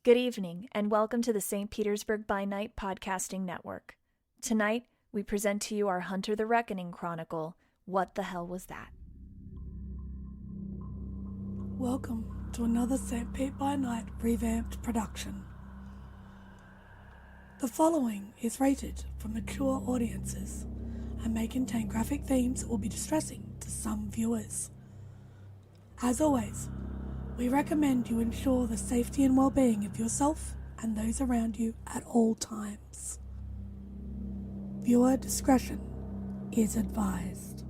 Good evening, and welcome to the St. Petersburg By Night podcasting network. Tonight, we present to you our Hunter the Reckoning chronicle, What the Hell Was That? Welcome to another St. Pete by Night revamped production. The following is rated for mature audiences and may contain graphic themes that will be distressing to some viewers. As always, we recommend you ensure the safety and well-being of yourself and those around you at all times. Viewer discretion is advised.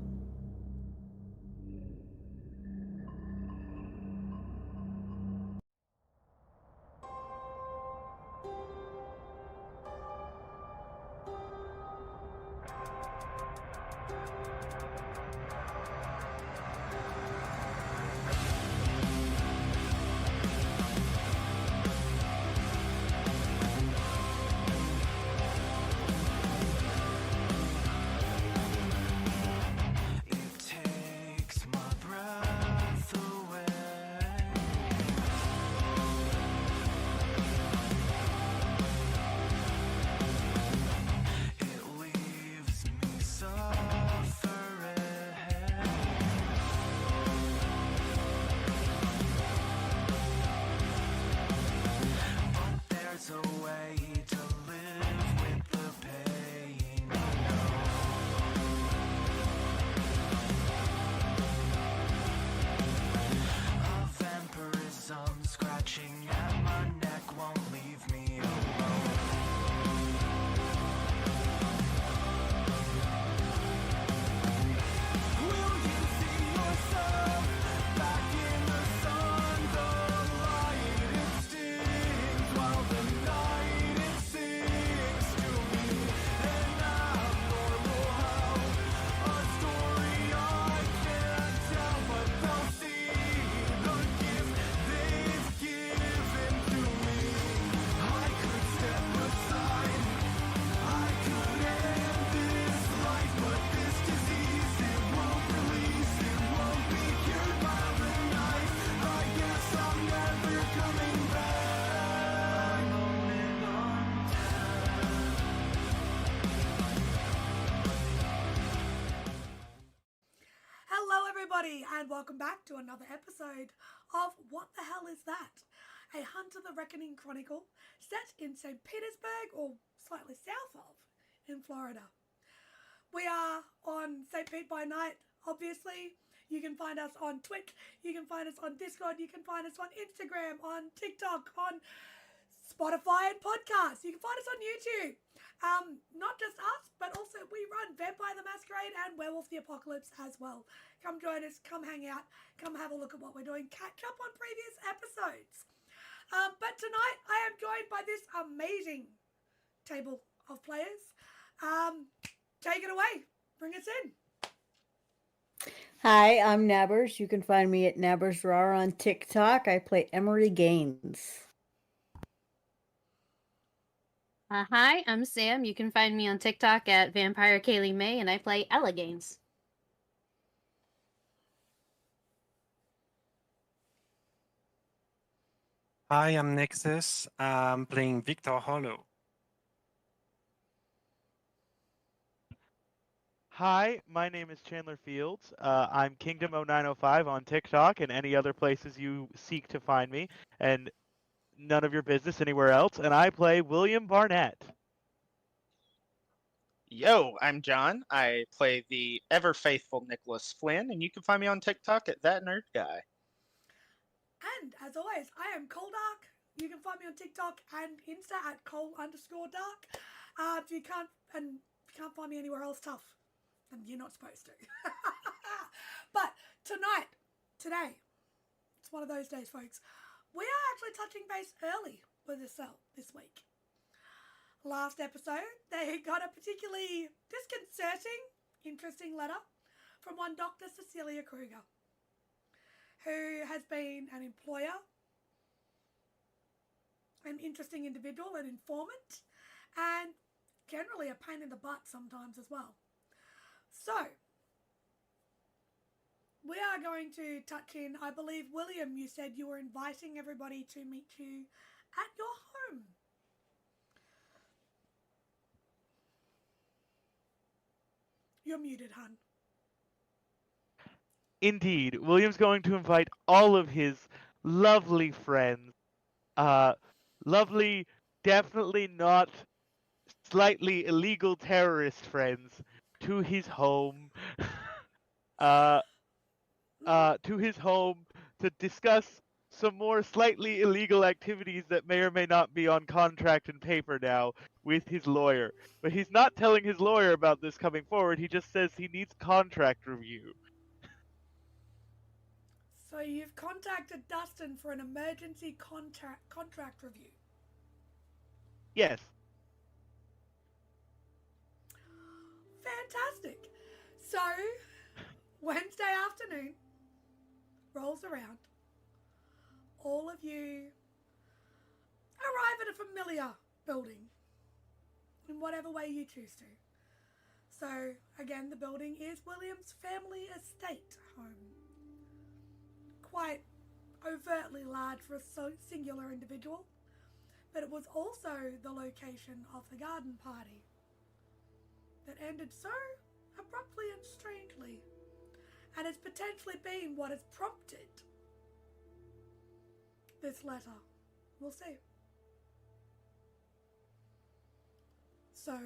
And welcome back to another episode of What the Hell Is That? A Hunter the Reckoning chronicle set in St. Petersburg, or slightly south of, in Florida. We are on St. Pete by Night, obviously. You can find us on Twitch, you can find us on Discord, you can find us on Instagram, on TikTok, on Spotify and podcasts. You can find us on YouTube. Not just us, but also we run Vampire the Masquerade and Werewolf the Apocalypse as well. Come join us, come hang out, come have a look at what we're doing, catch up on previous episodes. But tonight I am joined by this amazing table of players. Take it away. Bring us in. Hi, I'm Nabbers. You can find me at Nabbers Raw on TikTok. I play Emory Gaines. Hi, I'm Sam. You can find me on TikTok at Vampire Kaylee May, and I play Ella Gaines. Hi, I'm Nexus. I'm playing Victor Hollow. Hi, my name is Chandler Fields. I'm Kingdom0905 on TikTok and any other places you seek to find me, and none of your business anywhere else. And I play William Barnette. Yo, I'm John. I play the ever-faithful Nicholas Flynn, and you can find me on TikTok at That Nerd Guy. And, as always, I am Coldark. You can find me on TikTok and Insta at Cole_Dark. If you can't find me anywhere else, tough. And you're not supposed to. But today, it's one of those days, folks. We are actually touching base early with this week. Last episode, they got a particularly disconcerting, interesting letter from one Dr. Cecilia Kruger, who has been an employer, an interesting individual, an informant, and generally a pain in the butt sometimes as well. So, we are going to touch in, I believe, William, you said you were inviting everybody to meet you at your home. You're muted, hun. Indeed, William's going to invite all of his lovely friends, lovely, definitely not slightly illegal terrorist friends, to his home, uh, to his home to discuss some more slightly illegal activities that may or may not be on contract and paper now with his lawyer. But he's not telling his lawyer about this coming forward. He just says he needs contract review. So you've contacted Dustin for an emergency contract review. Yes. Fantastic. So, Wednesday afternoon rolls around. All of you arrive at a familiar building in whatever way you choose to. So, again, the building is William's family estate home. Quite overtly large for a singular individual, but it was also the location of the garden party that ended so abruptly and strangely, and has potentially been what has prompted this letter. We'll see. So,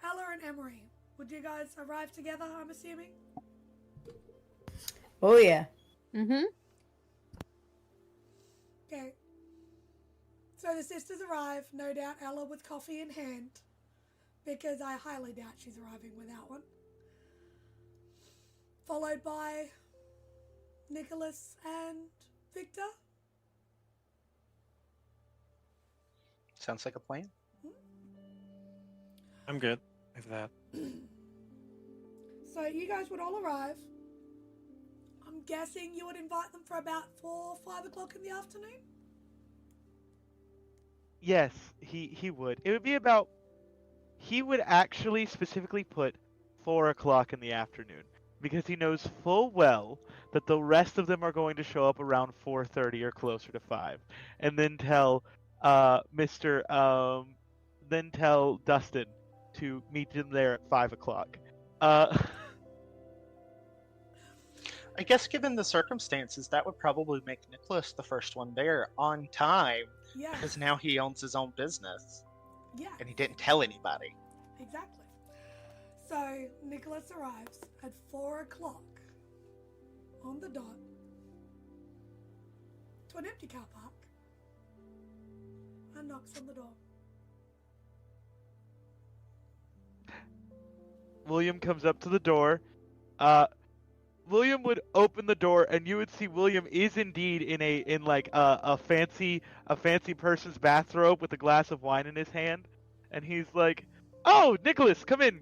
Ella and Emory, would you guys arrive together, I'm assuming? Oh, yeah. Mm-hmm. Okay. So the sisters arrive, no doubt Ella with coffee in hand, because I highly doubt she's arriving without one. Followed by Nicholas and Victor. Sounds like a plan. I'm good with that. So you guys would all arrive. I'm guessing you would invite them for about 4 or 5 o'clock in the afternoon? Yes, he would. It would be about. He would actually specifically put 4 o'clock in the afternoon because he knows full well that the rest of them are going to show up around 4:30 or closer to 5, and then tell then tell Dustin to meet him there at 5 o'clock. I guess given the circumstances, that would probably make Nicholas the first one there on time, Yeah. because now he owns his own business, Yeah. and he didn't tell anybody. Exactly. So Nicholas arrives at 4 o'clock on the dot to an empty car park and knocks on the door. William comes up to the door. William would open the door, and you would see William is indeed in a fancy person's bathrobe with a glass of wine in his hand, and he's like, "Oh, Nicholas, come in."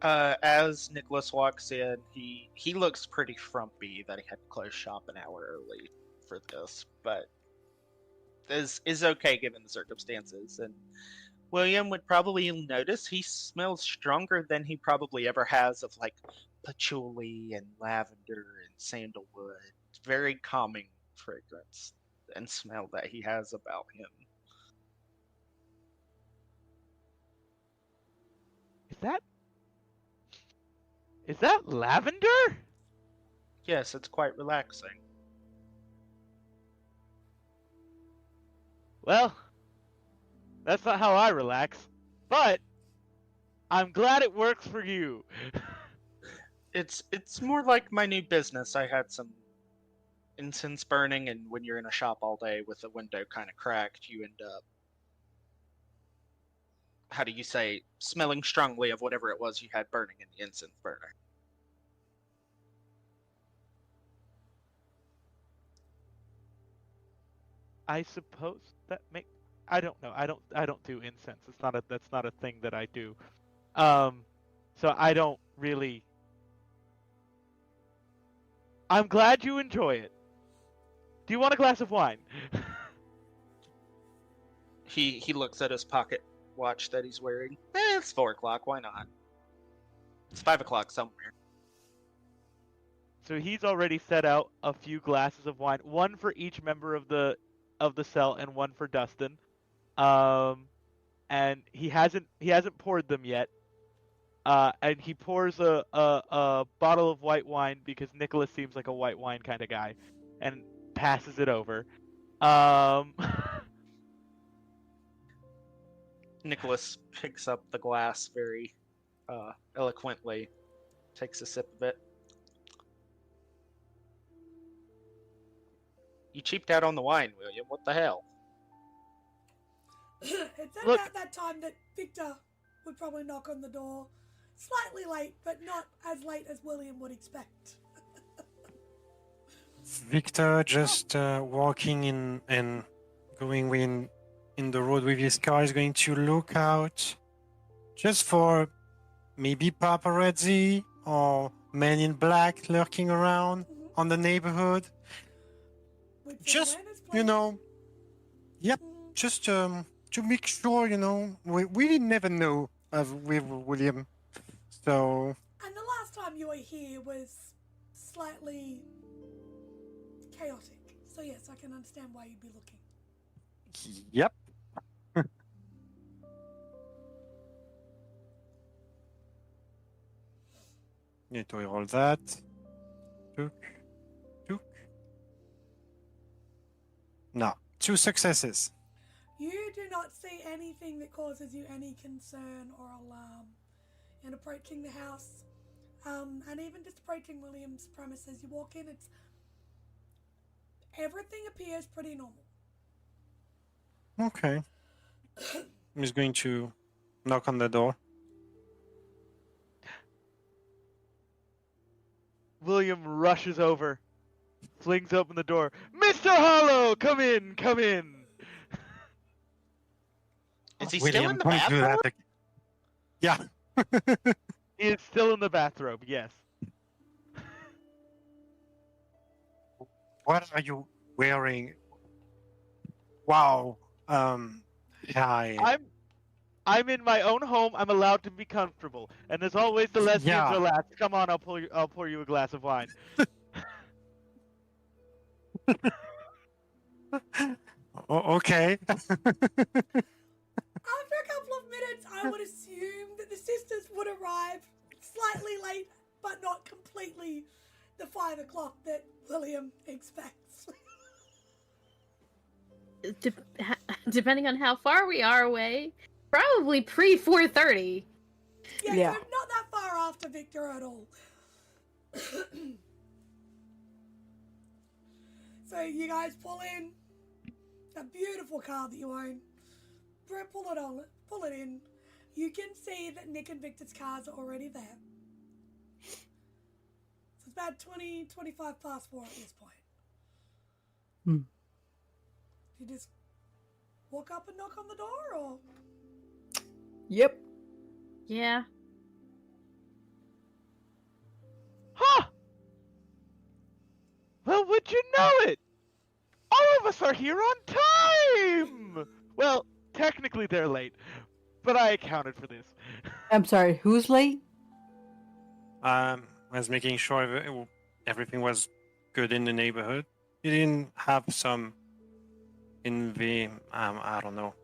As Nicholas walks in, he looks pretty frumpy that he had to close shop an hour early for this, but is okay given the circumstances. And William would probably notice he smells stronger than he probably ever has of like patchouli and lavender and sandalwood. It's very calming fragrance and smell that he has about him. Is that lavender? Yes, it's quite relaxing. Well, that's not how I relax, but I'm glad it works for you. It's more like my new business. I had some incense burning, and when you're in a shop all day with the window kind of cracked, you end up, how do you say, smelling strongly of whatever it was you had burning in the incense burner. I suppose that I don't know. I don't do incense. That's not a thing that I do. So I don't really. I'm glad you enjoy it. Do you want a glass of wine? He looks at his pocket watch that he's wearing. It's 4 o'clock. Why not? It's 5 o'clock somewhere. So he's already set out a few glasses of wine, one for each member of the cell and one for Dustin. And he hasn't poured them yet. And he pours a bottle of white wine because Nicholas seems like a white wine kind of guy, and passes it over. Nicholas picks up the glass very eloquently, takes a sip of it. You cheaped out on the wine, William. What the hell? It's Look- about that time that Victor would probably knock on the door. Slightly late, but not as late as William would expect. Victor just walking in and going in the road with his car is going to look out just for maybe paparazzi or men in black lurking around on the neighborhood. With Just, Atlanta's you place. know, yep, Mhm. just to make sure, we never know with William. So, And the last time you were here was slightly chaotic. So yes, I can understand why you'd be looking. yep. Need to roll that. Took. No, 2 successes. You do not see anything that causes you any concern or alarm in approaching the house. And even just approaching William's premises, you walk in, everything appears pretty normal. Okay. I'm just going to knock on the door. William rushes over, flings open the door. Mr. Hollow, come in, come in. Is he William, still in the don't do bathroom? that Yeah. He is still in the bathrobe, yes. What are you wearing? Wow. Hi. I'm in my own home. I'm allowed to be comfortable. And as always, the lesbians Yeah. are last. Come on, I'll pour you a glass of wine. Okay. After a couple of minutes, I would assume that the sisters would arrive slightly late, but not completely the 5 o'clock that William expects. Depending on how far we are away, probably pre 4:30. Yeah. So not that far after Victor at all. So you guys pull in a beautiful car that you own. Pull it in. You can see that Nick and Victor's cars are already there. So it's about 25 past 4 at this point. Hmm. You just walk up and knock on the door, or Yep. Yeah. Huh! Well, would you know it? All of us are here on time! Well, technically they're late, but I accounted for this. I'm sorry, who's late? I was making sure everything was good in the neighborhood. You didn't have some I don't know,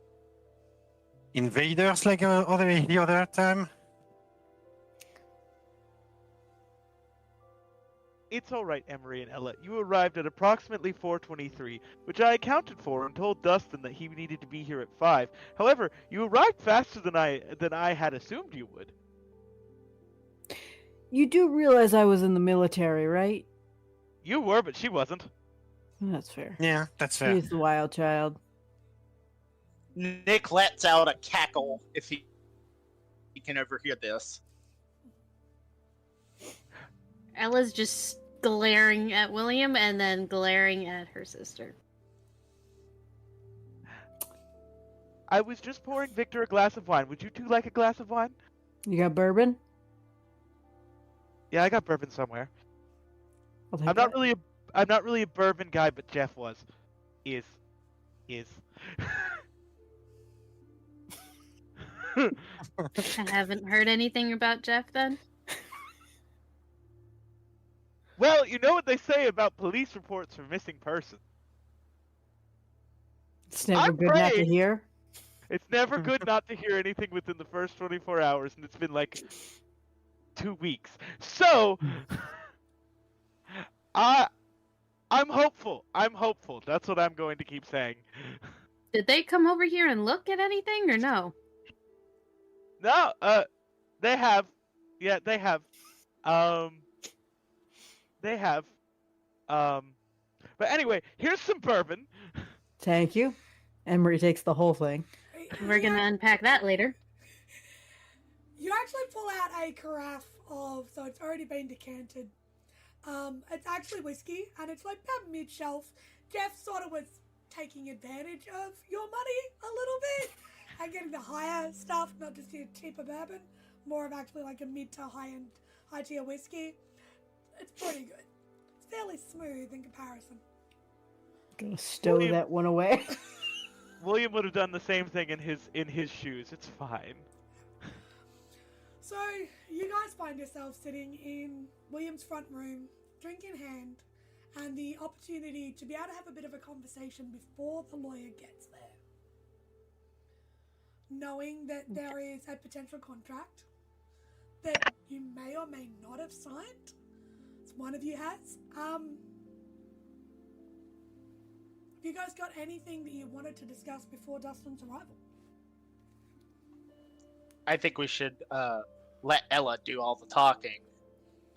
invaders like the other time? It's all right, Emory and Ella. You arrived at approximately 4:23, which I accounted for and told Dustin that he needed to be here at 5. However, you arrived faster than I had assumed you would. You do realize I was in the military, right? You were, but she wasn't. That's fair. Yeah, that's fair. He's the wild child. Nick lets out a cackle if he can overhear this. Ella's just glaring at William and then glaring at her sister. I was just pouring Victor a glass of wine. Would you two like a glass of wine? You got bourbon? Yeah, I got bourbon somewhere. I'll take I'm that. not really a bourbon guy, but Jeff was. Is. I haven't heard anything about Jeff then. Well, you know what they say about police reports for missing persons. It's never I'm good not to praying. hear. It's never good not to hear anything within the first 24 hours, and it's been like 2 weeks. So, I I'm hopeful. I'm hopeful. That's what I'm going to keep saying. Did they come over here and look at anything or no? No, they have. Yeah, they have. Um, they have. Um, but anyway, here's some bourbon. Thank you. Emory takes the whole thing. We're gonna unpack that later. You actually pull out a carafe of, so it's already been decanted. It's actually whiskey, and it's like about mid-shelf. Jeff sort of was taking advantage of your money a little bit and getting the higher stuff, not just your cheaper bourbon, more of actually like a mid to high-end, high-tier whiskey. It's pretty good. It's fairly smooth in comparison. Gonna stow William- that one away. William would have done the same thing in his shoes. It's fine. So, you guys find yourselves sitting in William's front room, drink in hand, and the opportunity to be able to have a bit of a conversation before the lawyer gets there. Knowing that there is a potential contract that you may or may not have signed. It's one of you has. Have you guys got anything that you wanted to discuss before Dustin's arrival? I think we should let Ella do all the talking.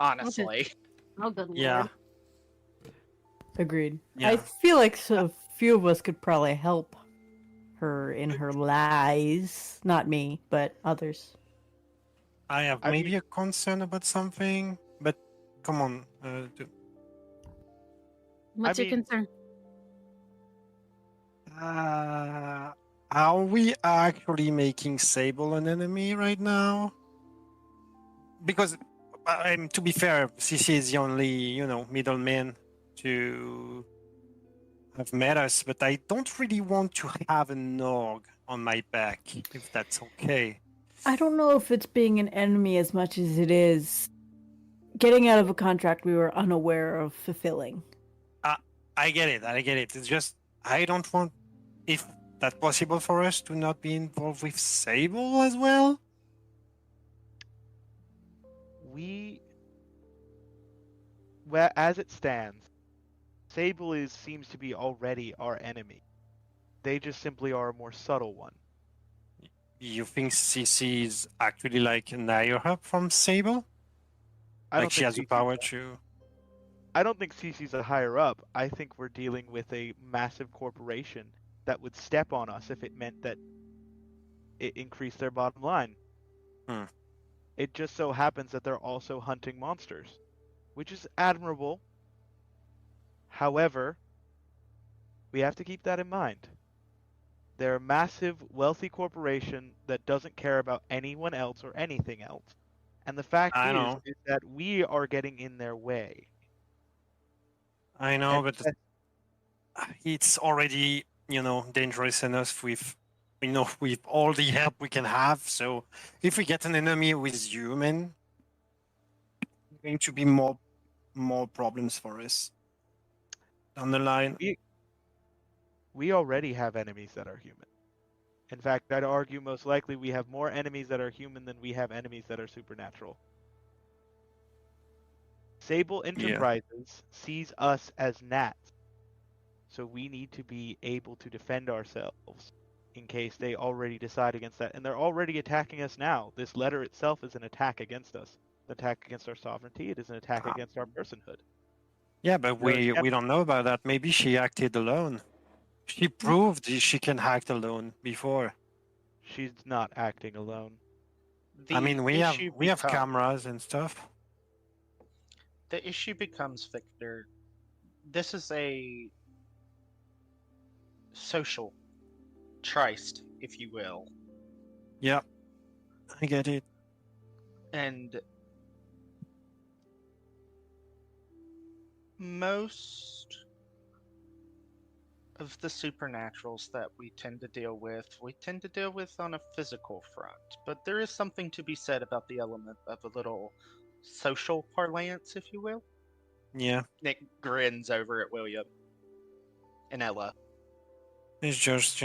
Honestly. Oh, good Yeah. lord. Agreed. Yeah. I feel like a few of us could probably help her in her lies. Not me, but others. I have I maybe mean- a concern about something, but come on. What's I your mean- concern? Are we actually making Sable an enemy right now? Because, to be fair, CC is the only, middleman to have met us, but I don't really want to have an org on my back, if that's okay. I don't know if it's being an enemy as much as it is getting out of a contract we were unaware of fulfilling. I get it. It's just, I don't want, if that's possible for us, to not be involved with Sable as well. Well, as it stands, Sable seems to be already our enemy. They just simply are a more subtle one. You think CC is actually like an higher up from Sable? I Like don't she think has the CC's power to... I don't think CC's a higher up. I think we're dealing with a massive corporation that would step on us if it meant that it increased their bottom line. Hmm. It just so happens that they're also hunting monsters, which is admirable. However, we have to keep that in mind. They're a massive, wealthy corporation that doesn't care about anyone else or anything else. And the fact I know. is that we are getting in their way. I know, And but it's already, dangerous enough with, with all the help we can have. So if we get an enemy who is human, going to be more problems for us down the line. We already have enemies that are human. In fact, I'd argue most likely we have more enemies that are human than we have enemies that are supernatural. Sable Enterprises sees us as gnats, so we need to be able to defend ourselves in case they already decide against that. And they're already attacking us now. This letter itself is an attack against us, an attack against our sovereignty. It is an attack against our personhood. Yeah, but we don't know about that. Maybe she acted alone. She proved she can act alone before. She's not acting alone. I mean, we have becomes- cameras and stuff. The issue becomes, Victor, this is a social tryst, if you will. Yeah, I get it. And most of the supernaturals that we tend to deal with on a physical front. But there is something to be said about the element of a little social parlance, if you will. Yeah, Nick grins over at William and Ella. it's just,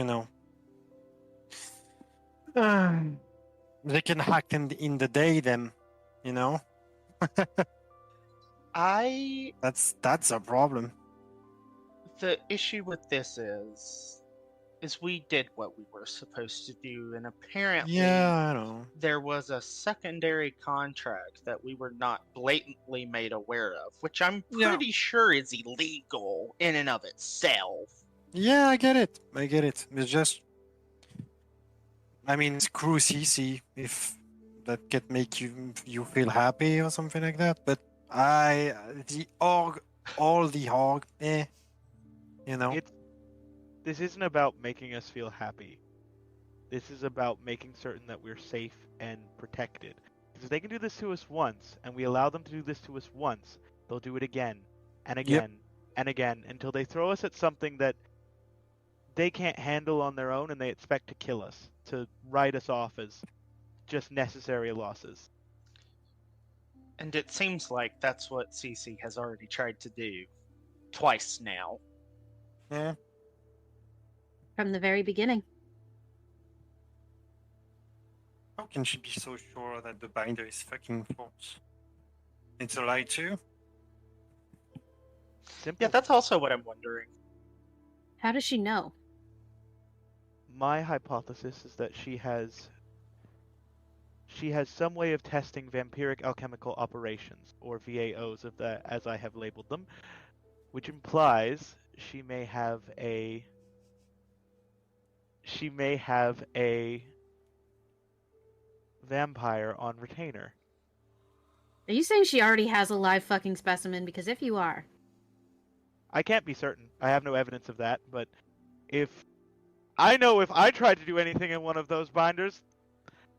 they can hack in the day then, you know? I That's a problem. the issue with this is we did what we were supposed to do, and apparently Yeah, I know. there was a secondary contract that we were not blatantly made aware of, which I'm Yeah. pretty sure is illegal in and of itself. Yeah, I get it. It's just, I mean, screw CC if that can make you feel happy or something like that. But the org, you know. This isn't about making us feel happy. This is about making certain that we're safe and protected. Because if they can do this to us once, and we allow them to do this to us once, they'll do it again, and again, and again, until they throw us at something that they can't handle on their own, and they expect to kill us, to write us off as just necessary losses. And it seems like that's what CC has already tried to do twice now. Yeah. From the very beginning. How can she be so sure that the binder is fucking false? It's a lie too? Simple. Yeah, that's also what I'm wondering. How does she know? My hypothesis is that she has some way of testing vampiric alchemical operations, or VAOs of that, as I have labeled them, which implies she may have a vampire on retainer. Are you saying she already has a live fucking specimen? Because if you are... I can't be certain. I have no evidence of that, but if I tried to do anything in one of those binders,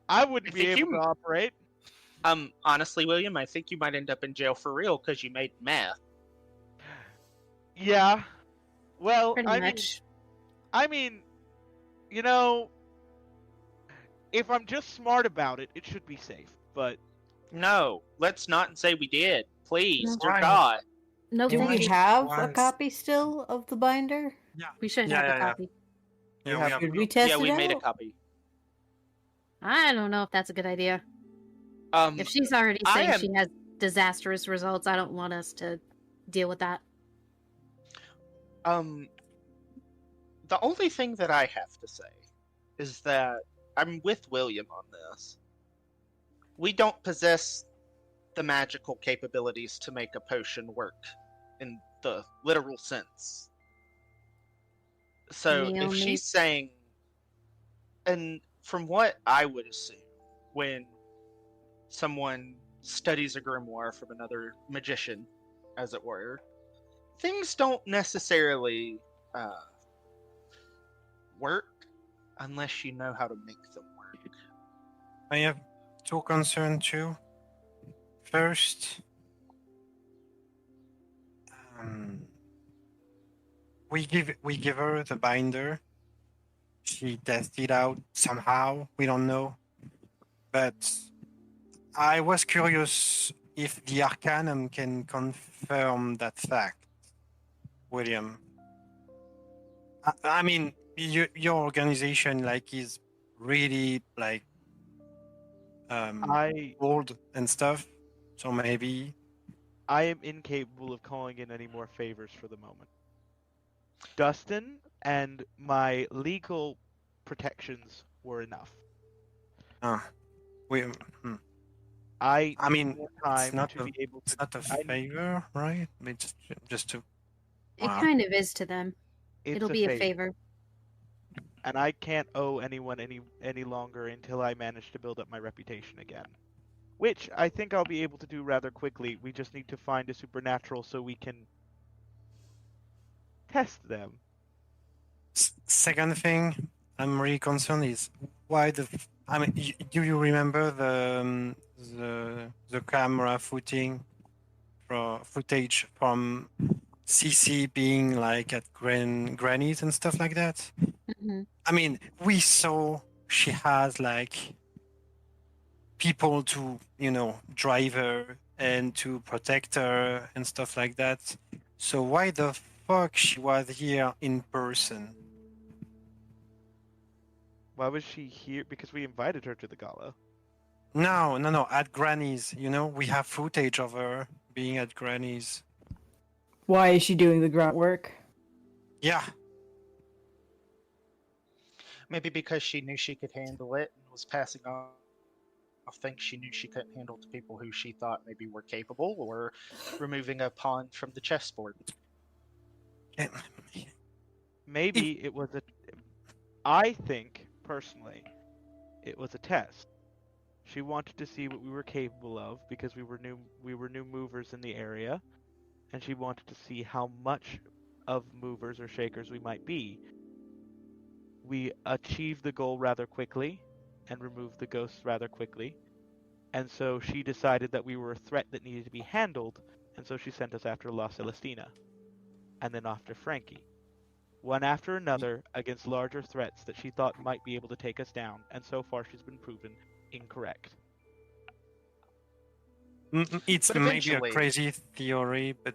I wouldn't be able to operate. Honestly, William, I think you might end up in jail for real because you made meth. Yeah. Well, Pretty much. I mean, if I'm just smart about it, it should be safe. But No, let's not say we did. Please, No. dear Right. God. No, Do thank we you. have a Once- copy still of the binder? We should Yeah, have yeah, a yeah. copy. Yeah, have- Should we test Yeah, it we out? made a copy. I don't know if that's a good idea. If she's already I saying am- she has disastrous results, I don't want us to deal with that. The only thing that I have to say is that I'm with William on this. We don't possess the magical capabilities to make a potion work in the literal sense. So The if only- she's saying, and from what I would assume, when someone studies a grimoire from another magician, as it were, things don't necessarily work unless you know how to make them work. I have two concerns too. First, we give her the binder. She tests it out somehow. We don't know, but I was curious if the Arcanum can confirm that fact, William. I mean, your organization is really old and stuff, so maybe. I am incapable of calling in any more favors for the moment. Dustin and my legal protections were enough. I mean, need more time it's not to be able It's to. not a favor, right? I mean, just to. It Wow. kind of is to them. It's It'll be a favor. And I can't owe anyone any longer until I manage to build up my reputation again. Which I think I'll be able to do rather quickly. We just need to find a supernatural so we can test them. Second thing I'm really concerned is why I mean, do you remember the camera footage from CC being at grannies and stuff like that? Hmm. I mean, we saw she has people to drive her and to protect her and stuff like that. So why the fuck she was here in person? Why was she here? Because we invited her to the gala. No, at Granny's. You know, we have footage of her being at Granny's. Why is she doing the grunt work? Yeah, Maybe because she knew she could handle it and was passing off things she knew she couldn't handle to people who she thought maybe were capable, or removing a pawn from the chessboard. Maybe it was a. I think personally, it was a test. She wanted to see what we were capable of because we were new movers in the area, and she wanted to see how much of movers or shakers we might be. We achieved the goal rather quickly and removed the ghosts rather quickly, and so she decided that we were a threat that needed to be handled, and so she sent us after La Celestina, and then after Frankie. One after another against larger threats that she thought might be able to take us down, and so far she's been proven incorrect. It's But maybe a eventually- crazy theory, but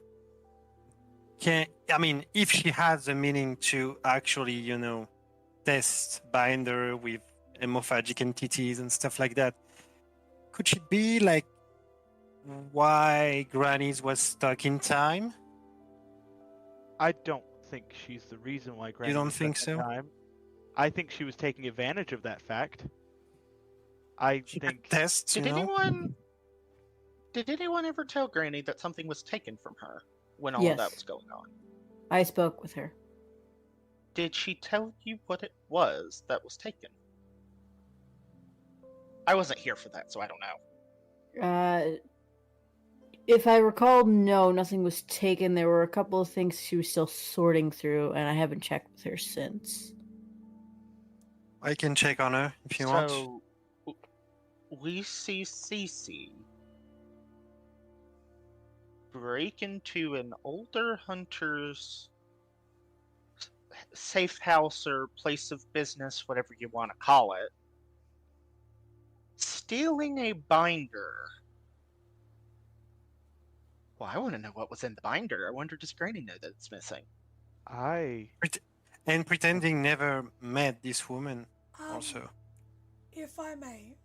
if she has a meaning to actually, test Binder with hemophagic entities and stuff like that, could it be like why Granny's was stuck in time? I don't think she's the reason why Granny don't was think stuck in so? time. I think she was taking advantage of that fact. I She think could test, Did anyone ever tell Granny that something was taken from her when all of that Yes. was going on? I spoke with her. Did she tell you what it was that was taken? I wasn't here for that, so I don't know. If I recall, no, nothing was taken. There were a couple of things she was still sorting through, and I haven't checked with her since. I can check on her if you want. So, we see Cece break into an older hunter's safe house or place of business, whatever you want to call it, stealing a binder. Well, I want to know what was in the binder. I wonder, does Granny know that it's missing? And pretending never met this woman also. If I may,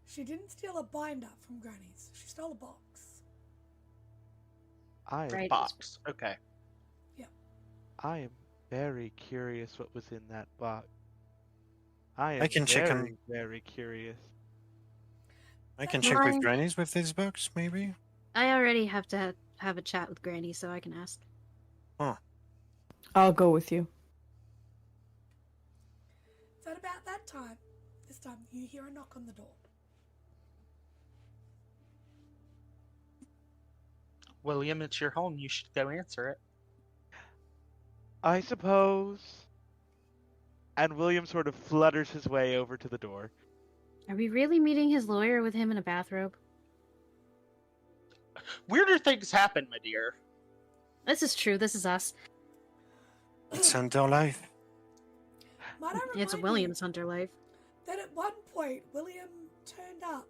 she didn't steal a binder from Granny's. She stole a box. Right. Box. Okay. I am very curious what was in that box. I am I can check on- very curious. I can check with Mine- Granny's with this box, maybe? I already have to have a chat with Granny, so I can ask. I'll go with you. So at about that time, this time you hear a knock on the door. William, it's your home. You should go answer it. I suppose. And William sort of flutters his way over to the door. Are we really meeting his lawyer with him in a bathrobe? Weirder things happen, my dear. This is true. This is us. It's under life. Might I It's remind William's Hunter life. you that at one point William turned up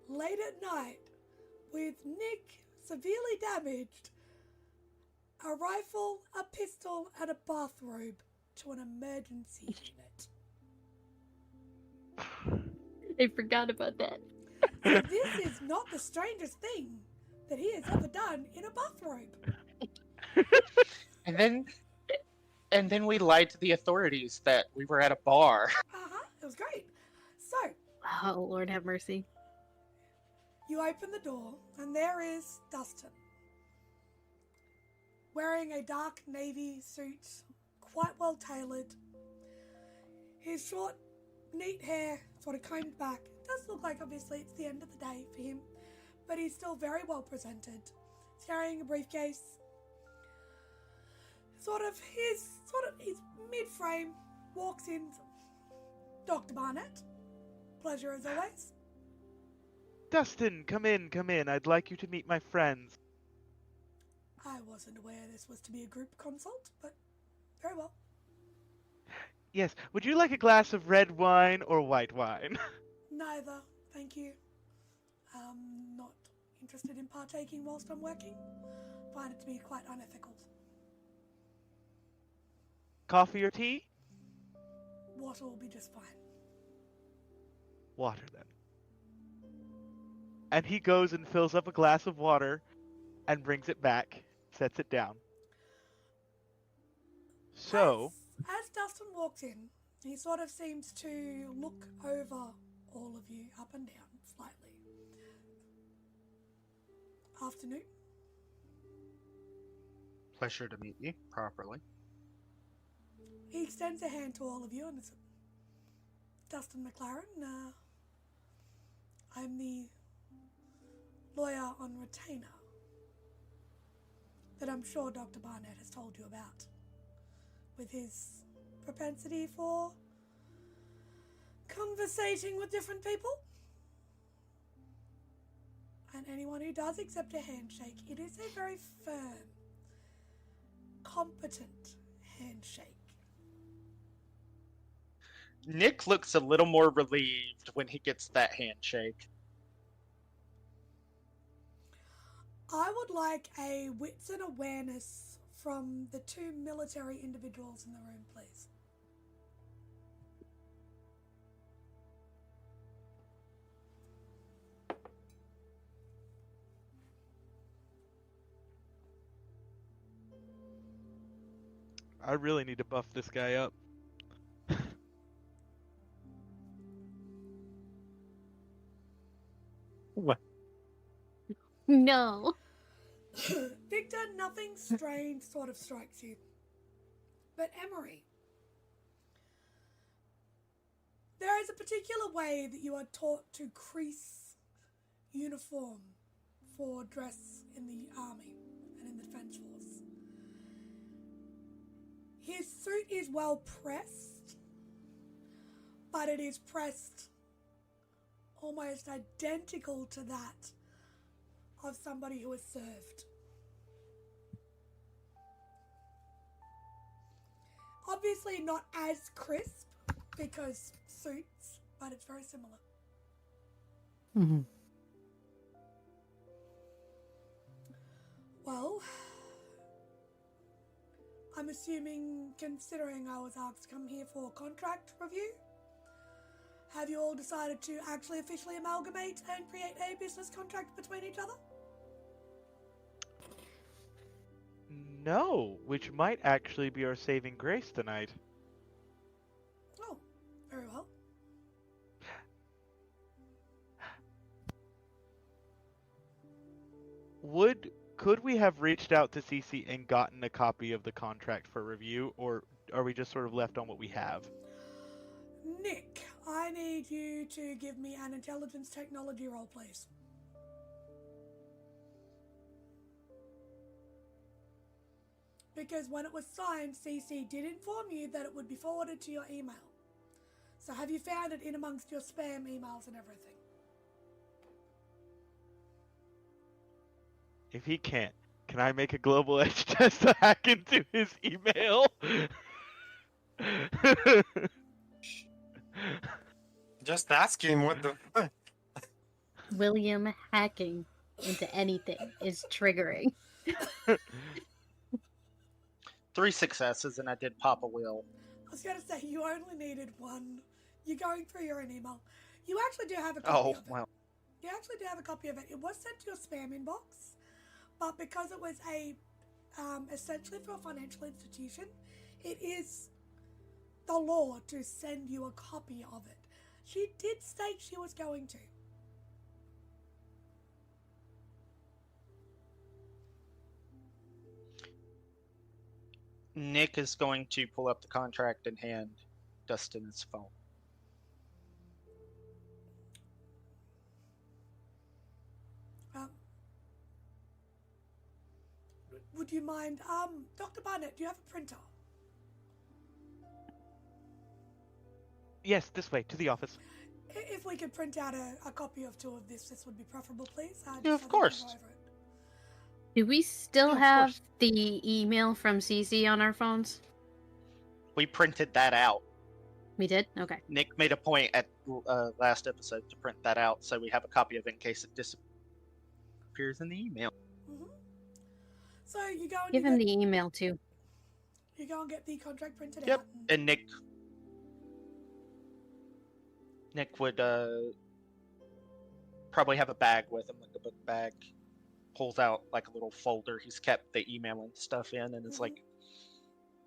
late at night with Nick severely damaged, a rifle, a pistol, and a bathrobe to an emergency unit. I forgot about that. So this is not the strangest thing that he has ever done in a bathrobe. And then we lied to the authorities that we were at a bar. It was great. So, Oh, Lord have mercy. you open the door, and there is Dustin, wearing a dark navy suit, quite well tailored. His short, neat hair sort of combed back. It does look like, obviously, it's the end of the day for him, but he's still very well presented. He's carrying a briefcase. He's mid-frame, walks in. Dr. Barnette, pleasure as always. Dustin, come in, come in. I'd like you to meet my friends. I wasn't aware this was to be a group consult, but very well. Yes, would you like a glass of red wine or white wine? Neither, thank you. not interested in partaking whilst I'm working. Find it to be quite unethical. Coffee or tea? Water will be just fine. Water, then. And he goes and fills up a glass of water and brings it back, sets it down. So, As Dustin walks in, he sort of seems to look over all of you up and down slightly. Afternoon. Pleasure to meet you properly. He extends a hand to all of you and it's Dustin McLaren. I'm the lawyer on retainer that I'm sure Dr. Barnette has told you about, with his propensity for conversating with different people. And anyone who does accept a handshake, it is a very firm, competent handshake. Nick looks a little more relieved when he gets that handshake. I would like a wits and awareness from the two military individuals in the room, please. I really need to buff this guy up. What? No. Victor, nothing strange sort of strikes you. But Emory, there is a particular way that you are taught to crease uniform for dress in the army and in the defense force. His suit is well pressed, but it is pressed almost identical to that of somebody who has served. Obviously not as crisp because suits, but it's very similar. Mm-hmm. Well, I'm assuming, considering I was asked to come here for contract review, have you all decided to actually officially amalgamate and create a business contract between each other? No, which might actually be our saving grace tonight. Oh, very well. Could we have reached out to CC and gotten a copy of the contract for review, or are we just sort of left on what we have? Nick, I need you to give me an intelligence technology roll, please. Because when it was signed, CC did inform you that it would be forwarded to your email. So have you found it in amongst your spam emails and everything? If he can't, can I make a global edge test to hack into his email? Just ask him what the fuck. William hacking into anything is triggering. 3 successes, and I did pop a wheel. I was going to say, you only needed one. You're going through your email. You actually do have a copy of it. Well. You actually do have a copy of it. It was sent to your spam inbox, but because it was essentially for a financial institution, it is the law to send you a copy of it. She did state she was going to. Nick is going to pull up the contract and hand Dustin his phone. Would you mind, Dr. Barnette, do you have a printer? Yes, this way, to the office. If we could print out a copy of 2 of this would be preferable, please. Yeah, of course. Do we still Yeah, of have course. the email from CC on our phones? We printed that out. We did? Okay. Nick made a point at last episode to print that out, so we have a copy of it in case it disappears in the email. Mm-hmm. So you go and Give him the email too. you go and get the contract printed Yep. out. And Nick would probably have a bag with him, like a book bag. Pulls out like a little folder he's kept the email and stuff in, and it's like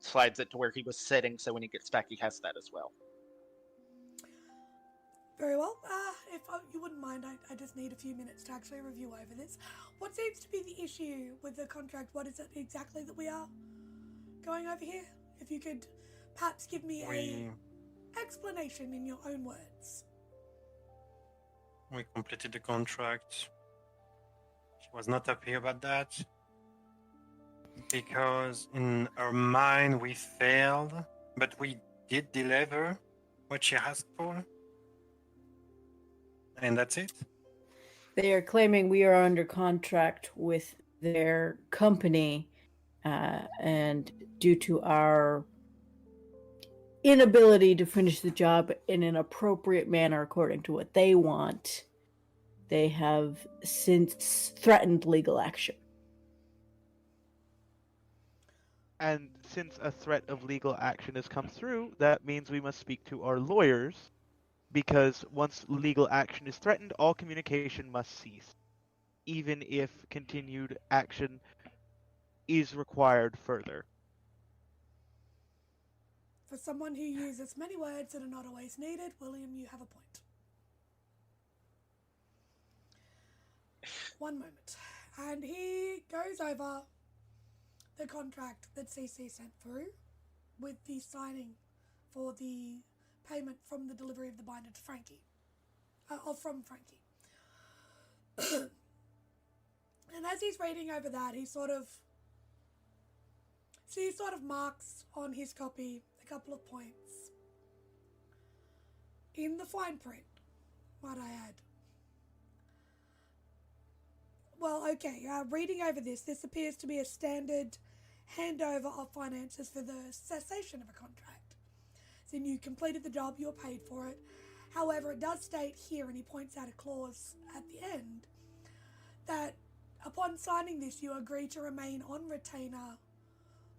slides it to where he was sitting, so when he gets back, he has that as well. Very well. If you wouldn't mind, I just need a few minutes to actually review over this. What seems to be the issue with the contract? What is it exactly that we are going over here? If you could perhaps give me a explanation in your own words. We completed the contract. She was not happy about that because in her mind we failed, but we did deliver what she asked for. And that's it. They are claiming we are under contract with their company, and due to our inability to finish the job in an appropriate manner according to what they want, they have since threatened legal action. And since a threat of legal action has come through, that means we must speak to our lawyers, because once legal action is threatened, all communication must cease, even if continued action is required further. For someone who uses many words that are not always needed, William, you have a point. One moment. And he goes over the contract that CC sent through with the signing for the payment from the delivery of the binder to Frankie. From Frankie. And as he's reading over that, he sort of marks on his copy a couple of points. In the fine print, might I add. Well, okay, reading over this appears to be a standard handover of finances for the cessation of a contract. So you completed the job, you were paid for it. However, it does state here, and he points out a clause at the end, that upon signing this, you agree to remain on retainer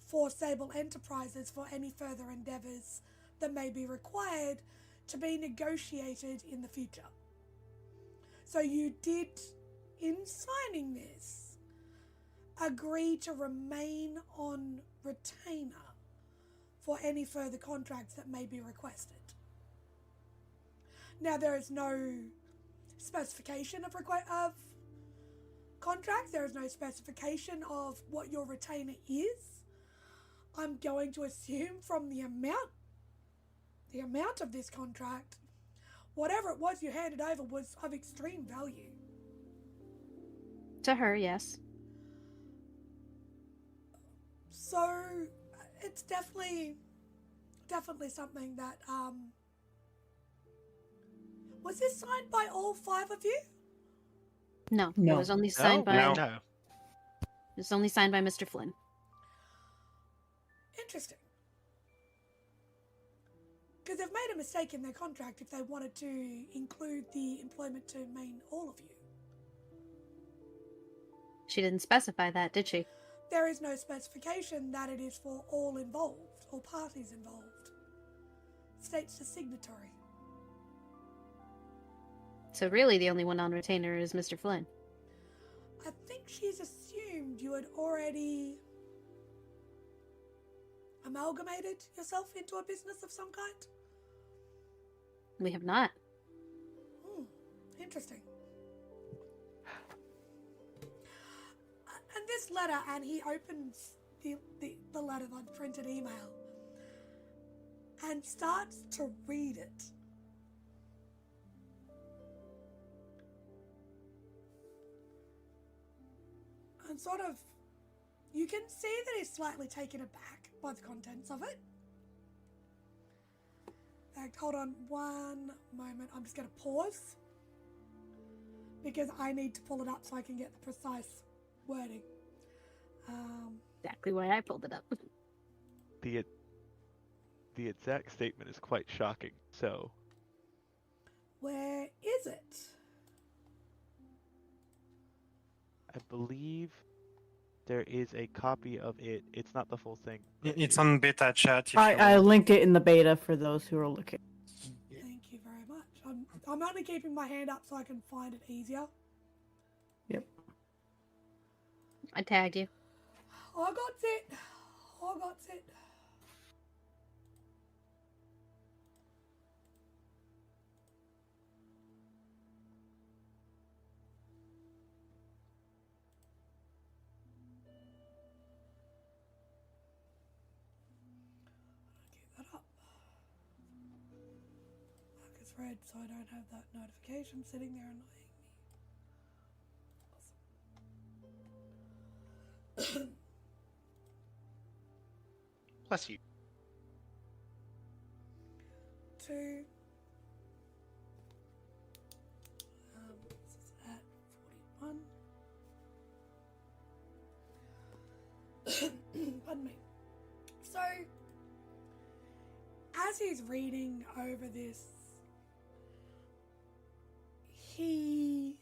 for Sable Enterprises for any further endeavours that may be required to be negotiated in the future. So you did, in signing this, agree to remain on retainer for any further contracts that may be requested. Now, there is no specification of contracts. There is no specification of what your retainer is. I'm going to assume from the amount of this contract, whatever it was you handed over was of extreme value. To her, yes. So it's definitely something that was this signed by all 5 of you? No. No. It was only signed by No. No. It was only signed by Mr. Flynn. Interesting. Because they've made a mistake in their contract if they wanted to include the employment to main all of you. She didn't specify that, did she? There is no specification that it is for all involved, all parties involved. It states the signatory. So really the only one on retainer is Mr. Flynn. I think she's assumed you had already amalgamated yourself into a business of some kind. We have not. Interesting. And this letter, and he opens the letter, the printed email, and starts to read it. And sort of, you can see that he's slightly taken aback by the contents of it. Hold on one moment, I'm just going to pause, because I need to pull it up so I can get the precise wording. Exactly why I pulled it up. the exact statement is quite shocking. So, Where is it? I believe there is a copy of it. It's not the full thing. but It's here. on beta chat. If I you linked it in the beta for those who are looking. Thank you very much. I'm only keeping my hand up so I can find it easier. Yep. I tagged you. I got it. I got it. Keep that up. Mark is red, so I don't have that notification sitting there annoying me. Awesome. Bless you. 2. This is at 41. Pardon me. So, as he's reading over this, he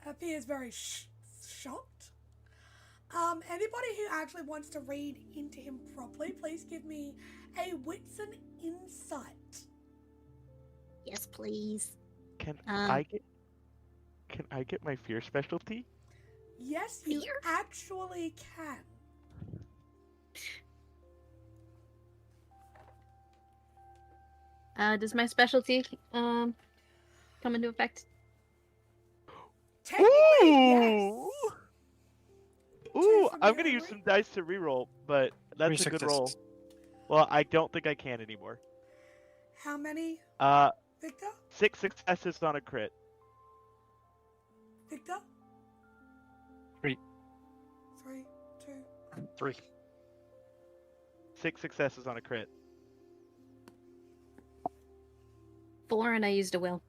appears very shocked. Anybody who actually wants to read into him properly, please give me a Whitson insight. Yes, please. Can I get my fear specialty? Yes, you Fear? actually can. Does my specialty come into effect? Technically, yes. Ooh, from I'm your gonna use memory? some dice to reroll, but that's 3 a good roll. successes. Well, I don't think I can anymore. How many, Uh, Victor? 6 successes on a crit. Victor? 3. 3, 2. 3. 6 successes on a crit. 4, and I used a will.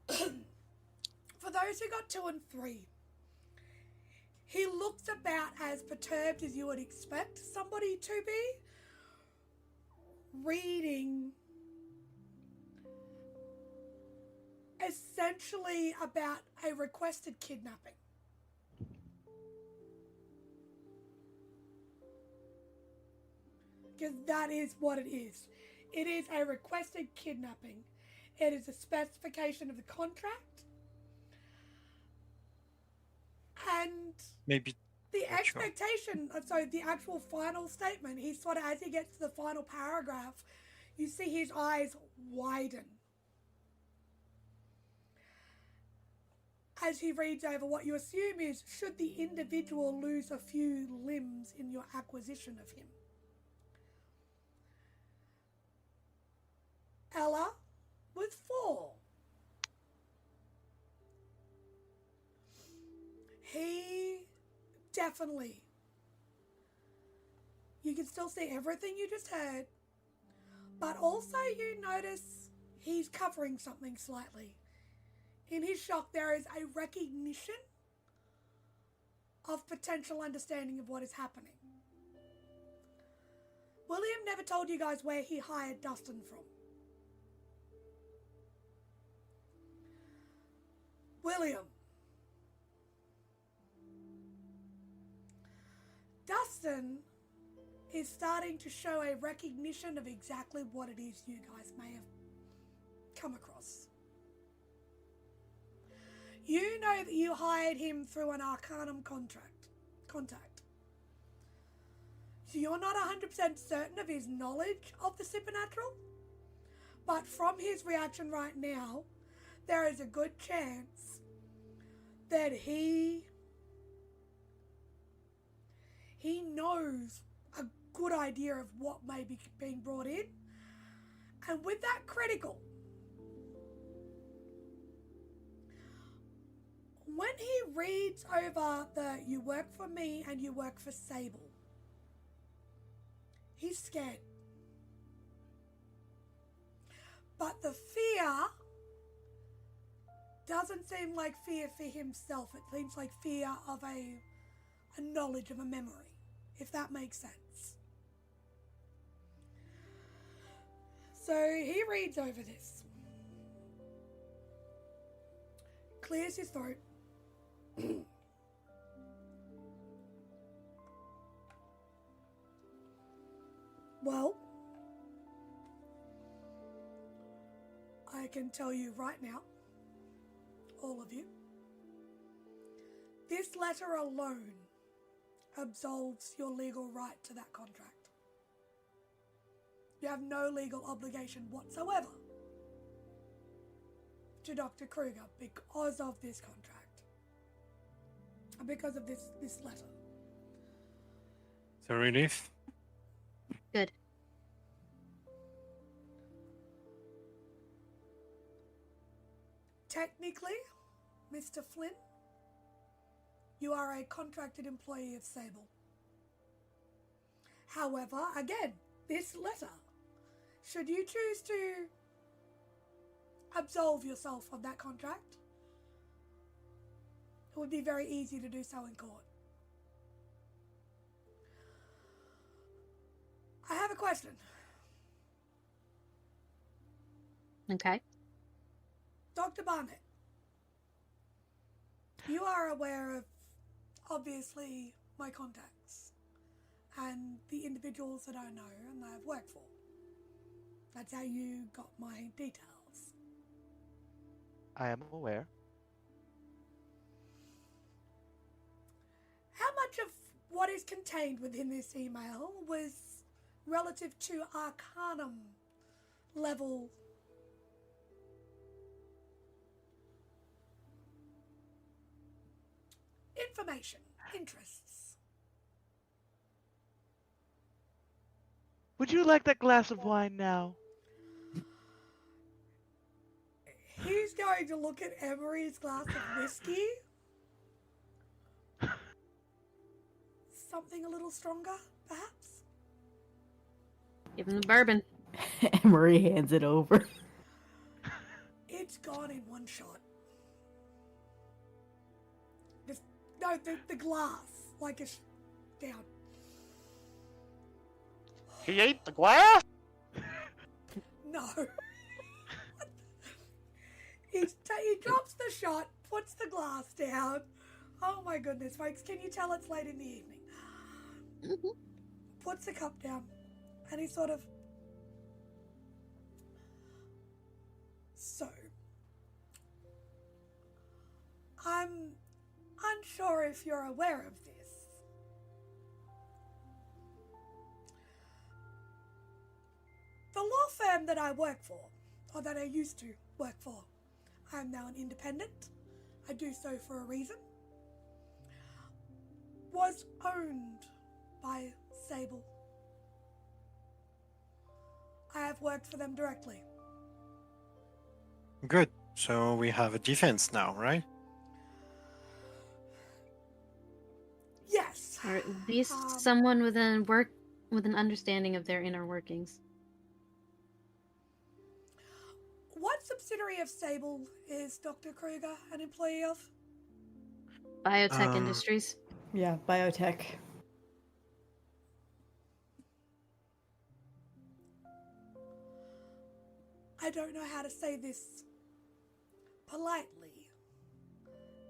For those who got 2 and 3, he looks about as perturbed as you would expect somebody to be, reading essentially about a requested kidnapping. Because that is what it is. It is a requested kidnapping. It is a specification of the contract. And Maybe the Not sure. expectation, so the actual final statement, he sort of, as he gets to the final paragraph, you see his eyes widen. As he reads over, what you assume is, should the individual lose a few limbs in your acquisition of him? Ella with 4. He definitely, you can still see everything you just heard, but also you notice he's covering something slightly. In his shock, there is a recognition of potential understanding of what is happening. William never told you guys where he hired Dustin from. William. Dustin is starting to show a recognition of exactly what it is you guys may have come across. You know that you hired him through an Arcanum contact. So you're not 100% certain of his knowledge of the supernatural, but from his reaction right now, there is a good chance that he knows a good idea of what may be being brought in. And with that critical, when he reads over the "you work for me and you work for Sable," he's scared. But the fear doesn't seem like fear for himself. It seems like fear of a knowledge of a memory, if that makes sense. So he reads over this, clears his throat, well, I can tell you right now, all of you, this letter alone absolves your legal right to that contract. You have no legal obligation whatsoever to Dr. Kruger because of this contract. And because of this letter. It's a relief. Good. Technically, Mr. Flynn, you are a contracted employee of Sable. However, again, this letter, should you choose to absolve yourself of that contract, it would be very easy to do so in court. I have a question. Okay. Dr. Barnette, you are aware of, obviously, my contacts and the individuals that I know and that I've worked for. That's how you got my details. I am aware. How much of what is contained within this email was relative to Arcanum level information, interests? Would you like that glass of wine now? He's going to look at Emory's glass of whiskey. Something a little stronger, perhaps? Give him the bourbon. Emory hands it over. It's gone in one shot. No, the glass, like down. He ate the glass? No. He drops the shot, puts the glass down. Oh my goodness, folks, can you tell it's late in the evening? Puts the cup down, and he sort of... So, I'm unsure if you're aware of this. The law firm that I work for, or that I used to work for, I am now an independent. I do so for a reason. Was owned by Sable. I have worked for them directly. Good. So we have a defense now, right? Yes. Or at least someone with an understanding of their inner workings. What subsidiary of Sable is Dr. Kruger an employee of? Biotech Industries. Yeah, biotech. I don't know how to say this politely.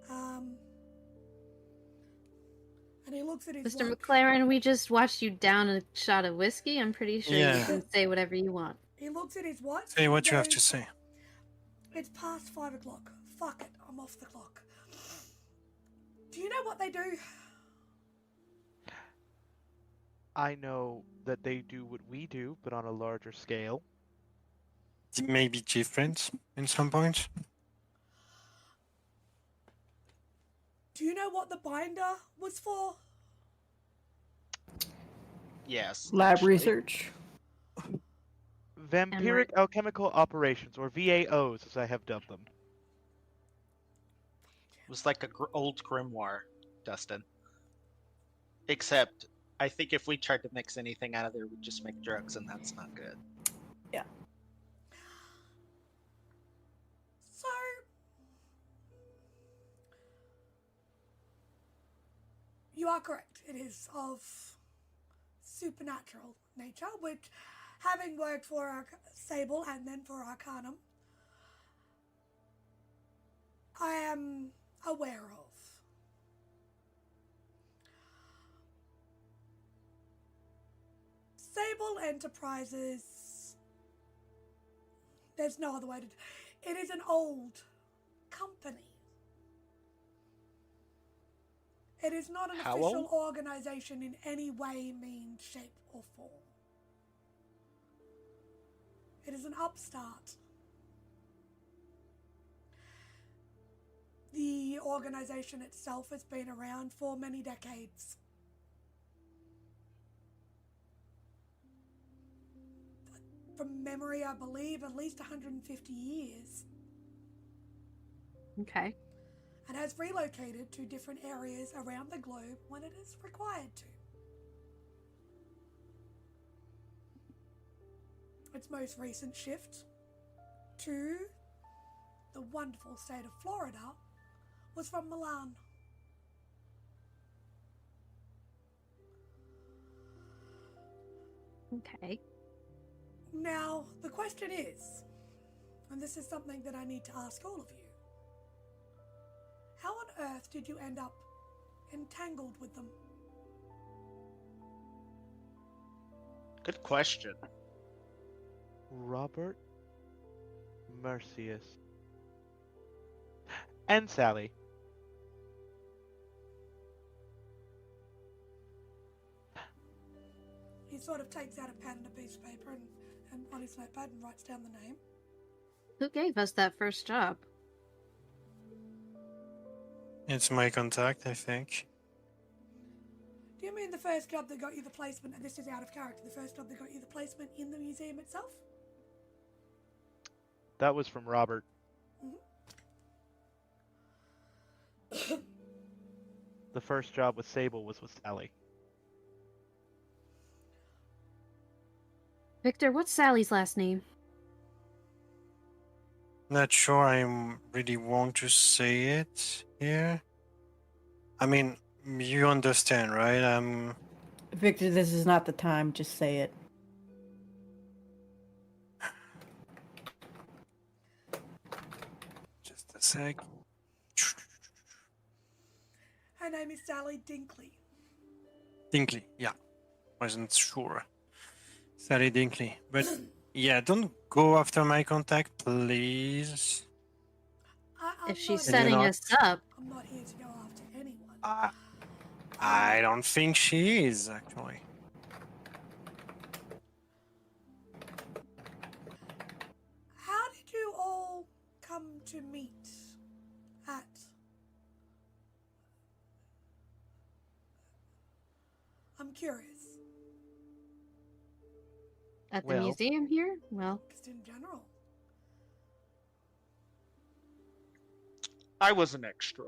And he looks at his Mr. watch. McLaren, we just watched you down a shot of whiskey. I'm pretty sure Yeah. you can say whatever you want. He looks at his watch. Say what and you have to goes, say. It's past 5 o'clock. Fuck it, I'm off the clock. Do you know what they do? I know that they do what we do, but on a larger scale. It may be different in some points. Do you know what the binder was for? Yes. Lab actually. research. Vampiric Alchemical Operations, or VAOs, as I have dubbed them. It was like a old grimoire, Dustin. Except, I think if we tried to mix anything out of there, we'd just make drugs, and that's not good. Yeah. So, you are correct. It is of supernatural nature, which having worked for Sable and then for Arcanum, I am aware of. Sable Enterprises, there's no other way to... It is an old company. It is not an How official old? organization in any way, means, shape, or form. It is an upstart. The organization itself has been around for many decades. From memory, I believe at least 150 years. Okay. And has relocated to different areas around the globe when it is required to. Its most recent shift to the wonderful state of Florida was from Milan. Okay. Now, the question is, and this is something that I need to ask all of you, how on earth did you end up entangled with them? Good question. Robert, Mercius, and Sally. He sort of takes out a pen and a piece of paper and on his notepad and writes down the name. Who gave us that first job? It's my contact, I think. Do you mean the first job that got you the placement, and this is out of character, the first job that got you the placement in the museum itself? That was from Robert. The first job with Sable was with Sally. Victor, what's Sally's last name? Not sure I really want to say it here. I mean, you understand, right? Victor, this is not the time. Just say it. Just a sec. Her name is Sally Dinkley. Dinkley, yeah. Wasn't sure. Sally Dinkley. But yeah, don't go after my contact, please. I'm If she's not setting not- us up, I'm not here to go after anyone. I don't think she is, actually. How did you all come to meet at... I'm curious, at the Well- museum here? Well, just in general. I was an extra,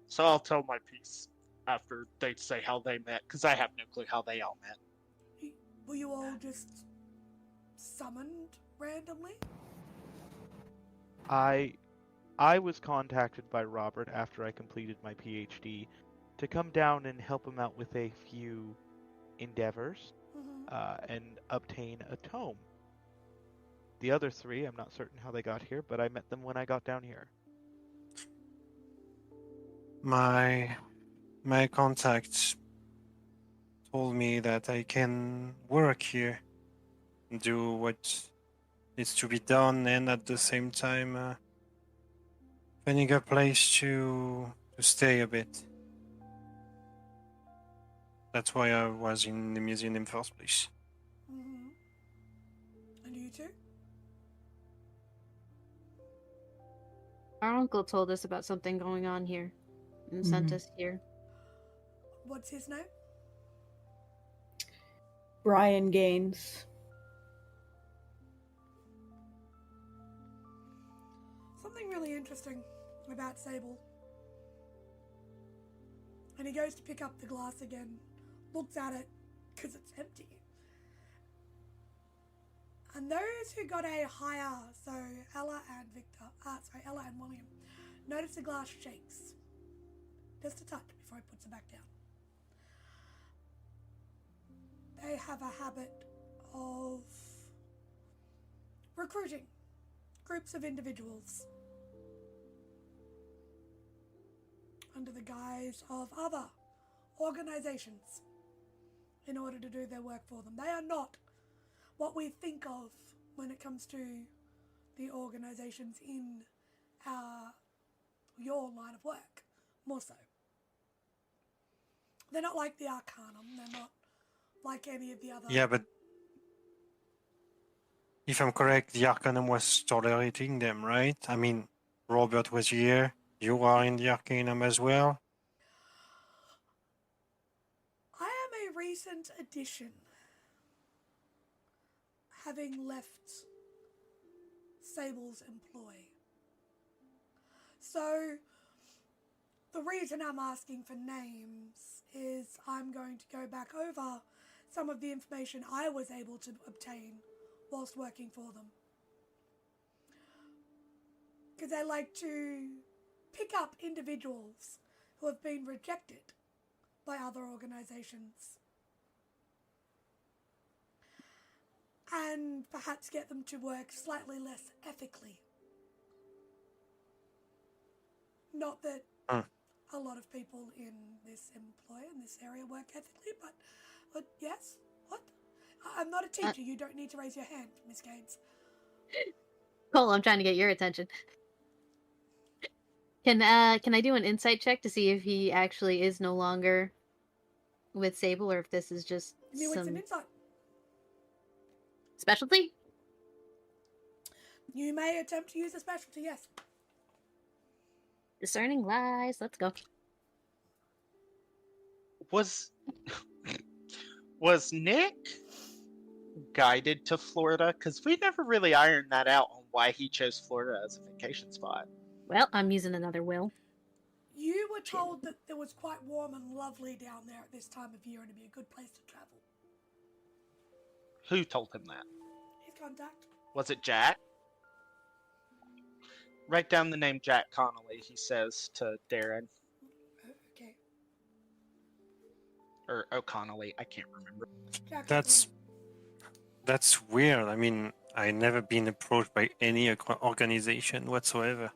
so I'll tell my piece after they say how they met, because I have no clue how they all met. Were you all just summoned randomly? I was contacted by Robert after I completed my PhD to come down and help him out with a few endeavors and obtain a tome. The other three, I'm not certain how they got here, but I met them when I got down here. My contact told me that I can work here, do what needs to be done, and at the same time finding a place to stay a bit. That's why I was in the museum in the first place. And you two? our uncle told us about something going on here and sent us here. What's his name? Brian Gaines. Something really interesting about Sable. And he goes to pick up the glass again, looks at it, because it's empty. And those who got a higher, so Ella and Ella and William, notice the glass shakes. Just a touch before he puts it back down. They have a habit of recruiting groups of individuals under the guise of other organizations in order to do their work for them. They are not what we think of when it comes to the organizations in your line of work, more so. They're not like the Arcanum, they're not like any of the other... Yeah, but if I'm correct, the Arcanum was tolerating them, right? I mean, Robert was here. You are in the Arcanum as well. I am a recent addition, having left Sable's employ. So, the reason I'm asking for names is I'm going to go back over some of the information I was able to obtain whilst working for them. Because I like to pick up individuals who have been rejected by other organizations and perhaps get them to work slightly less ethically. Not that a lot of people in this employ, in this area, work ethically, but yes, what? I'm not a teacher, you don't need to raise your hand, Miss Gaines. Cole, I'm trying to get your attention. Can I do an insight check to see if he actually is no longer with Sable, or if this is just It's some an insight. specialty? You may attempt to use a specialty, yes. Discerning lies. Let's go. Was Nick guided to Florida? Because we never really ironed that out on why he chose Florida as a vacation spot. Well, I'm using another will. You were told that it was quite warm and lovely down there at this time of year and it'd be a good place to travel. Who told him that? His contact. Was it Jack? Write down the name Jack Connolly, he says to Darren. Okay. Or O'Connolly, I can't remember. Jack That's weird. I mean, I never been approached by any organization whatsoever.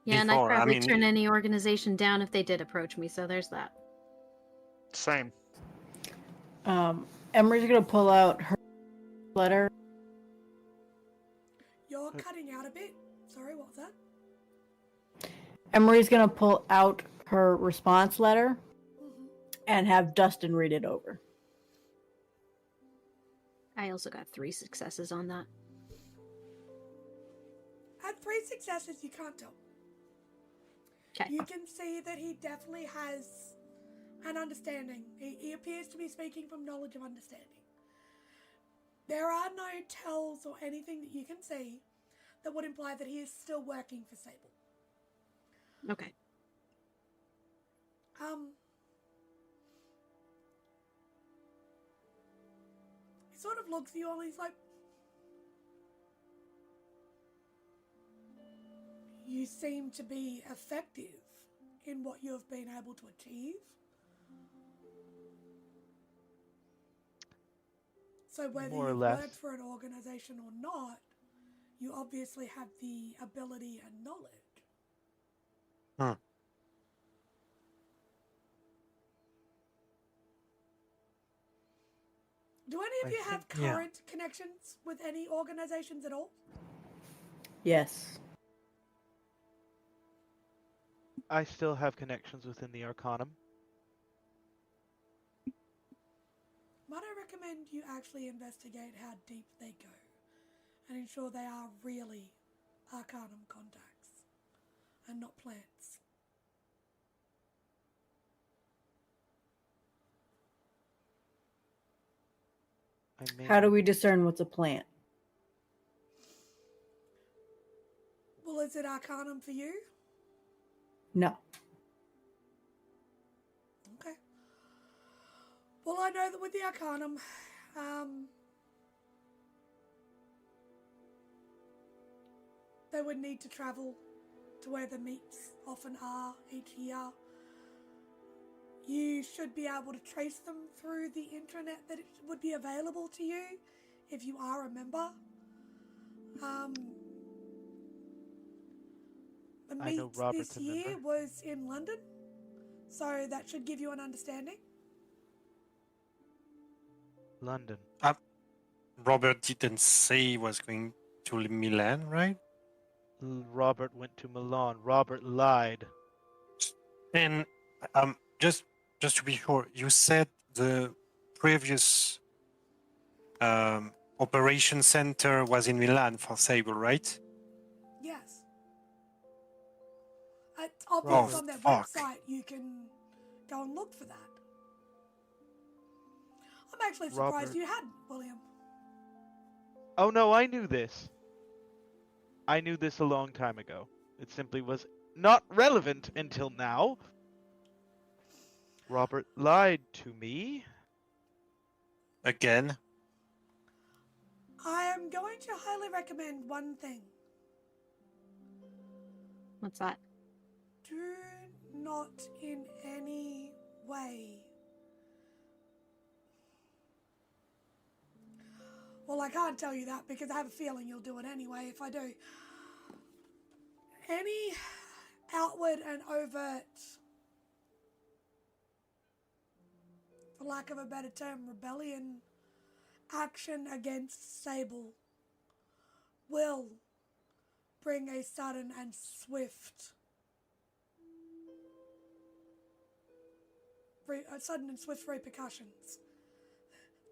Yeah, and Before, I'd probably I mean, turn any organization down if they did approach me, so there's that. Same. Emory's gonna pull out her letter. You're cutting out a bit. Sorry, what was that? Emory's gonna pull out her response letter Mm-hmm. and have Dustin read it over. I also got 3 successes on that. At 3 successes, you can't tell. Okay. You can see that he definitely has an understanding. He appears to be speaking from knowledge of understanding. There are no tells or anything that you can see that would imply that he is still working for Sable. Okay. He sort of looks at you and he's like, you seem to be effective in what you have been able to achieve. So whether More or you've less. worked for an organization or not, you obviously have the ability and knowledge. Do any of you have current connections with any organizations at all? Yes. I still have connections within the Arcanum. Might I recommend you actually investigate how deep they go and ensure they are really Arcanum contacts and not plants. How do we discern what's a plant? Well, is it Arcanum for you? No. Okay. Well, I know that with the Arcanum, they would need to travel to where the meets often are each year. You should be able to trace them through the intranet that it would be available to you if you are a member. The I know meet Robert's this a year member. was in London, so that should give you an understanding. London. Robert didn't say he was going to Milan, right? Robert went to Milan. Robert lied. And just to be sure, you said the previous operation center was in Milan for Sable, right? Yes. It's obvious Robert. on their Fuck. website. You can go and look for that. I'm actually surprised Robert. you hadn't, William. Oh no, I knew this. I knew this a long time ago. It simply was not relevant until now. Robert lied to me. Again? I am going to highly recommend one thing. What's that? Do not in any way. Well, I can't tell you that because I have a feeling you'll do it anyway if I do. Any outward and overt, for lack of a better term, rebellion action against Sable will bring a sudden and swift repercussions.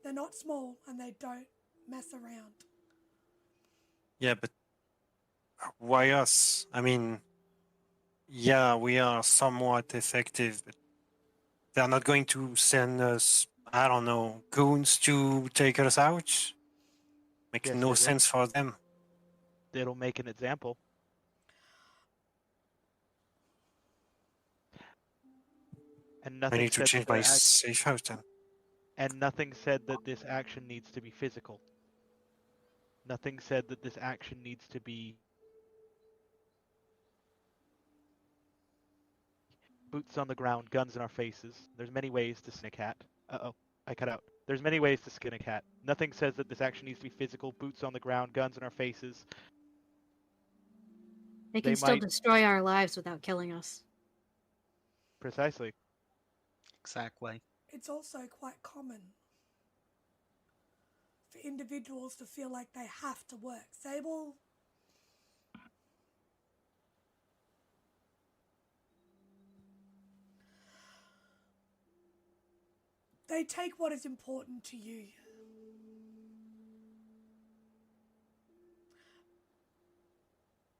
They're not small and they don't mess around. Yeah, but why us? I mean, yeah, we are somewhat effective, but they're not going to send us, I don't know, goons to take us out? Makes Yes, no they will. sense for them. It'll make an example. And I nothing need to said change that my the safe house then. and nothing said that this action needs to be physical. Nothing said that this action needs to be boots on the ground, guns in our faces. There's many ways to skin a cat. Uh-oh, I cut out. There's many ways to skin a cat. Nothing says that this action needs to be physical, boots on the ground, guns in our faces. They can They still might- destroy our lives without killing us. Precisely. Exactly. It's also quite common for individuals to feel like they have to work. Sable, they take what is important to you.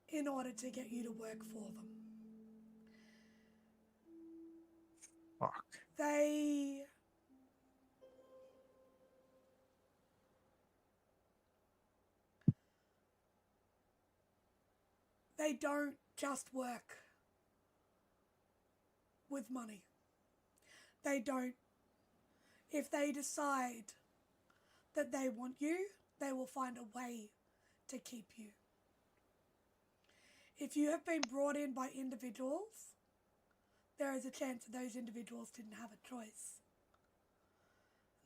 In order to get you to work for them. Fuck. They don't just work with money. They don't. If they decide that they want you, they will find a way to keep you. If you have been brought in by individuals, there is a chance that those individuals didn't have a choice.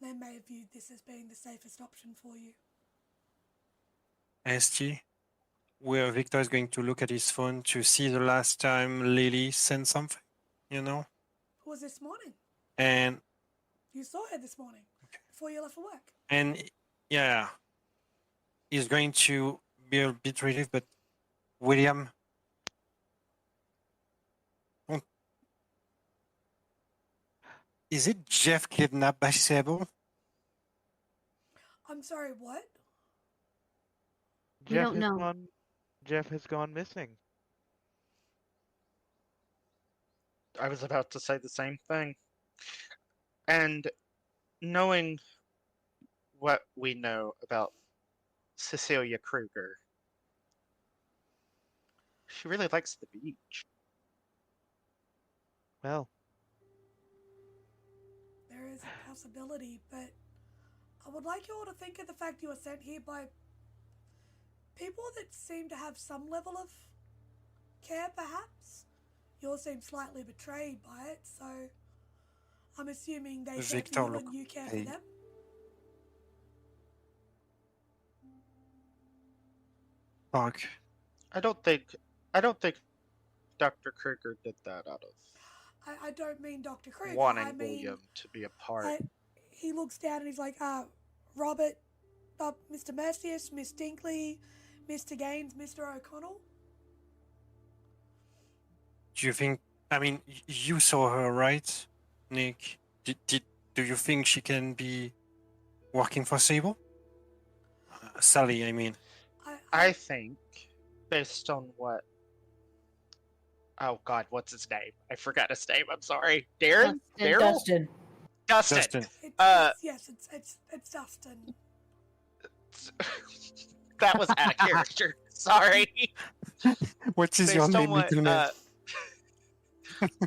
They may have viewed this as being the safest option for you. ST, where Victor is going to look at his phone to see the last time Lily sent something, you know? It was this morning. And You saw her this morning before you left for work. and yeah, he's going to be a bit relieved, but William, is it Jeff kidnapped by Sable? I'm sorry, what? We don't know. Jeff has gone missing. I was about to say the same thing. And knowing what we know about Cecilia Kruger, she really likes the beach. Well, There is a possibility, but I would like you all to think of the fact you were sent here by people that seem to have some level of care, perhaps. You all seem slightly betrayed by it, so I'm assuming they care Victor for you look and you care paid. for them. Park. I don't think Dr. Kruger did that out of I don't mean Dr. Kruger. wanting I mean, William to be a part. he looks down and he's like, Robert, Mr. Mercius, Miss Dinkley, Mr. Gaines, Mr. O'Connell. Do you think? I mean, you saw her, right, Nick? Do you think she can be working for Sable? Sally, I mean. I think, based on what... Oh God, what's his name? I forgot his name. I'm sorry. Darren? Daryl? Dustin. Dustin. Yes, it's Dustin. That was out of character. Sorry. What is Based your on name, what, little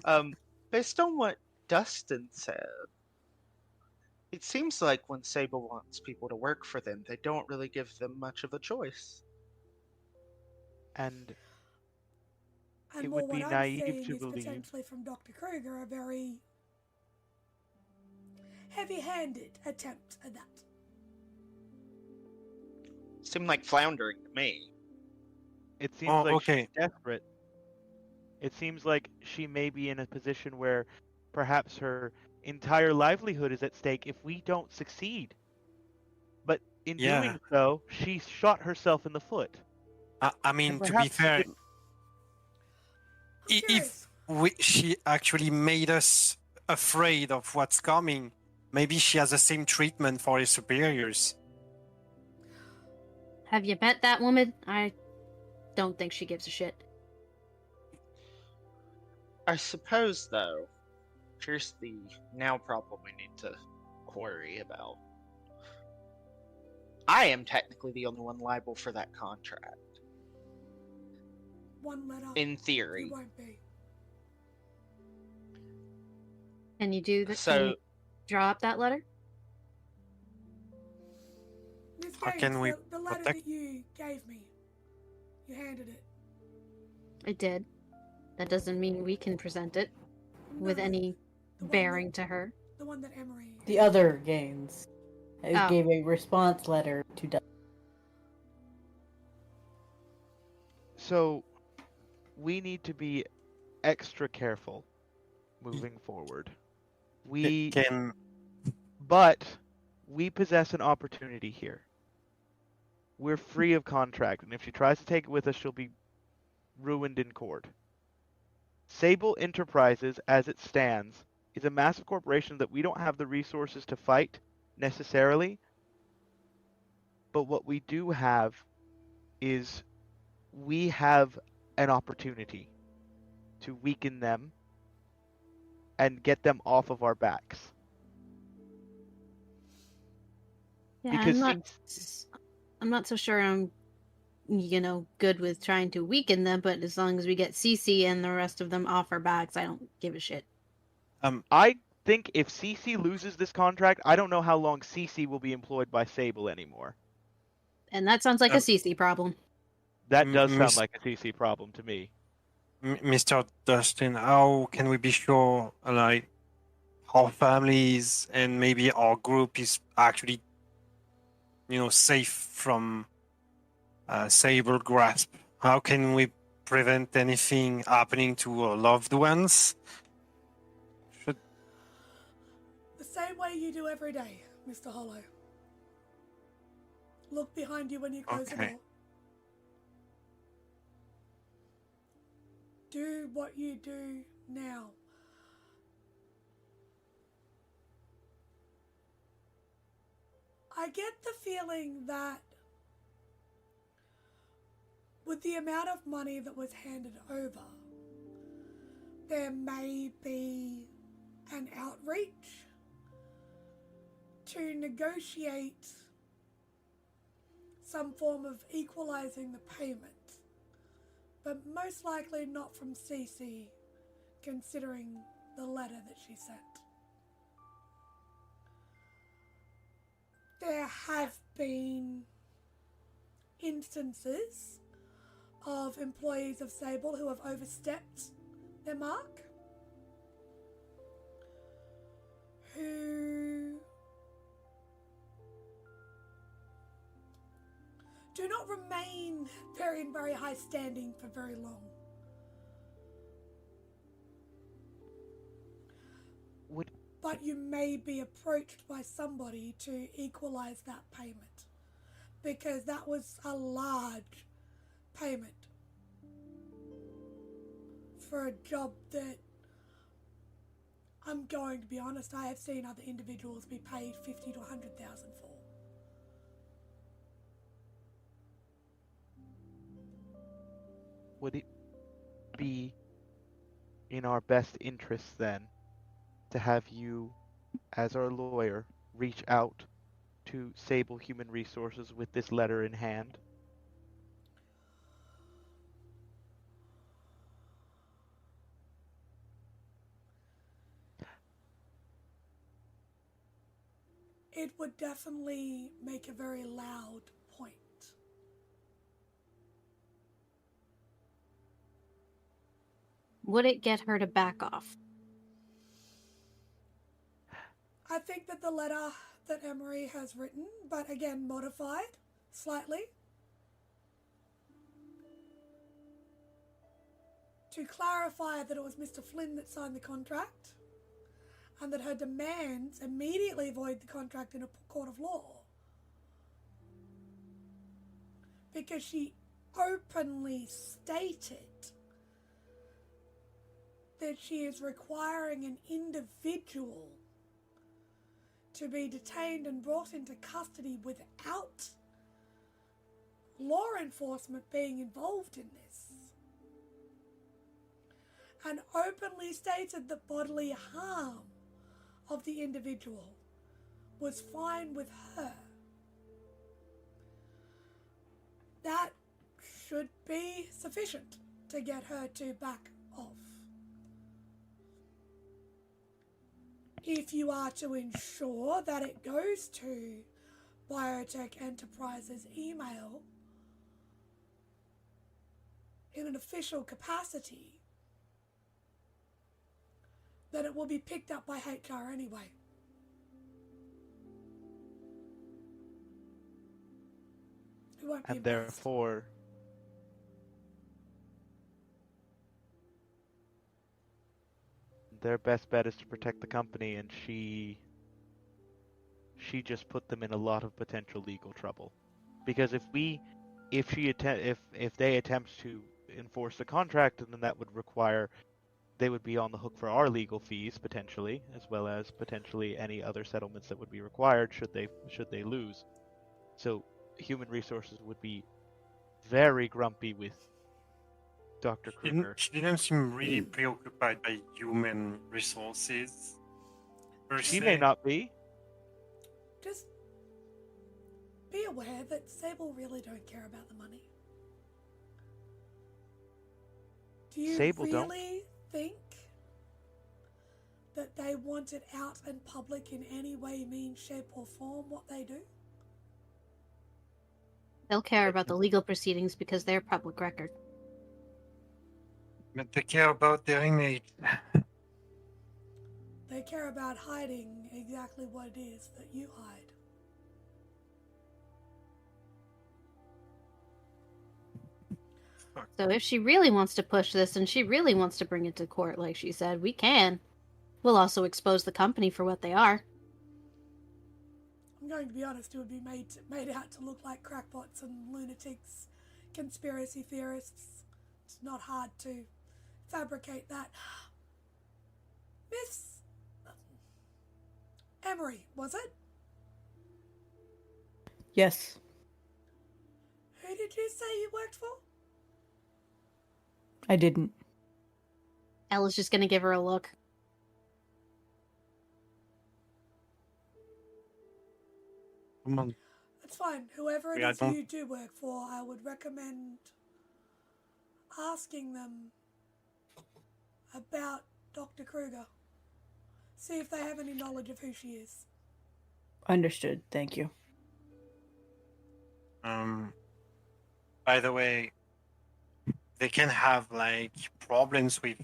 man? Based on what Dustin said, it seems like when Sable wants people to work for them, they don't really give them much of a choice. And And It more would be what naive I'm seeing to is believe. potentially from Dr. Kruger a very heavy-handed attempt at that. Seemed like floundering to me. it seems Oh, like okay. she's desperate. It seems like she may be in a position where perhaps her entire livelihood is at stake if we don't succeed. But in Yeah. doing so, she shot herself in the foot. I mean, And to be perhaps fair, it- I'm if curious. she actually made us afraid of what's coming, maybe she has the same treatment for her superiors. Have you met that woman? I don't think she gives a shit. I suppose, though, here's the now problem we need to worry about. I am technically the only one liable for that contract, One letter. in You theory. won't be. Can you do that? So- Can you draw up that letter? Miss How Gaines, can we the letter protect- that you gave me, you handed it. I did. That doesn't mean we can present it with No, any the one bearing to her. The one that Emory. The other Gaines Oh. gave a response letter to Dustin. So, we need to be extra careful moving forward. But we possess an opportunity here. We're free of contract, and if she tries to take it with us, she'll be ruined in court. Sable Enterprises, as it stands, is a massive corporation that we don't have the resources to fight necessarily. But what we do have is we have an opportunity to weaken them and get them off of our backs. Yeah, Because I'm not so sure I'm, good with trying to weaken them, but as long as we get Cece and the rest of them off our backs, I don't give a shit. I think if CC loses this contract, I don't know how long CC will be employed by Sable anymore. And that sounds like a Cece problem. That does sound Miss- like a CC problem to me. Mr. Dustin, how can we be sure, like, our families and maybe our group is actually, safe from Sable grasp? How can we prevent anything happening to our loved ones? The same way you do every day, Mr. Hollow. Look behind you when you close the Okay. door. Do what you do now. I get the feeling that with the amount of money that was handed over, there may be an outreach to negotiate some form of equalizing the payment, but most likely not from Cece, considering the letter that she sent. There have been instances of employees of Sable who have overstepped their mark, who do not remain in very high standing for very long. But you may be approached by somebody to equalize that payment, because that was a large payment for a job that, I'm going to be honest, I have seen other individuals be paid 50 to 100,000 for. Would it be in our best interest then to have you, as our lawyer, reach out to Sable Human Resources with this letter in hand? It would definitely make a very loud point. Would it get her to back off? I think that the letter that Emory has written, but again modified slightly, to clarify that it was Mr. Flynn that signed the contract, and that her demands immediately void the contract in a court of law, because she openly stated that she is requiring an individual to be detained and brought into custody without law enforcement being involved in this, and openly stated that bodily harm of the individual was fine with her. That should be sufficient to get her to back off. If you are to ensure that it goes to Biotech Enterprises email in an official capacity, then it will be picked up by HR anyway. It won't be And therefore, their best bet is to protect the company, and she just put them in a lot of potential legal trouble. Because if they attempt to enforce the contract, then that would require, they would be on the hook for our legal fees potentially, as well as potentially any other settlements that would be required should they lose. So Human Resources would be very grumpy with Dr. Kruger. She didn't seem really preoccupied by human resources. She may not be. Just be aware that Sable really don't care about the money. Do you Sable really think that they want it out in public in any way, means, shape or form what they do? They'll care about the legal proceedings because they're public record. But they care about their image. They care about hiding exactly what it is that you hide. So if she really wants to push this and she really wants to bring it to court, like she said, we can. We'll also expose the company for what they are. I'm going to be honest, it would be made out to look like crackpots and lunatics, conspiracy theorists. It's not hard to fabricate that. Miss Emory, was it? Yes. Who did you say you worked for? I didn't. Ella's just gonna give her a look. Come on. That's fine. Whoever it Yeah, is you do work for, I would recommend asking them about Dr. Kruger. See if they have any knowledge of who she is. Understood. Thank you. By the way, they can have like problems with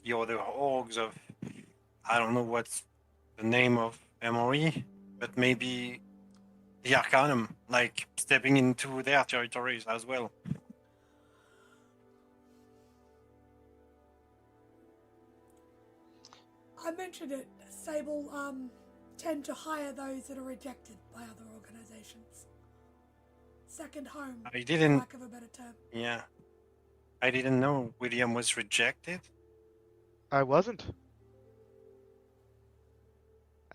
the other orgs of, I don't know what's the name of Emory, but maybe the Arcanum, like stepping into their territories as well. I mentioned it. Sable tend to hire those that are rejected by other organizations. Second home, I for didn't. lack of a better term. Yeah, I didn't know William was rejected. I wasn't.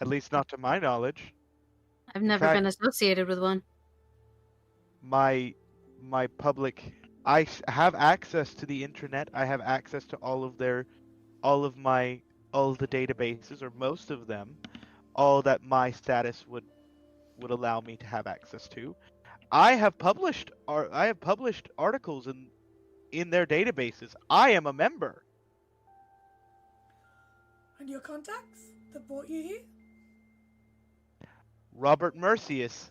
At least not to my knowledge. I've never fact- been associated with one. My public, have access to the internet. I have access to all of the databases, or most of them, all that my status would allow me to have access to. I have published articles in their databases. I am a member. And your contacts that brought you here? Robert Mercius,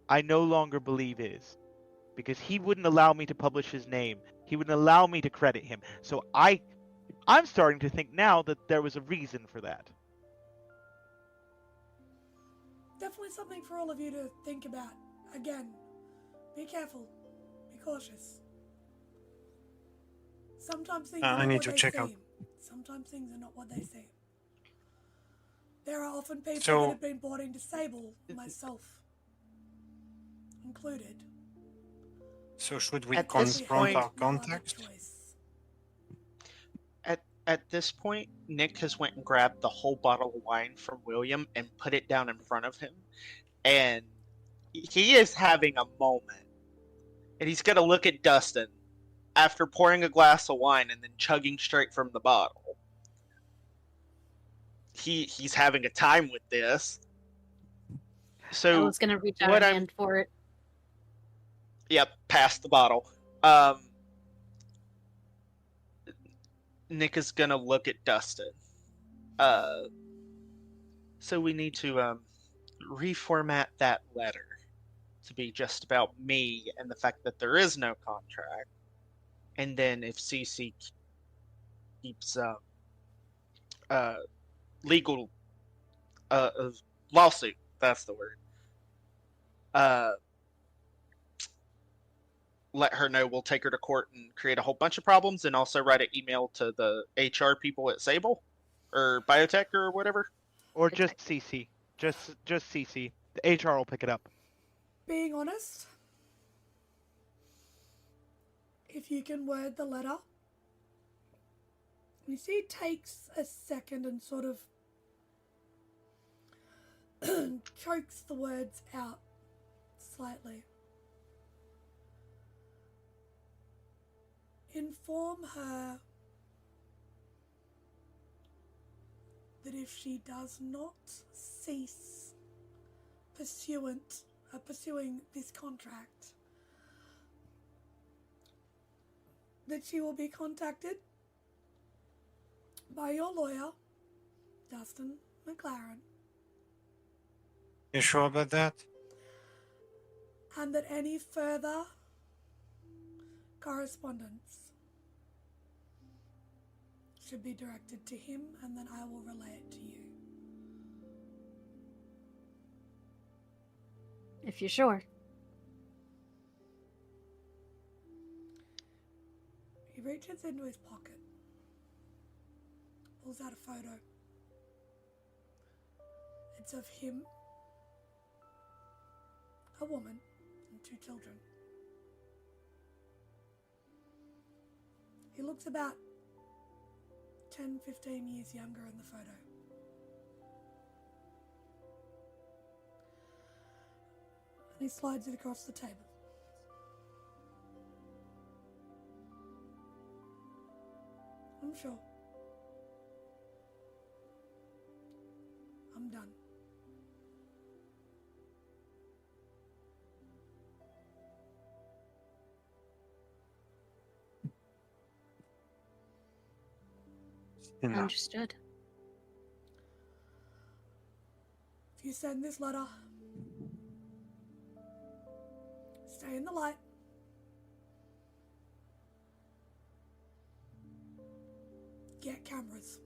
I no longer believe is, because he wouldn't allow me to publish his name. He wouldn't allow me to credit him. So I'm starting to think now that there was a reason for that. Definitely something for all of you to think about. Again, be careful, be cautious. Sometimes things are I not need what to they check out. seem. Sometimes things are not what they seem. There are often people So- that have been brought into Sable, myself included. So should we At this We confront had point- our no other contact? choice. At this point, Nick has went and grabbed the whole bottle of wine from William and put it down in front of him, and he is having a moment. And he's gonna look at Dustin after pouring a glass of wine and then chugging straight from the bottle. He's having a time with this. I So was gonna reach out what a I'm- hand for it. Yep, pass the bottle. Nick is gonna look at Dustin. So we need to reformat that letter to be just about me and the fact that there is no contract. And then if CC keeps legal lawsuit, that's the word. Let her know we'll take her to court and create a whole bunch of problems, and also write an email to the HR people at Sable or Biotech or whatever. Or just CC. Just CC. The HR will pick it up. Being honest, if you can word the letter, you see it takes a second and sort of chokes the words out slightly. Inform her that if she does not cease pursuing this contract, that she will be contacted by your lawyer, Dustin McLaren, You sure about that? and that any further correspondence should be directed to him, and then I will relay it to you. If you're sure. He reaches into his pocket, pulls out a photo. It's of him, a woman, and 2 children. He looks about 10, 15 years younger in the photo. And he slides it across the table. I'm sure. I'm done. Enough. Understood. If you send this letter, stay in the light. Get cameras.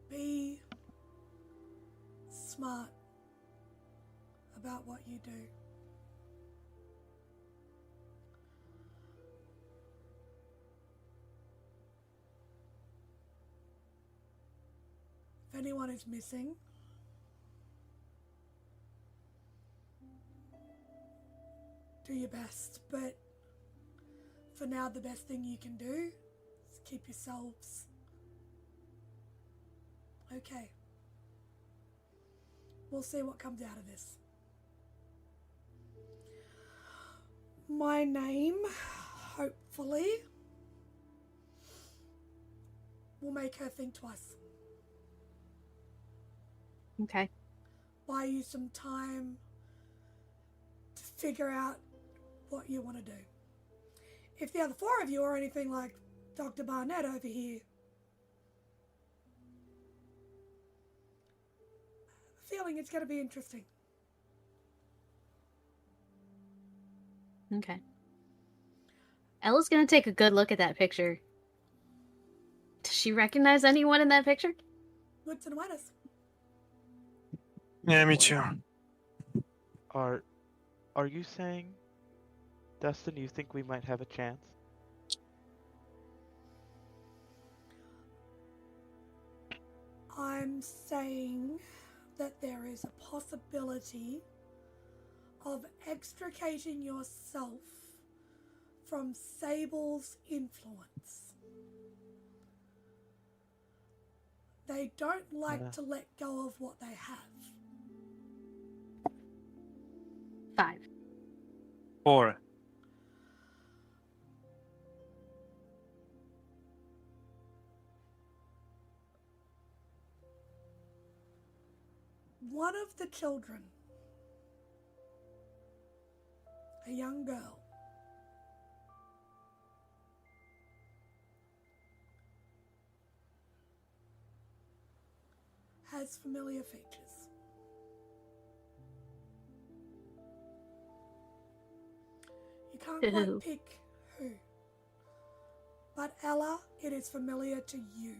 Be smart about what you do. If anyone is missing, do your best, but for now the best thing you can do is keep yourselves okay. We'll see what comes out of this. My name, hopefully, will make her think twice. Okay. Buy you some time to figure out what you want to do. If the other four of you are anything like Dr. Barnette over here, I have a feeling it's going to be interesting. Okay. Ella's gonna take a good look at that picture. Does she recognize anyone in that picture? Woods and Wetters. Yeah, me too. Are you saying, Dustin, you think we might have a chance? I'm saying that there is a possibility of extricating yourself from Sable's influence. They don't like to let go of what they have. 5. 4. One of the children, a young girl, has familiar features. You can't Who? quite pick who. But Ella, it is familiar to you.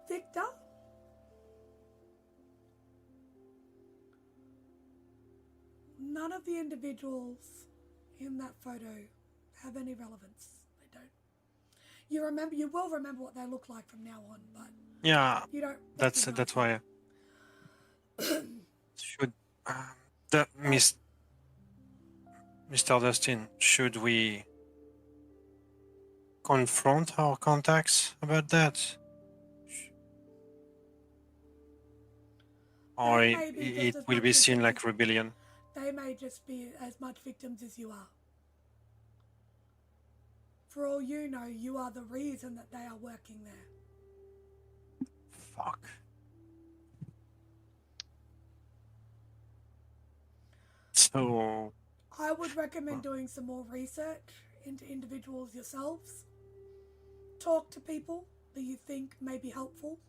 Victor? None of the individuals in that photo have any relevance. They don't. You will remember what they look like from now on, but Yeah, you don't. that's recognize why. Should the Mr. Dustin, should we confront our contacts about that, or They may be it just as will much be seen victims like rebellion? They may just be as much victims as you are. For all you know, you are the reason that they are working there. Fuck. So I would recommend doing some more research into individuals yourselves. Talk to people that you think may be helpful.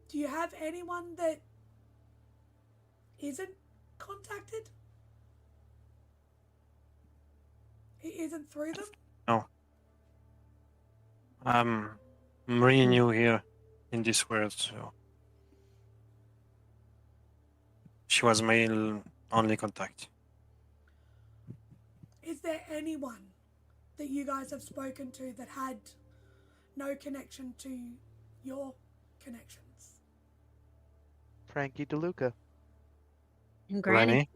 Do you have anyone that isn't contacted? It isn't through them? no, I'm really new here in this world, so she was my only contact. Is there anyone that you guys have spoken to that had no connection to your connections? Frankie DeLuca. And Granny. Granny?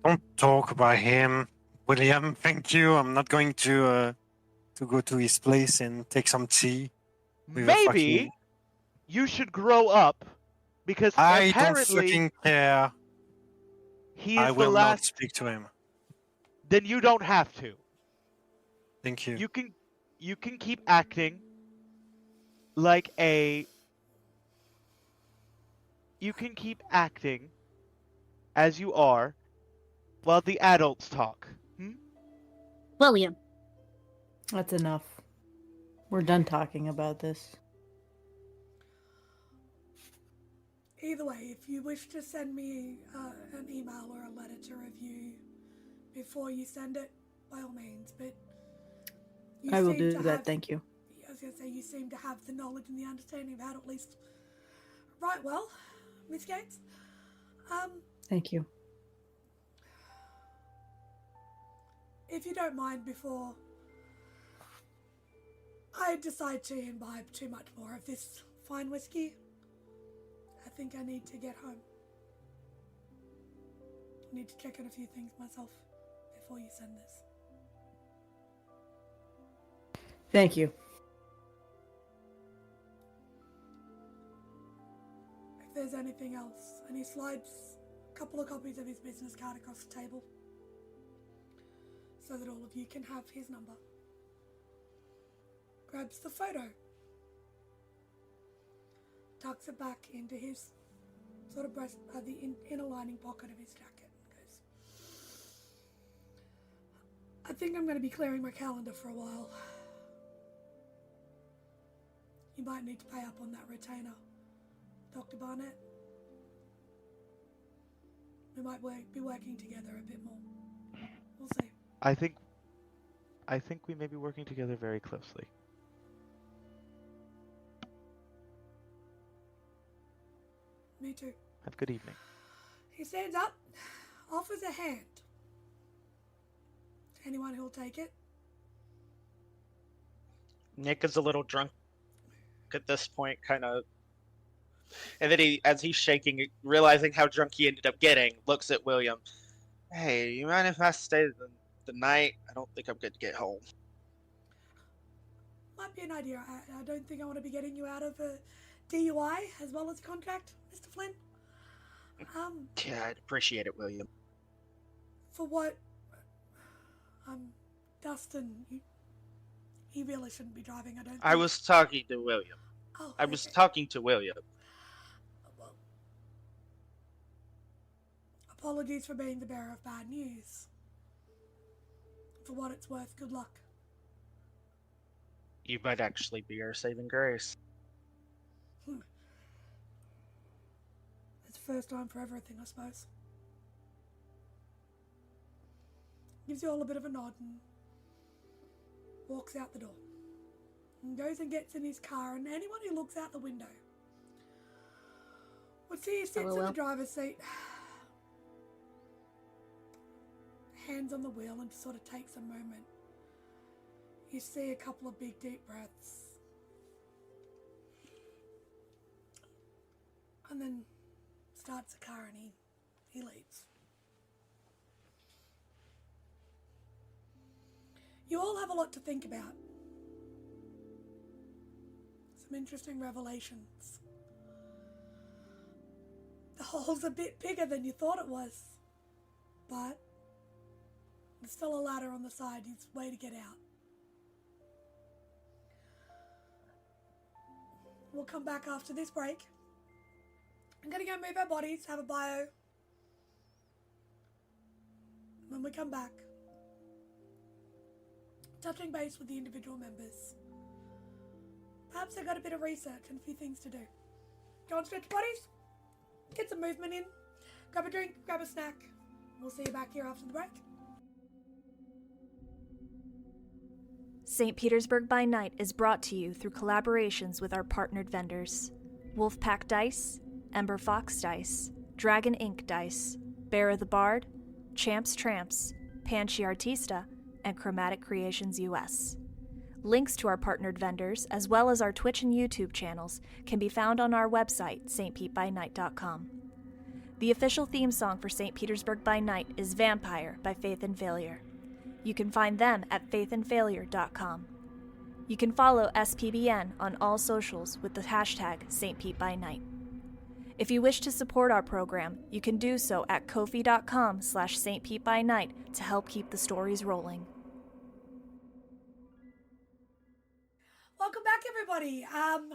Don't talk about him, William. Thank you. I'm not going to go to his place and take some tea. With a Maybe fucking... you should grow up, because I don't apparently fucking care. he I is the will not last. speak to him. Then you don't have to. Thank you. You can keep acting like a. You can keep acting as you are while the adults talk. William. That's enough. We're done talking about this. Either way, if you wish to send me an email or a letter to review before you send it, by all means. But I will seem do to that, have- thank you. I was going to say, you seem to have the knowledge and the understanding of how to at least write well, Miss Gates. Thank you. If you don't mind, before I decide to imbibe too much more of this fine whiskey, I think I need to get home. I need to check on a few things myself before you send this. Thank you. If there's anything else, and he slides a couple of copies of his business card across the table so that all of you can have his number. Grabs the photo, tucks it back into his sort of breast, the inner lining pocket of his jacket, and goes, I think I'm going to be clearing my calendar for a while. You might need to pay up on that retainer, Dr. Barnette. We might be working together a bit more. We'll see. I think we may be working together very closely. Me too. Have a good evening. He stands up, offers a hand to anyone who'll take it. Nick is a little drunk at this point, kind of. And then he, as he's shaking, realizing how drunk he ended up getting, looks at William. Hey, you mind if I stay the night? I don't think I'm good to get home. Might be an idea. I don't think I want to be getting you out of a DUI as well as a contract, Mr. Flynn. Yeah, I'd appreciate it, William. For what? Dustin, he really shouldn't be driving, I don't think. I was talking to William. Oh, I was okay. talking to William. Well, apologies for being the bearer of bad news. For what it's worth, good luck. You might actually be our saving grace. It's the first time for everything, I suppose. Gives you all a bit of a nod and walks out the door. And goes and gets in his car, and anyone who looks out the window would see he sits in the driver's seat, hands on the wheel, and sort of takes a moment. You see a couple of big deep breaths, and then starts the car and he leaves. You all have a lot to think about. Some interesting revelations. The hole's a bit bigger than you thought it was, but there's still a ladder on the side. It's a way to get out. We'll come back after this break. I'm going to go move our bodies, have a bio. When we come back, touching base with the individual members. Perhaps I got a bit of research and a few things to do. Go and stretch your bodies, get some movement in, grab a drink, grab a snack. We'll see you back here after the break. St. Petersburg by Night is brought to you through collaborations with our partnered vendors: Wolfpack Dice, Ember Fox Dice, Dragon Ink Dice, Bear of the Bard, Champs Tramps, Panchi Artista, and Chromatic Creations US. Links to our partnered vendors, as well as our Twitch and YouTube channels, can be found on our website, stpbynight.com. The official theme song for St. Petersburg by Night is Vampire by Faith and Failure. You can find them at faithandfailure.com. You can follow SPbN on all socials with the hashtag StPeteByNight. If you wish to support our program, you can do so at ko-fi.com/stpetebynight to help keep the stories rolling. Welcome back, everybody.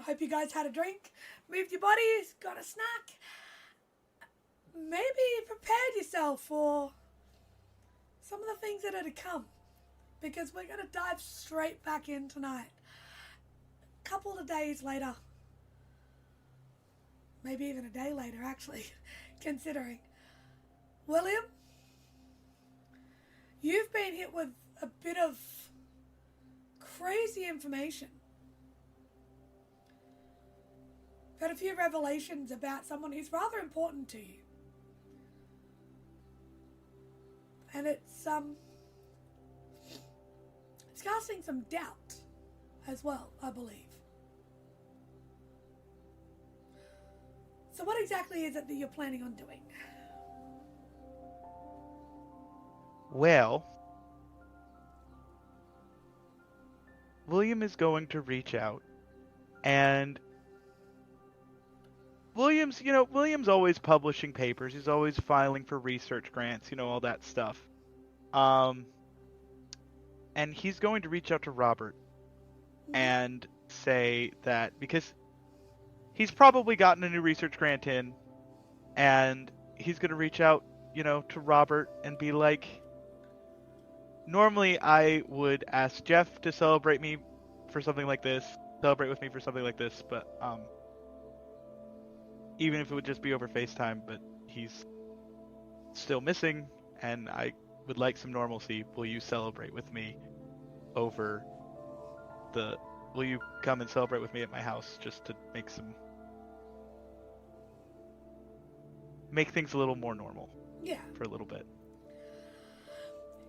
Hope you guys had a drink, moved your bodies, got a snack. Maybe prepared yourself for some of the things that are to come, because we're going to dive straight back in tonight. A couple of days later, maybe even a day later, actually, considering. William, you've been hit with a bit of juicy information. Got a few revelations about someone who's rather important to you. And it's casting some doubt as well, I believe. So what exactly is it that you're planning on doing? Well, William is going to reach out, and William's always publishing papers. He's always filing for research grants, all that stuff. And he's going to reach out to Robert and say that, because he's probably gotten a new research grant in, and he's going to reach out, to Robert and be like, normally I would ask Jeff to celebrate with me for something like this, but even if it would just be over FaceTime, but he's still missing, and I would like some normalcy. Will you celebrate with me will you come and celebrate with me at my house, just to make things a little more normal? Yeah. For a little bit.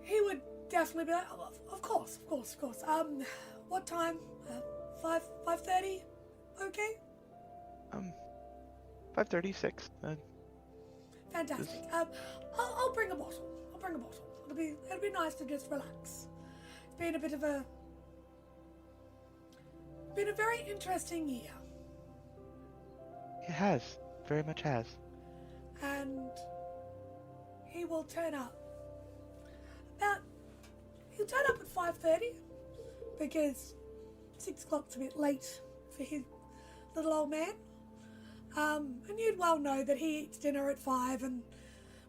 He would definitely be like, oh, of course. What time? 5:30? Okay? 5:36. Fantastic. I'll bring a bottle. It'll be nice to just relax. It's been a very interesting year. It has. Very much has. And he will turn up. He'll turn up at 5:30 because 6 o'clock's a bit late for his little old man. And you'd well know that he eats dinner at 5 and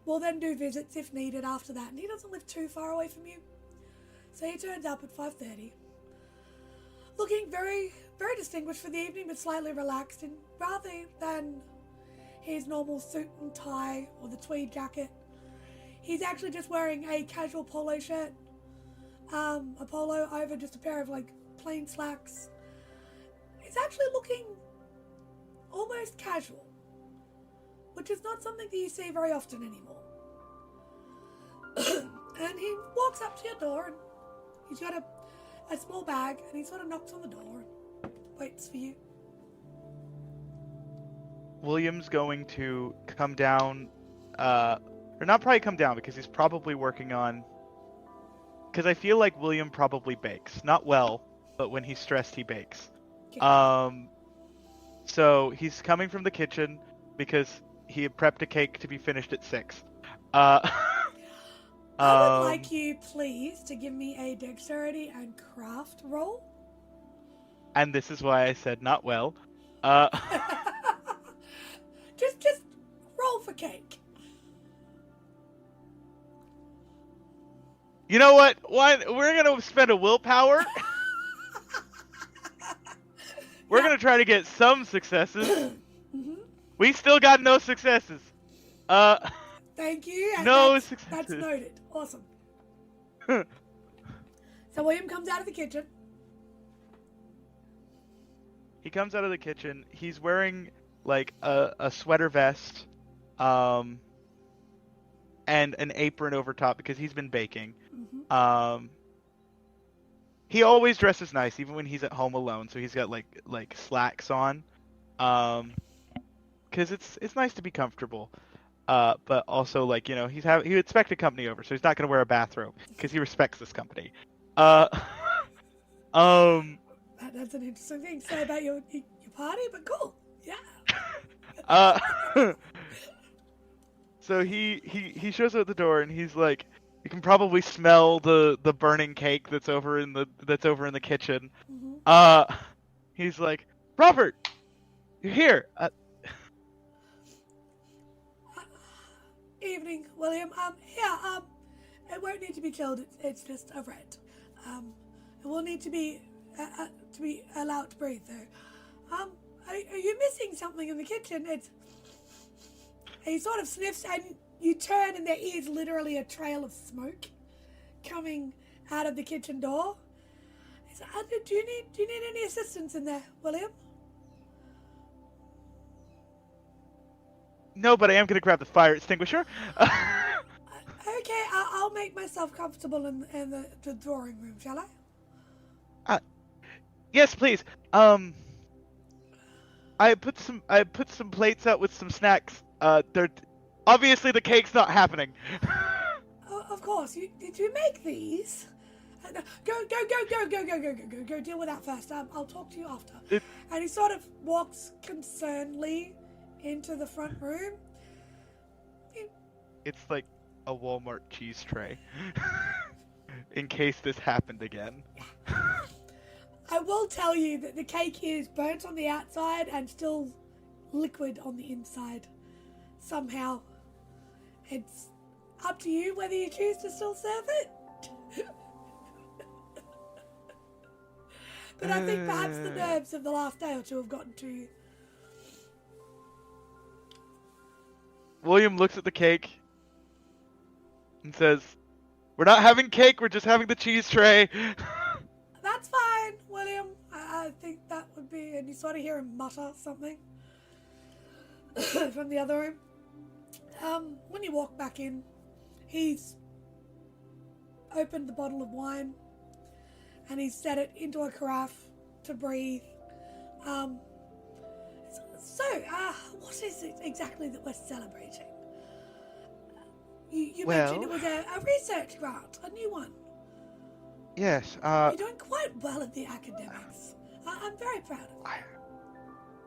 will then do visits if needed after that. And he doesn't live too far away from you. So he turns up at 5:30, looking very, very distinguished for the evening, but slightly relaxed. And rather than his normal suit and tie or the tweed jacket, he's actually just wearing a casual polo shirt, a polo over just a pair of plain slacks. He's actually looking almost casual, which is not something that you see very often anymore. And he walks up to your door, and he's got a small bag, and he sort of knocks on the door and waits for you. William's going to come down, or not probably come down, because he's probably working on, because I feel like William probably bakes. Not well, but when he's stressed, he bakes. Okay. So he's coming from the kitchen because he had prepped a cake to be finished at 6. I would like you, please, to give me a dexterity and craft roll. And this is why I said not well. Just roll for cake. You know what? We're gonna spend a willpower. We're gonna try to get some successes. Mm-hmm. We still got no successes. Thank you. And no that's successes. noted. Awesome. So William comes out of the kitchen. He comes out of the kitchen. He's wearing a sweater vest, and an apron over top because he's been baking. Mm-hmm. He always dresses nice, even when he's at home alone. So he's got like slacks on, because it's nice to be comfortable. But also he would expect a company over, so he's not gonna wear a bathrobe because he respects this company. That's an interesting thing to say about your party, but cool. Yeah. So he shows up at the door, and he's like, you can probably smell the burning cake that's over in the kitchen. Mm-hmm. He's like, Robert, you're here. Evening, William. It won't need to be chilled. It's just a red. It will need to be allowed to breathe, though. Are you missing something in the kitchen? He sort of sniffs, and you turn, and there is literally a trail of smoke coming out of the kitchen door. Do you need any assistance in there, William? No, but I am going to grab the fire extinguisher. Okay, I'll make myself comfortable in the drawing room, shall I? Yes, please. I put some plates out with some snacks. They're obviously the cake's not happening. Of course. Did you make these? Go deal with that first. I'll talk to you after. And he sort of walks concernedly into the front room. It's like a Walmart cheese tray. In case this happened again. I will tell you that the cake is burnt on the outside and still liquid on the inside. Somehow. It's up to you whether you choose to still serve it. But I think perhaps the nerves of the last day or two have gotten to you. William looks at the cake and says, "We're not having cake, we're just having the cheese tray." That's fine, William. I think that would be... And you sort of hear him mutter something from the other room. When you walk back in, he's opened the bottle of wine and he's set it into a carafe to breathe. What is it exactly that we're celebrating? You mentioned it was a research grant, a new one. Yes, You're doing quite well at the academics. I'm very proud of you.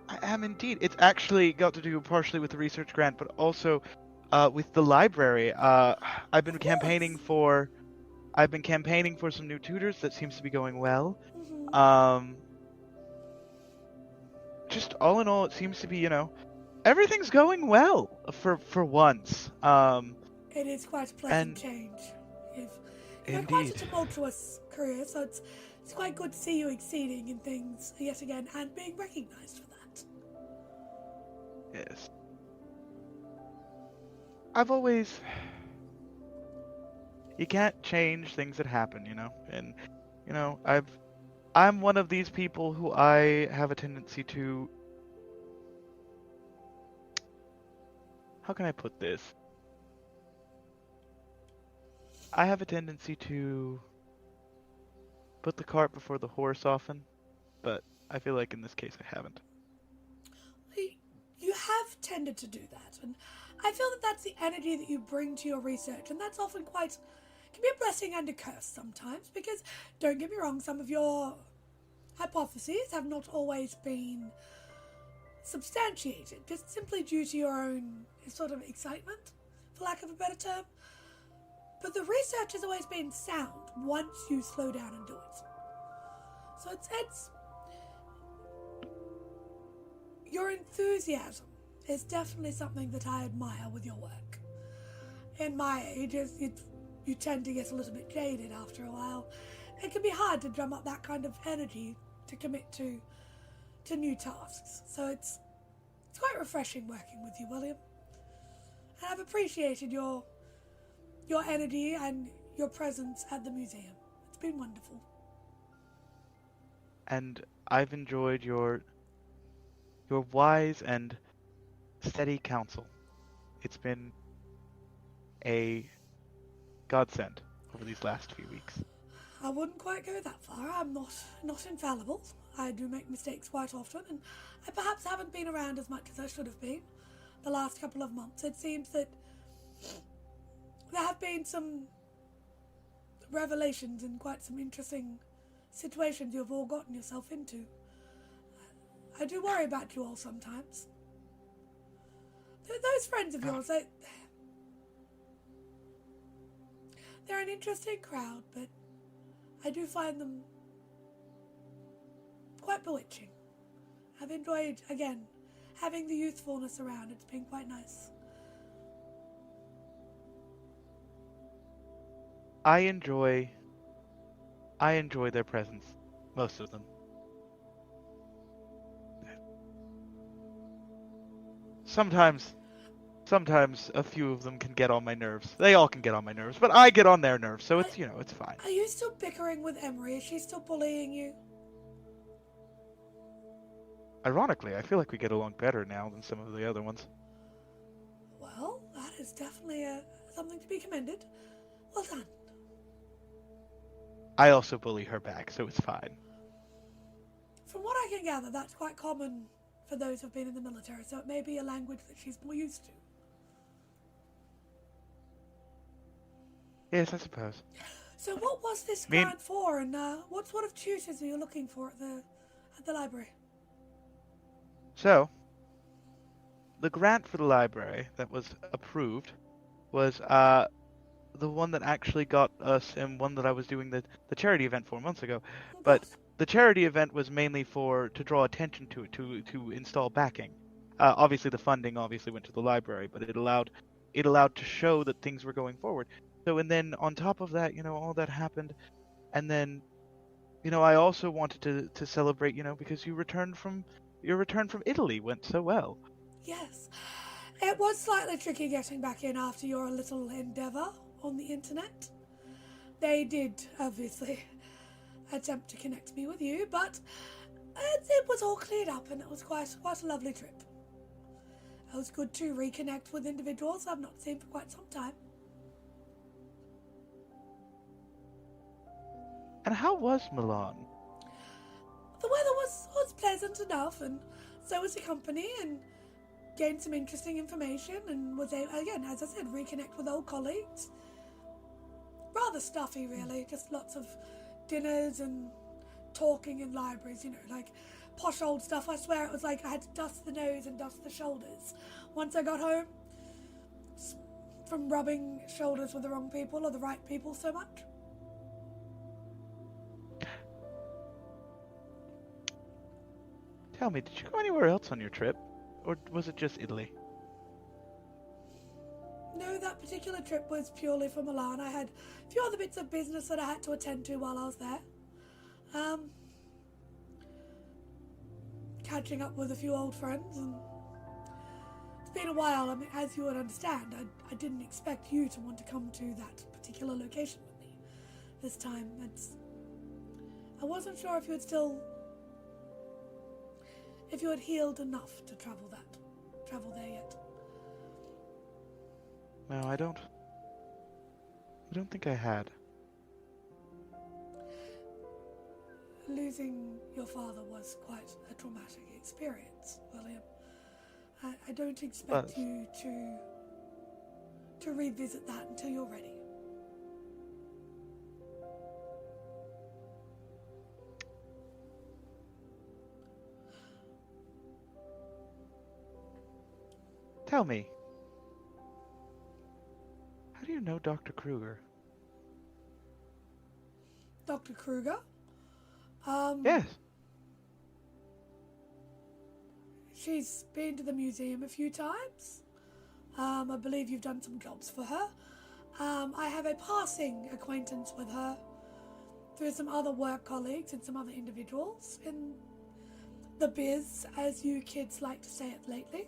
I am indeed. It's actually got to do partially with the research grant, but also with the library. I've been campaigning for some new tutors. That seems to be going well. Mm-hmm. Just all in all, it seems to be, everything's going well for once. It is quite a pleasant change. You've had quite a tumultuous career, so it's quite good to see you exceeding in things yet again and being recognised for that. Yes. I've always... You can't change things that happen, And, I'm one of these people who I have a tendency to... How can I put this? I have a tendency to put the cart before the horse often, but I feel like in this case I haven't. You have tended to do that, and I feel that that's the energy that you bring to your research, and that's often can be a blessing and a curse sometimes, because, don't get me wrong, some of your hypotheses have not always been substantiated, just simply due to your own sort of excitement, for lack of a better term. But the research has always been sound once you slow down and do it. So it's your enthusiasm is definitely something that I admire with your work. In my age, you tend to get a little bit jaded after a while. It can be hard to drum up that kind of energy to commit to new tasks. So it's quite refreshing working with you, William. And I've appreciated your energy and your presence at the museum. It's been wonderful. And I've enjoyed your wise and steady counsel. It's been a godsend over these last few weeks. I wouldn't quite go that far. I'm not infallible. I do make mistakes quite often, and I perhaps haven't been around as much as I should have been the last couple of months. It seems that there have been some revelations and quite some interesting situations you have all gotten yourself into. I do worry about you all sometimes. Those friends of yours, they're an interesting crowd, but I do find them quite bewitching. I've enjoyed, again, having the youthfulness around. It's been quite nice. I enjoy their presence, most of them. Sometimes sometimes a few of them can get on my nerves. They all can get on my nerves, but I get on their nerves, so it's, it's fine. Are you still bickering with Emory? Is she still bullying you? Ironically, I feel like we get along better now than some of the other ones. Well, that is definitely something to be commended. Well done. I also bully her back, so it's fine. From what I can gather, that's quite common for those who've been in the military, so it may be a language that she's more used to. Yes, I suppose. So what was this grant for, and what sort of tutors are you looking for at the library? So, the grant for the library that was approved was the one that actually got us, and one that I was doing the charity event 4 months ago. But the charity event was mainly to draw attention to it, to install backing. Obviously, the funding went to the library, but it allowed to show that things were going forward. So, and then on top of that, all that happened, and then, I also wanted to celebrate, because your return from Italy went so well. Yes. It was slightly tricky getting back in after your little endeavour on the internet. They did, obviously, attempt to connect me with you, but it was all cleared up, and it was quite a lovely trip. It was good to reconnect with individuals I've not seen for quite some time. And how was Milan? The weather was pleasant enough, and so was the company, and gained some interesting information, and was able, again, as I said, reconnect with old colleagues. Rather stuffy, really, just lots of dinners and talking in libraries, like posh old stuff. I swear it was like I had to dust the nose and dust the shoulders once I got home from rubbing shoulders with the wrong people or the right people so much. Tell me, did you go anywhere else on your trip? Or was it just Italy? No, that particular trip was purely for Milan. I had a few other bits of business that I had to attend to while I was there. Catching up with a few old friends, and it's been a while. I mean, as you would understand, I didn't expect you to want to come to that particular location with me this time. I wasn't sure if you had healed enough to travel there yet. No, I don't think I had. Losing your father was quite a traumatic experience, William. I don't expect you to revisit that until you're ready. Tell me, how do you know Dr. Kruger? Dr. Kruger? Yes. She's been to the museum a few times. I believe you've done some jobs for her. I have a passing acquaintance with her through some other work colleagues and some other individuals in the biz, as you kids like to say it lately.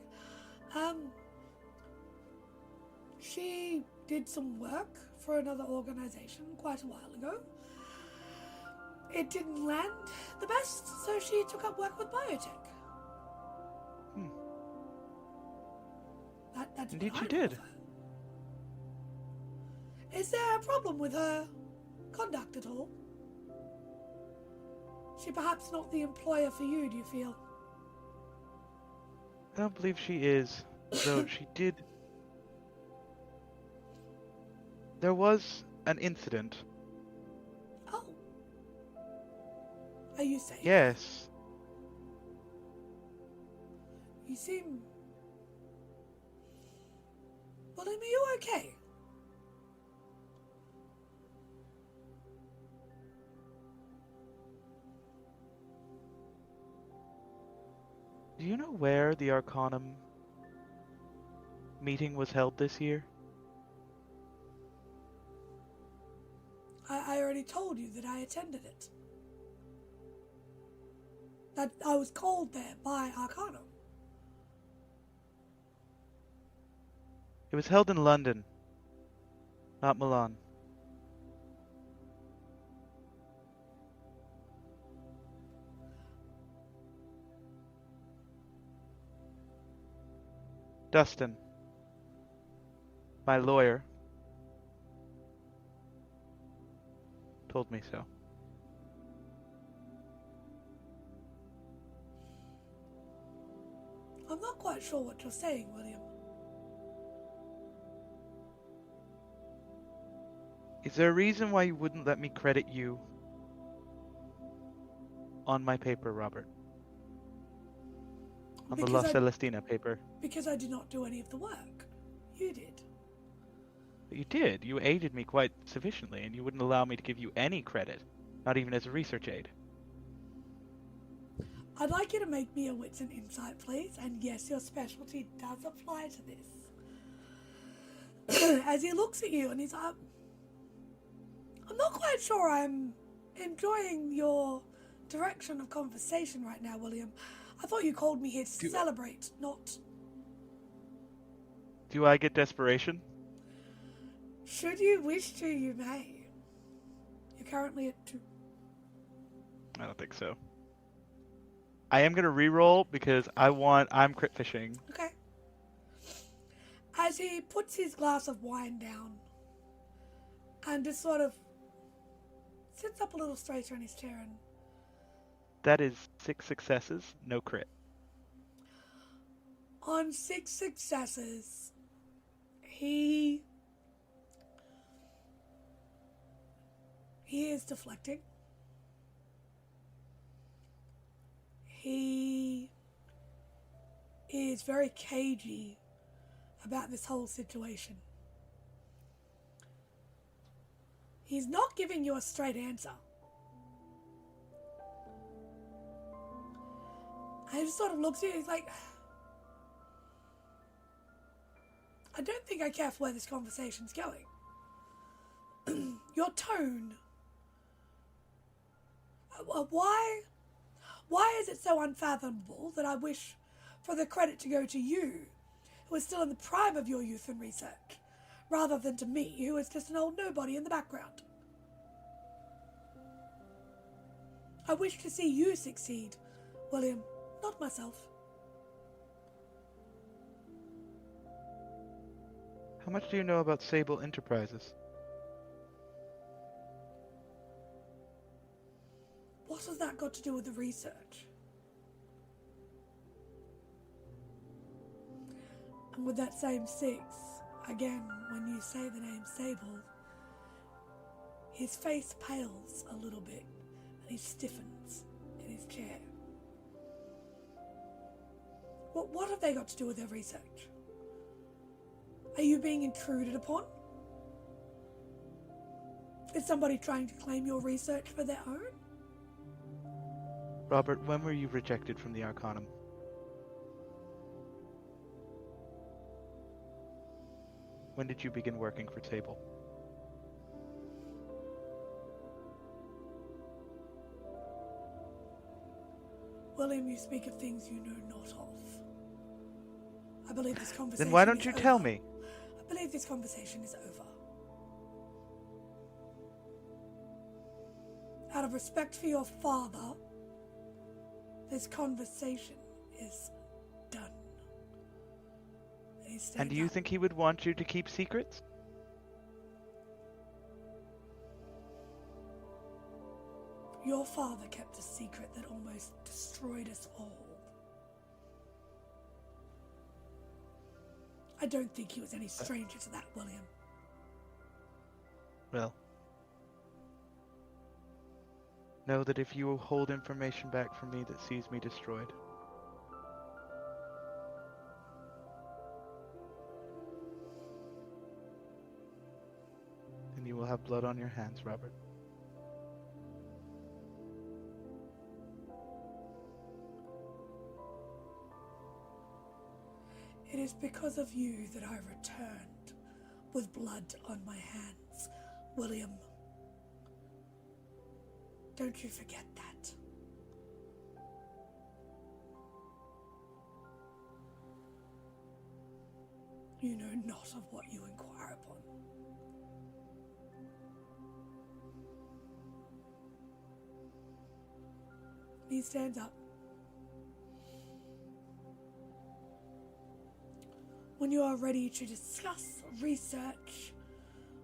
She did some work for another organization quite a while ago. It didn't land the best, so she took up work with biotech. That's Indeed what she I know did. of her. Is there a problem with her conduct at all? She perhaps not the employer for you, do you feel? I don't believe she is, though she did. There was an incident. Oh. Are you safe? Yes. You seem... William, are you okay? Do you know where the Arcanum meeting was held this year? I already told you that I attended it. That I was called there by Arcanum. was held in London, not Milan. Dustin, my lawyer, told me so. I'm not quite sure what you're saying, William. Is there a reason why you wouldn't let me credit you on my paper, Robert? On the La Celestina paper. Because I did not do any of the work. You did. But you did. You aided me quite sufficiently, and you wouldn't allow me to give you any credit, not even as a research aid. I'd like you to make me a wits and insight, please. And yes, your specialty does apply to this. As he looks at you and he's like, I'm not quite sure I'm enjoying your direction of conversation right now, William. I thought you called me here to celebrate, not... Do I get desperation? Should you wish to, you may. You're currently at 2. I don't think so. I am going to reroll because I'm crit fishing. Okay. As he puts his glass of wine down and just sort of sits up a little straighter in his chair and... That is 6 successes, no crit. On 6 successes, he is deflecting. He is very cagey about this whole situation. He's not giving you a straight answer. And he just sort of looks at you, he's like, I don't think I care for where this conversation's going. Your tone. Why is it so unfathomable that I wish for the credit to go to you, who is still in the prime of your youth and research, rather than to me, who is just an old nobody in the background? I wish to see you succeed, William, not myself. How much do you know about Sable Enterprises? What has that got to do with the research? And with that same 6, again, when you say the name Sable, his face pales a little bit and he stiffens in his chair. What have they got to do with their research? Are you being intruded upon? Is somebody trying to claim your research for their own? Robert, when were you rejected from the Arcanum? When did you begin working for Sable? William, you speak of things you know not of. I believe this conversation Then why don't is you over. tell me? I believe this conversation is over. Out of respect for your father, this conversation is done. And do you think he would want you to keep secrets? Your father kept a secret that almost destroyed us all. I don't think he was any stranger to that, William. Well, know that if you hold information back from me that sees me destroyed, then you will have blood on your hands, Robert. It is because of you that I returned with blood on my hands, William. Don't you forget that. You know not of what you inquire upon. He stands up. When you are ready to discuss research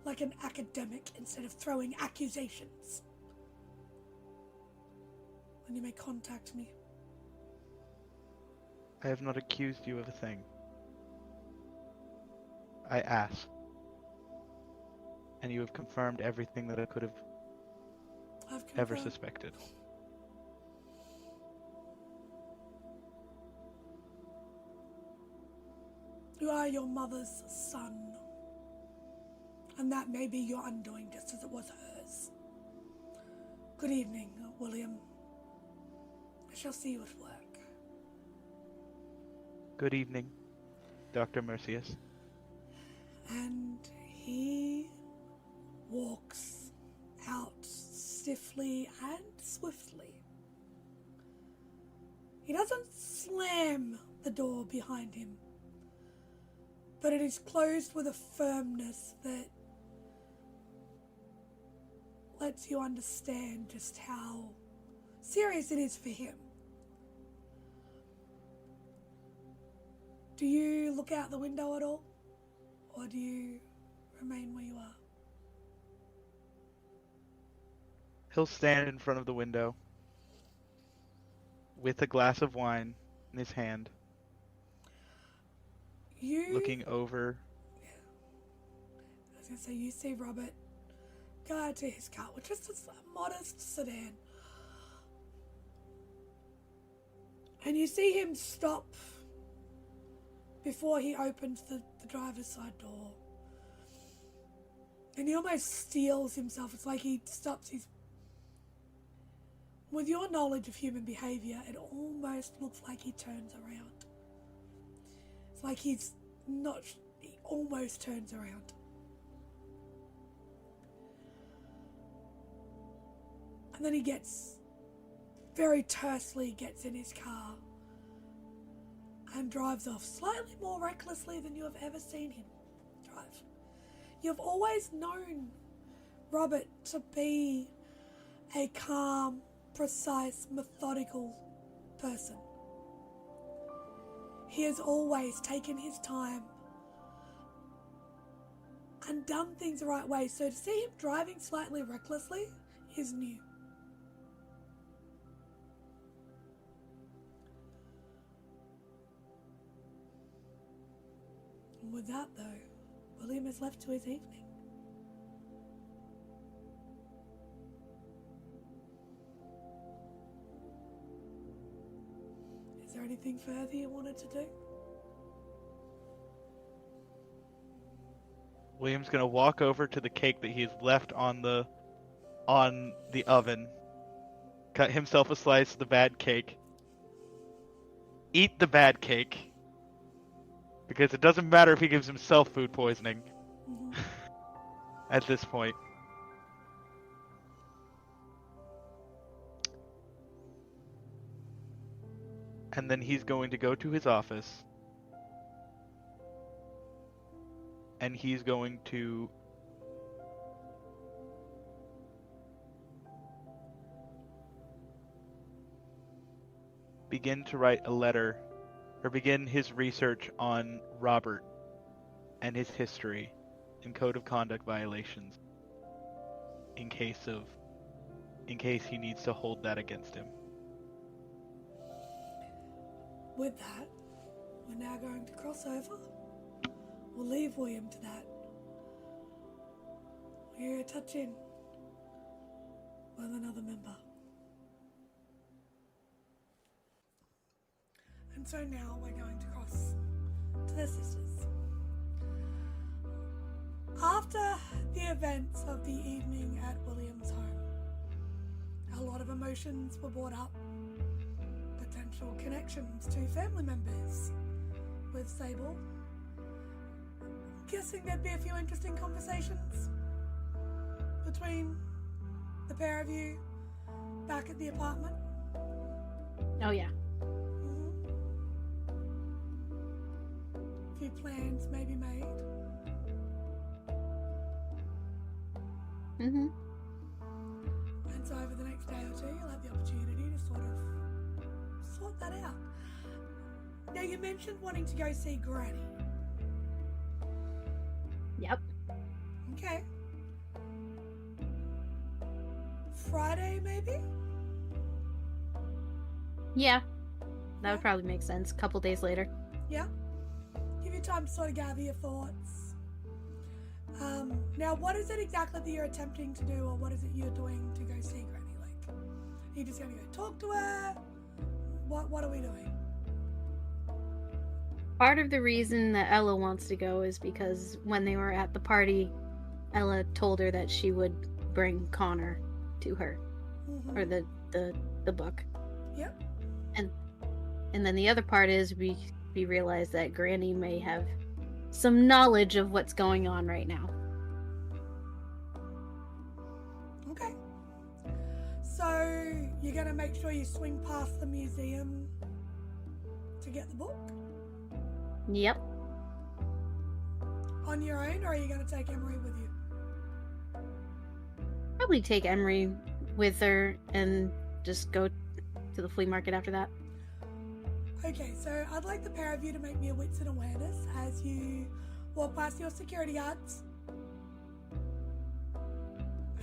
like an academic instead of throwing accusations, then you may contact me. I have not accused you of a thing. I asked. And you have confirmed everything that I could have I've ever confirmed. suspected. You are your mother's son, and that may be your undoing just as it was hers. Good evening, William. I shall see you at work. Good evening, Dr. Mercius. And he walks out stiffly and swiftly. He doesn't slam the door behind him, but it is closed with a firmness that lets you understand just how serious it is for him. Do you look out the window at all? Or do you remain where you are? He'll stand in front of the window with a glass of wine in his hand, looking over. I was going to say, you see Robert go out to his car, which is just a modest sedan. And you see him stop before he opens the driver's side door. And he almost steels himself. It's like he stops his... With your knowledge of human behavior, it almost looks like he turns around. It's like he almost turns around. And then he very tersely gets in his car and drives off, slightly more recklessly than you have ever seen him drive. You've always known Robert to be a calm, precise, methodical person. He has always taken his time and done things the right way, so to see him driving slightly recklessly is new. With that, though, William is left to his evening. Is there anything further you wanted to do? William's gonna walk over to the cake that he's left on the oven, cut himself a slice of the bad cake, eat the bad cake, because it doesn't matter if he gives himself food poisoning at this point. And then he's going to go to his office, and he's going to begin to write a letter, or begin his research on Robert and his history and code of conduct violations in case he needs to hold that against him. With that, we're now going to cross over. We'll leave William to that. We're going to touch in with another member. And so now we're going to cross to the sisters. After the events of the evening at William's home, a lot of emotions were brought up. Potential connections to family members with Sable. Guessing there'd be a few interesting conversations between the pair of you back at the apartment. Oh yeah. A few plans may be made. Mm-hmm. And so over the next day or two, you'll have the opportunity to sort of sort that out. Now, you mentioned wanting to go see Granny. Yep. Okay. Friday, maybe? Yeah. That would probably make sense. A couple days later. Yeah. Give you time to sort of gather your thoughts. Now, what is it exactly that you're attempting to do, or what is it you're doing to go see Granny? Like, are you just going to go talk to her? What are we doing? Part of the reason that Ella wants to go is because when they were at the party, Ella told her that she would bring Connor to her, Mm-hmm. or the book. Yep. And then the other part is we realize that Granny may have some knowledge of what's going on right now. Okay. So, you're going to make sure you swing past the museum to get the book? Yep. On your own, or are you going to take Emory with you? Probably take Emory with her and just go to the flea market after that. Okay, so I'd like the pair of you to make me a wits and awareness as you walk past your security guards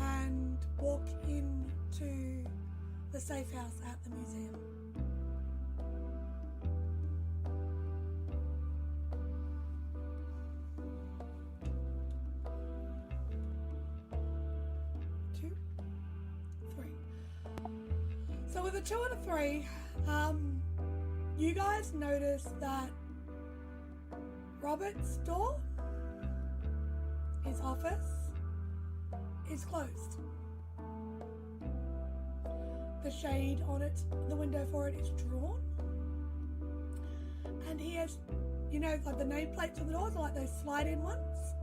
and walk into the safe house at the museum. Two, three. So with a 2 and a 3, you guys notice that Robert's door, his office, is closed. The shade on it, the window for it, is drawn. And he has, like the nameplates on the doors are like those slide-in ones.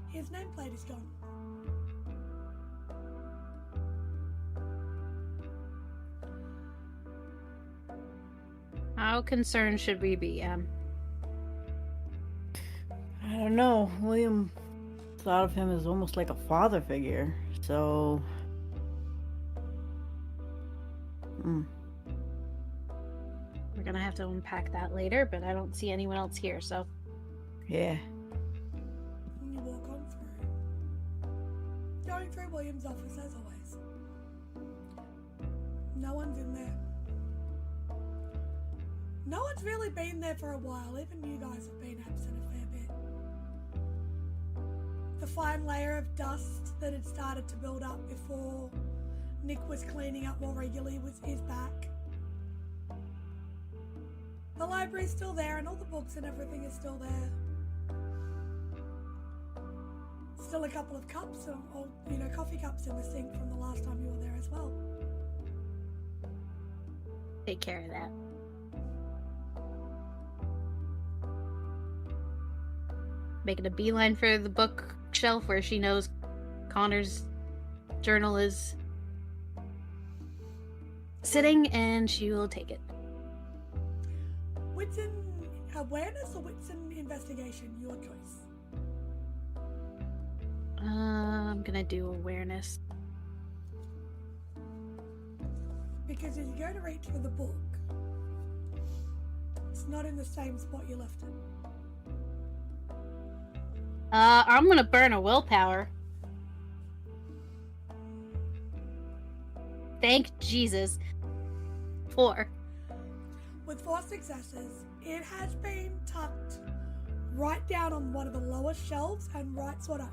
His nameplate is gone. How concerned should we be, Em? I don't know. William thought of him as almost like a father figure, so... We're gonna have to unpack that later, but I don't see anyone else here, so... Yeah. And you walk on through. Going through William's office as always. No one's in there. No one's really been there for a while. Even you guys have been absent a fair bit. The fine layer of dust that had started to build up before Nick was cleaning up more regularly is back. The library's still there and all the books and everything is still there. Still a couple of cups or coffee cups in the sink from the last time you were there as well. Take care of that. Making a beeline for the bookshelf where she knows Connor's journal is sitting, and she will take it. Wits in awareness or wits in investigation? Your choice. I'm gonna do awareness. Because as you go to reach for the book, it's not in the same spot you left it. I'm gonna burn a willpower. Thank Jesus. 4. With 4 successes, it has been tucked right down on one of the lowest shelves and right sort of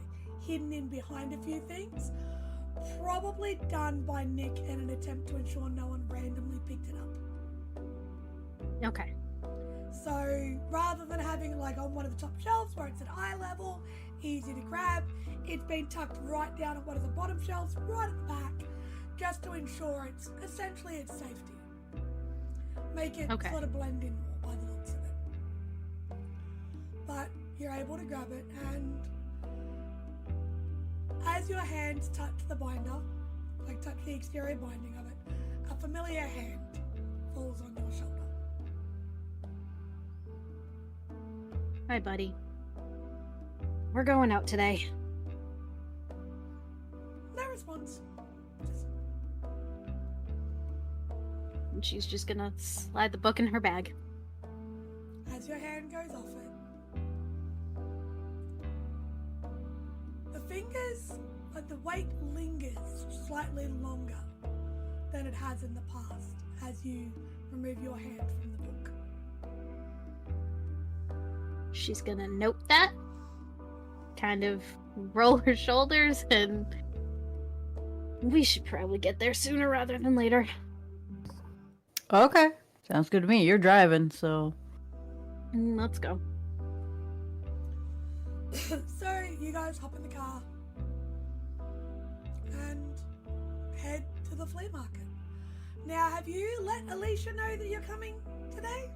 hidden in behind a few things. Probably done by Nick in an attempt to ensure no one randomly picked it up. Okay. So rather than having it like on one of the top shelves where it's at eye level, easy to grab, it's been tucked right down at one of the bottom shelves, right at the back, just to ensure it's essentially its safety. Make it sort of blend in more by the looks of it. But you're able to grab it, and as your hands touch the binder, like touch the exterior binding of it, a familiar hand falls on your shoulder. Hi, buddy. We're going out today. No response. And she's just gonna slide the book in her bag. As your hand goes off it, the fingers, like the weight lingers slightly longer than it has in the past as you remove your hand from the book. She's gonna note that, kind of roll her shoulders, and we should probably get there sooner rather than later. Okay. Sounds good to me. You're driving, so. Let's go. So you guys hop in the car and head to the flea market. Now, have you let Alicia know that you're coming today?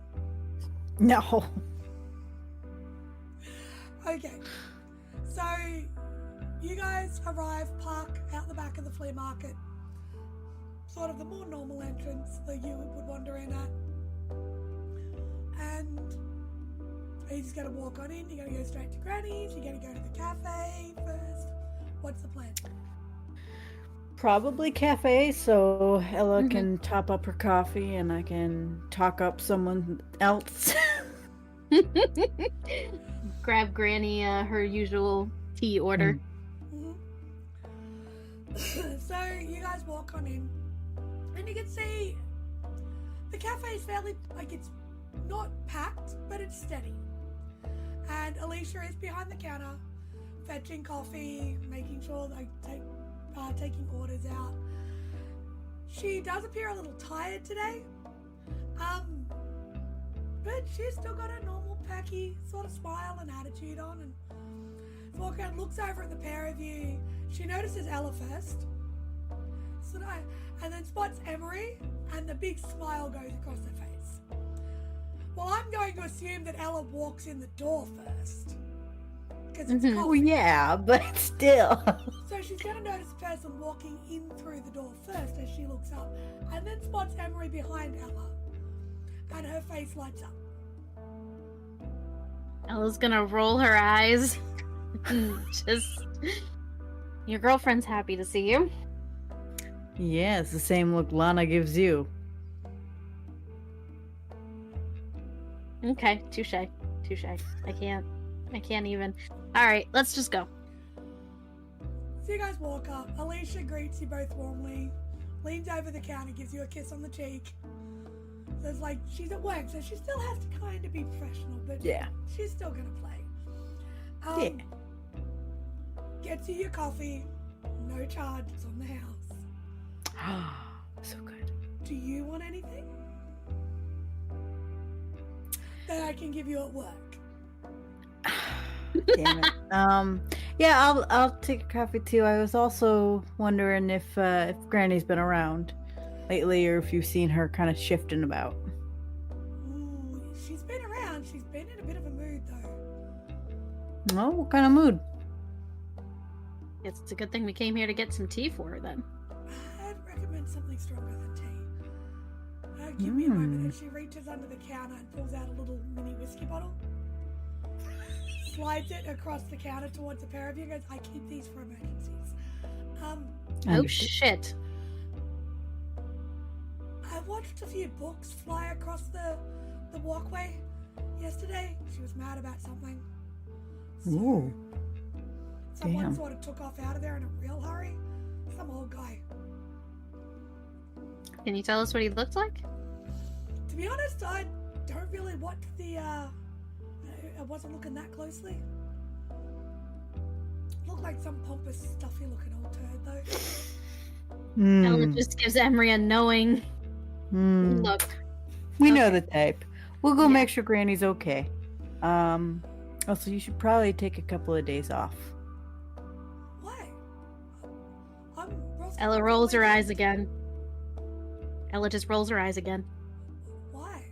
No. Okay. So you guys arrive, park out the back of the flea market. Sort of the more normal entrance that you would wander in at. And are you just going to walk on in? You're going to go straight to Granny's? You're going to go to the cafe first? What's the plan? Probably cafe, so Ella can top up her coffee and I can talk up someone else. Grab Granny her usual tea order. So you guys walk on in, and you can see the cafe is fairly, like, it's not packed, but it's steady. And Alicia is behind the counter, fetching coffee, making sure they taking orders out. She does appear a little tired today, but she's still got her normal perky sort of smile and attitude on, and walks around, looks over at the pair of you. She notices Ella first, and then spots Emory, and the big smile goes across her face. Well, I'm going to assume that Ella walks in the door first, because it's coffee. Well, yeah, but still. So she's going to notice a person walking in through the door first as she looks up, and then spots Emory behind Ella, and her face lights up. Ella's gonna roll her eyes. Just, your girlfriend's happy to see you. Yeah, it's the same look Lana gives you. Okay, touche. I can't even. Alright, let's just go. So you guys walk up. Alicia greets you both warmly, leans over the counter, gives you a kiss on the cheek. So it's like she's at work, so she still has to kind of be professional, but Yeah. she's still gonna play. Yeah. Gets you your coffee, no charge, it's on the house. So good. Do you want anything that I can give you at work? Damn it. Yeah, I'll take a coffee too. I was also wondering if Granny's been around lately, or if you've seen her kind of shifting about. Ooh, she's been around. She's been in a bit of a mood though. Oh, what kind of mood? It's a good thing we came here to get some tea for her then. I'd recommend something stronger than tea. Give me a moment. And she reaches under the counter and pulls out a little mini whiskey bottle. Slides it across the counter towards the pair of you and goes, I keep these for emergencies. Oh shit. I watched a few books fly across the walkway yesterday. She was mad about something. So Ooh. someone Damn. sort of took off out of there in a real hurry. Some old guy. Can you tell us what he looked like? To be honest, I don't really watch the, I wasn't looking that closely. Looked like some pompous, stuffy looking old turd though. Ella just gives Emory a knowing look. We know the type. We'll go make sure Granny's okay. Also, you should probably take a couple of days off. Why? Ella rolls her eyes again. Ella just rolls her eyes again. Why?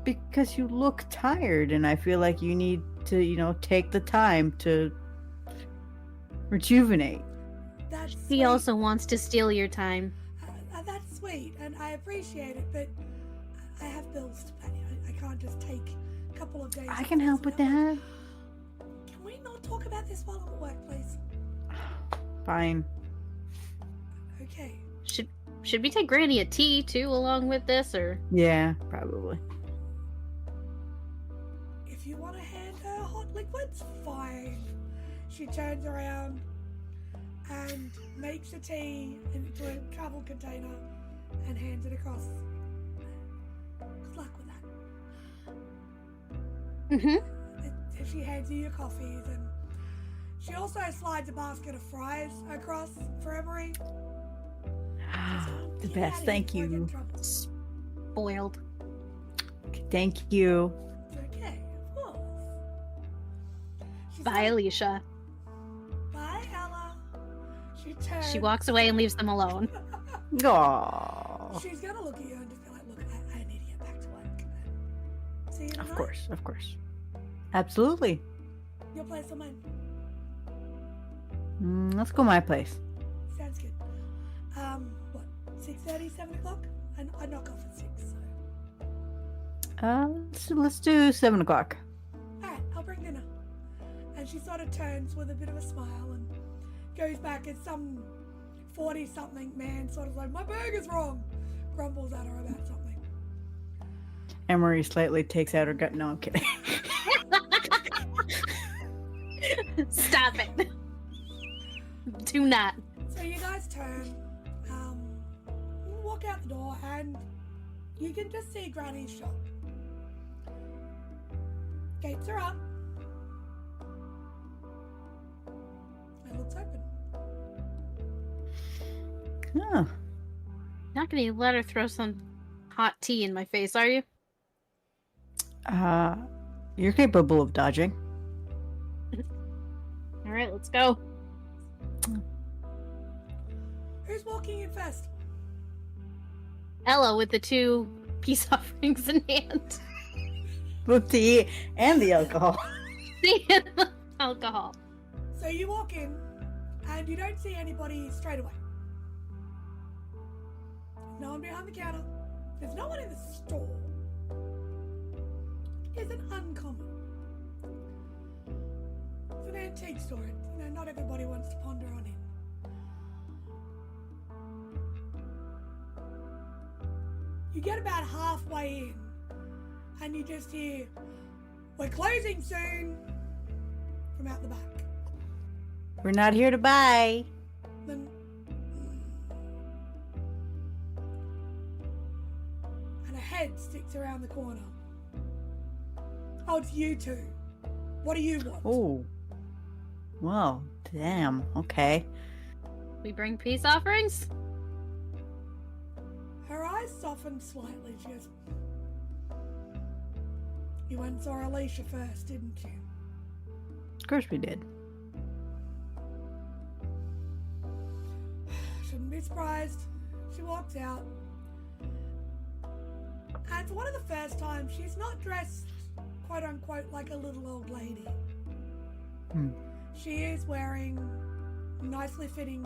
Because you look tired, and I feel like you need to, take the time to rejuvenate. That's He sweet. also wants to steal your time. That's sweet, and I appreciate it, but I have bills to pay. I can't just take a couple of days. I can help with that. Can we not talk about this while I'm at work, please? Fine. Okay. Should we take Granny a tea too along with this, or? Yeah, probably. If you want to hand her hot liquids, fine. She turns around and makes a tea into a travel container and hands it across. Good luck with that. Mm-hmm. She hands you your coffees, and she also slides a basket of fries across for Emory. The best. Thank you. Spoiled. Thank you. Okay, of course. Bye, Alicia. Bye, Ella. She turns. She walks away and leaves them alone. Aww. She's gonna look at you and just be like, "Look, I need to get back to work." See you tonight. Of course. Absolutely. Your place or mine? Let's go my place. Sounds good. What? 6:30, 7 o'clock? I knock off at 6. So. Let's do 7 o'clock. All right, I'll bring dinner. And she sort of turns with a bit of a smile and goes back as some 40-something man sort of like, "My burger's wrong," grumbles at her about something. Emory slightly takes out her gut. No, I'm kidding. Stop it. Do not. So you guys turn, walk out the door, and you can just see Granny's shop. Gates are up. It looks open. Oh, Not gonna let her throw some hot tea in my face, are you? you're capable of dodging. All right, let's go. Who's walking in first? Ella with the 2 peace offerings in hand. With tea and the alcohol. And the alcohol. So you walk in, and you don't see anybody straight away. No one behind the counter. There's no one in the store. Isn't uncommon. It's an antique store. Not everybody wants to ponder on it. You get about halfway in, and you just hear, "We're closing soon," from out the back. We're not here to buy. Then, and a head sticks around the corner. "Oh, it's you two. What do you want?" Oh. Well, damn. Okay. We bring peace offerings? Her eyes soften slightly. She goes, "You went and saw Alicia first, didn't you?" Of course we did. Shouldn't be surprised. She walks out. And for one of the first times, she's not dressed, quote unquote, like a little old lady. She is wearing nicely fitting,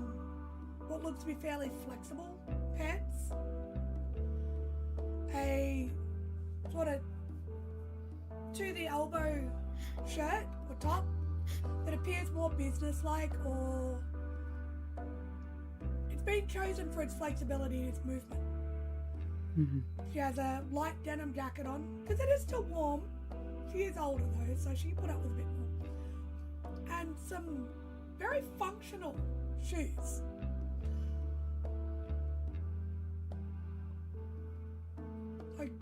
what looks to be fairly flexible pants. A sort of to the elbow shirt or top that appears more businesslike, or it's been chosen for its flexibility and its movement. She has a light denim jacket on because it is still warm. She is older though, so she can put up with a bit more. And some very functional shoes. Like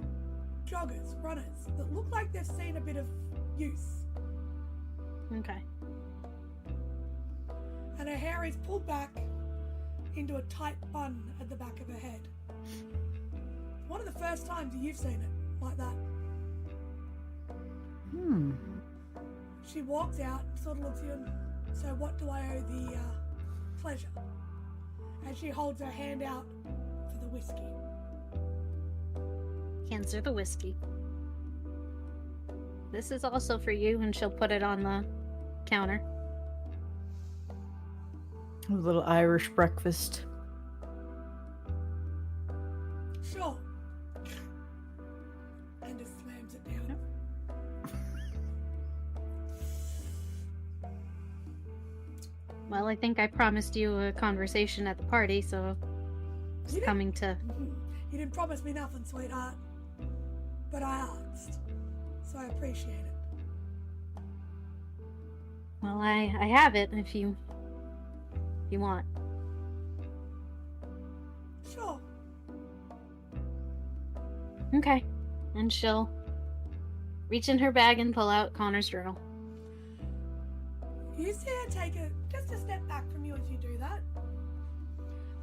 joggers, runners, that look like they've seen a bit of use. Okay. And her hair is pulled back into a tight bun at the back of her head. One of the first times you've seen it like that. She walks out, sort of looks at you, and, "So what do I owe the pleasure?" And she holds her hand out for the whiskey. Hands her the whiskey. This is also for you, and she'll put it on the counter. A little Irish breakfast. Sure. And just slams it down. Well, I think I promised you a conversation at the party, so You it's coming to. You didn't promise me nothing, sweetheart. But I asked. So I appreciate it. Well, I have it if you want. Sure. Okay. And she'll reach in her bag and pull out Connor's journal. You see her take just a step back from you as you do that.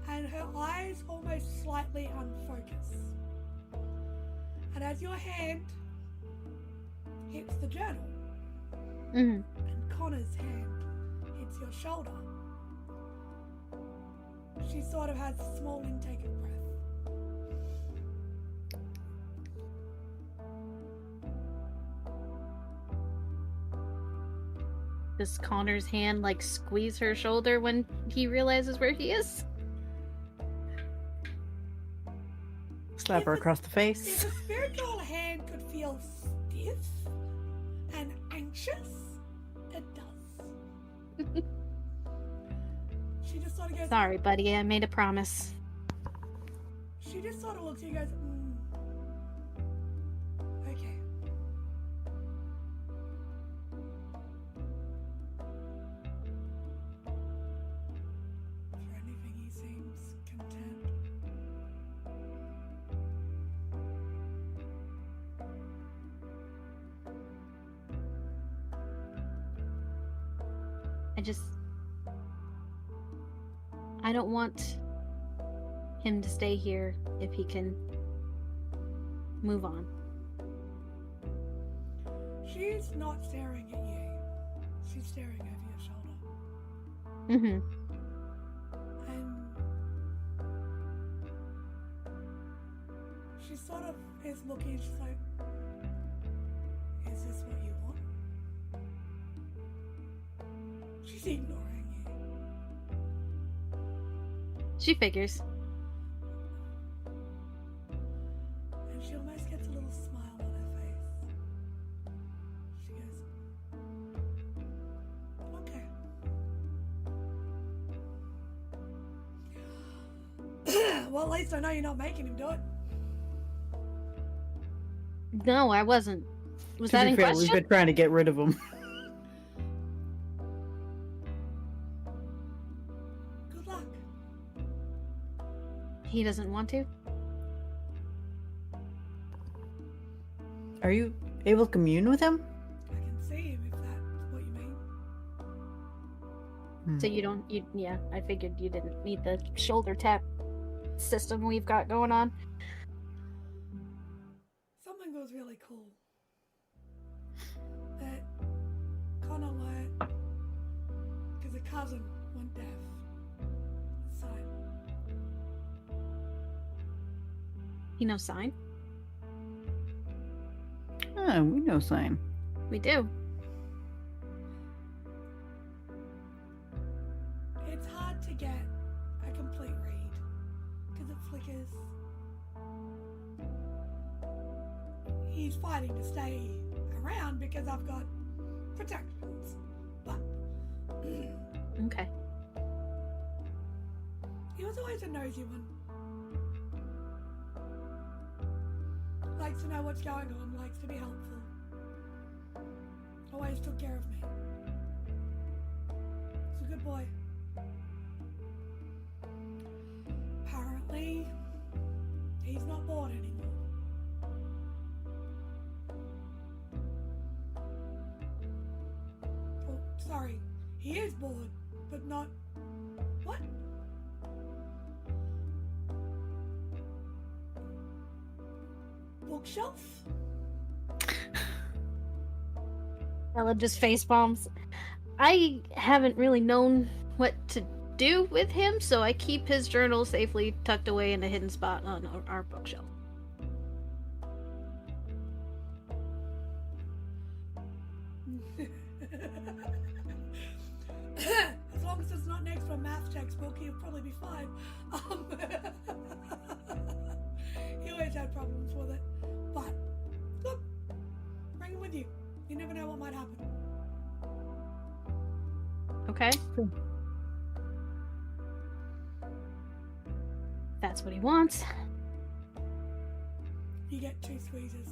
And her eyes almost slightly unfocus. And as your hand hits the journal, Mm-hmm. and Connor's hand hits your shoulder, she sort of has a small intake of breath. Does Connor's hand, like, squeeze her shoulder when he realizes where he is? Slap her across the If face. a spiritual hand could feel stiff and anxious, it does. She just sort of goes. Sorry, buddy, I made a promise. She just sort of looks at you and goes, okay. For anything, he seems content. I don't want him to stay here if he can move on. She's not staring at you. She's staring over your shoulder. Mm-hmm. And she sort of is looking, she's like, is this what you want? She's ignoring you. She figures. And she almost gets a little smile on her face. She goes, okay. Well, at least I know you're not making him do it. No, I wasn't. Was To that be in fair, question? we've been trying to get rid of him. Good luck. He doesn't want to? Are you able to commune with him? I can see him if that's what you mean. So you don't, yeah, I figured you didn't need the shoulder tap system we've got going on. Something was really cool that Connor learned because a cousin went deaf. Sign. You know sign? Oh, we know sign. We do. It's hard to get a complete read because it flickers. He's fighting to stay around because I've got protections, but Okay. he was always a nosy one. Likes to know what's going on, likes to be helpful. Always took care of me. He's a good boy. Apparently, he's not bored anymore. Oh, sorry. He is bored, but not... What? Bookshelf? Ella just face bombs. I haven't really known what to do with him, so I keep his journal safely tucked away in a hidden spot on our bookshelf. As long as it's not next to a math textbook, he'll probably be fine. He always had problems with it. But, look, bring him with you. You never know what might happen. Okay. That's what he wants. You get 2 squeezes.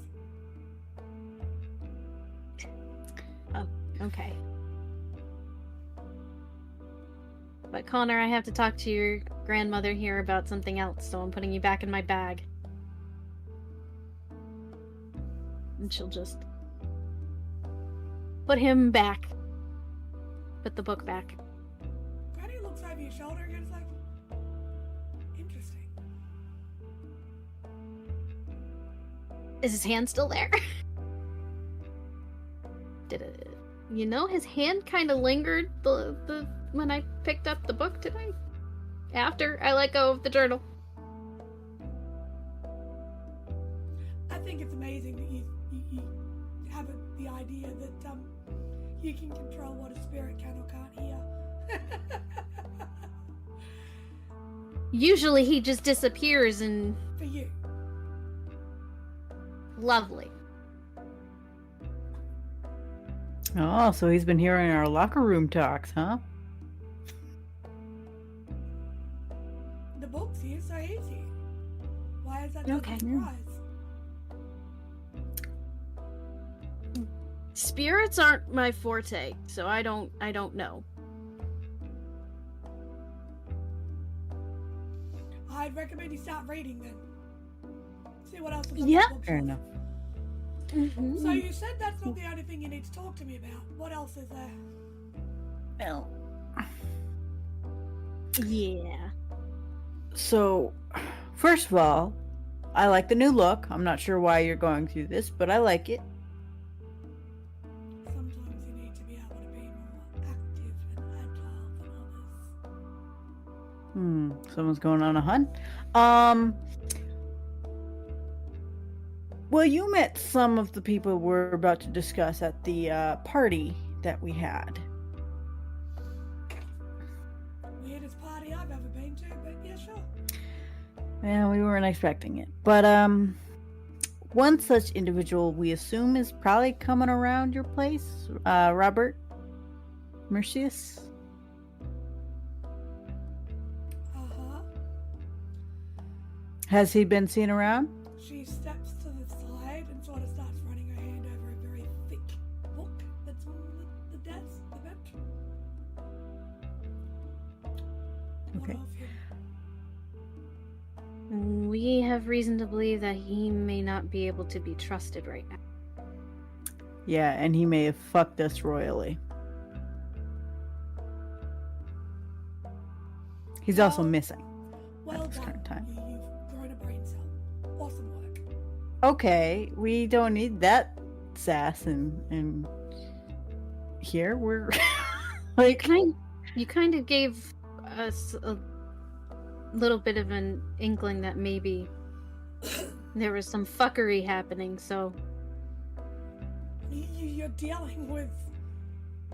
Oh, okay. But Connor, I have to talk to your grandmother here about something else, so I'm putting you back in my bag. And she'll just put him back. Put the book back. Granny looks over your shoulder and is like, interesting. Is his hand still there? Did it? You know, his hand kind of lingered the when I picked up the book today. After I let go of the journal. I think it's amazing that you have the idea that you can control what a spirit can or can't hear. Usually he just disappears and... For you. Lovely. Oh, so he's been hearing our locker room talks, huh? The book's here, so he's here. Why is that Okay. a surprise? Spirits aren't my forte, so I don't know. I'd recommend you start reading then. See what else is on Yeah. the book. Fair enough. So you said that's not the only thing you need to talk to me about. What else is there? Well, Yeah. so first of all, I like the new look. I'm not sure why you're going through this, but I like it. Sometimes you need to be able to be more active and agile than others. Someone's going on a hunt. Well, you met some of the people we're about to discuss at the party that we had. Weirdest party I've ever been to, but yeah, sure. Yeah, we weren't expecting it. But one such individual we assume is probably coming around your place, Robert Mercius. Uh-huh. Has he been seen around? She steps to the side and sort of starts running her hand over a very thick book that's on the desk, the bench. What Okay. of him? We have reason to believe that he may not be able to be trusted right now. Yeah, and he may have fucked us royally. He's also missing. Well this done. current time. You've grown a brain cell. Awesome work. Okay, we don't need that sass and here we're like You kind of gave us a little bit of an inkling that maybe there was some fuckery happening, so... You're dealing with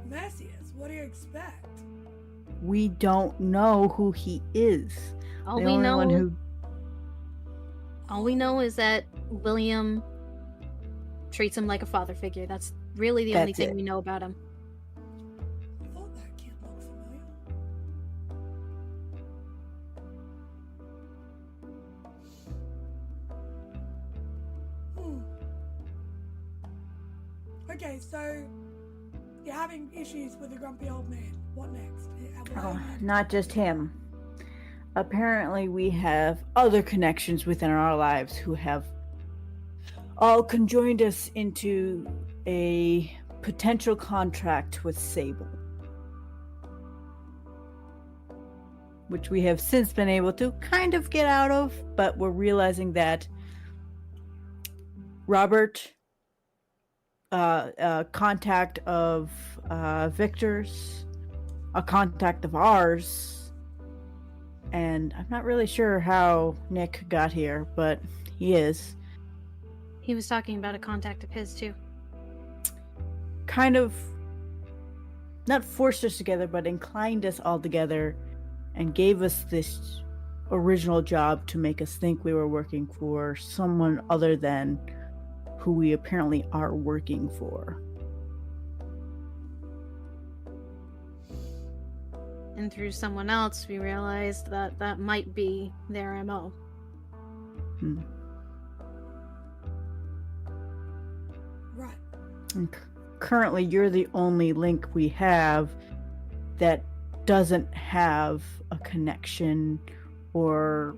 Mercius. What do you expect? we don't know who he is. All The we only know... one who All we know is that William treats him like a father figure. That's really the only That's thing it. we know about him. I thought that kid looked familiar. Okay, so you're having issues with a grumpy old man. What next? Oh, not just him. Apparently, we have other connections within our lives who have all conjoined us into a potential contract with Sable, which we have since been able to kind of get out of, but we're realizing that Robert, a contact of Victor's, a contact of ours, and I'm not really sure how Nick got here, but he is. He was talking about a contact of his, too. Kind of not forced us together, but inclined us all together and gave us this original job to make us think we were working for someone other than who we apparently are working for. And through someone else, we realized that that might be their MO. Right. And currently, you're the only link we have that doesn't have a connection or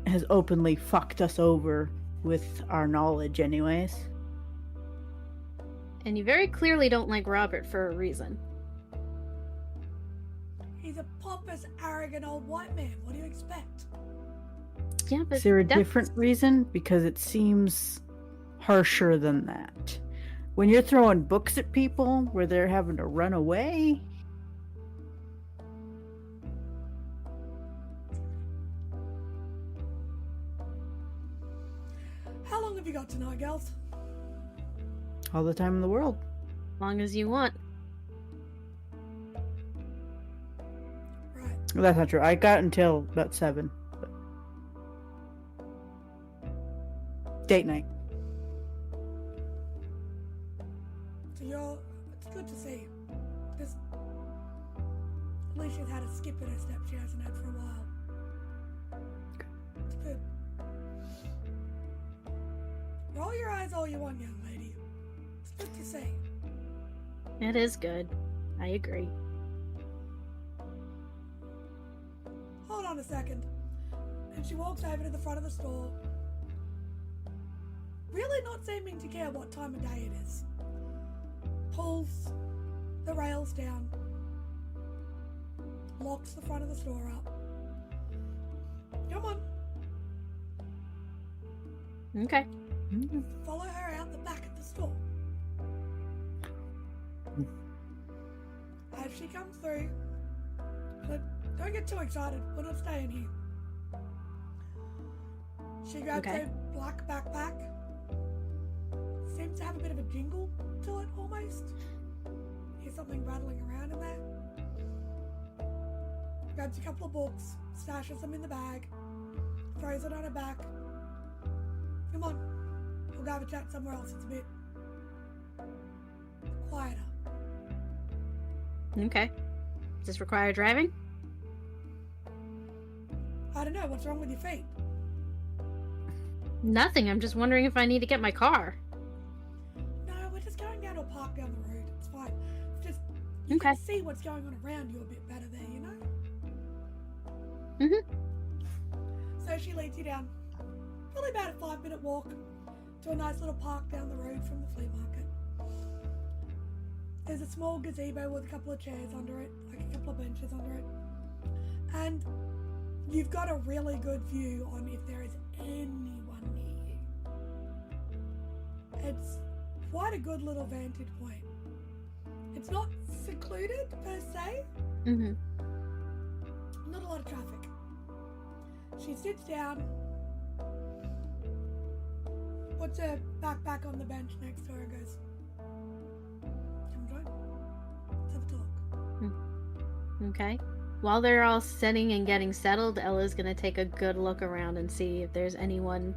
has openly fucked us over with our knowledge anyways. And you very clearly don't like Robert for a reason. He's a pompous, arrogant old white man. What do you expect? Yeah, but Is there a that's- different reason? Because it seems harsher than that. When you're throwing books at people where they're having to run away, How long have you got tonight, girls? all the time in the world. As long as you want. Right. Well, that's not true. I got until about 7. But... Date night. So it's good to see. Just, at least she's had a skip in her step she hasn't had for a while. It's good. Roll your eyes all you want, young lady. It's good to see. It is good. I agree. Hold on a second. And she walks over to the front of the store. Really not seeming to care what time of day it is. Pulls the rails down. Locks the front of the store up. Come on. Okay. Follow her out the back of the store. As she comes through, but don't get too excited. We're not staying here. She grabs Okay. a black backpack. Seems to have a bit of a jingle to it almost. Hear something rattling around in there. Grabs a couple of books, stashes them in the bag, throws it on her back. Come on, we'll go have a chat somewhere else. It's a bit quieter. Okay. Does this require driving? I don't know, what's wrong with your feet? Nothing. I'm just wondering if I need to get my car. No, we're just going down to a park down the road. It's fine. It's just you Okay. can see what's going on around you a bit better there, you know? So she leads you down probably about a 5-minute walk to a nice little park down the road from the flea market. There's a small gazebo with a couple of chairs under it, like a couple of benches under it. And you've got a really good view on if there is anyone near you. It's quite a good little vantage point. It's not secluded per se, Mm-hmm. not a lot of traffic. She sits down, puts her backpack on the bench next to her and goes, "Come join. Let's have a talk." Okay. While they're all sitting and getting settled, Ella's gonna take a good look around and see if there's anyone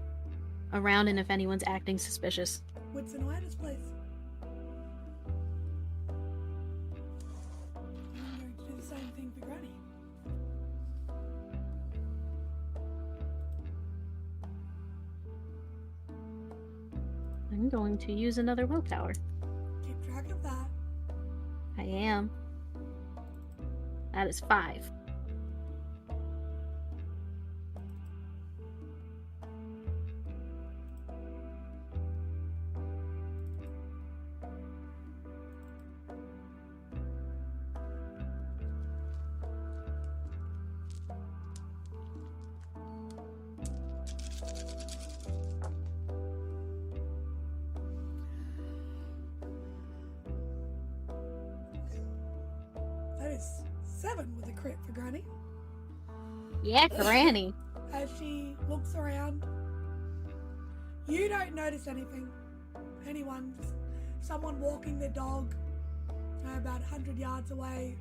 around and if anyone's acting suspicious. Wits and Wilders, please. I'm going to do the same thing for Granny. I'm going to use another willpower. Keep track of that. I am. That is 5. That is 7 with a crit for Granny. Yeah, Granny. As she looks around, you don't notice anything. Anyone, just someone walking their dog about 100 yards away.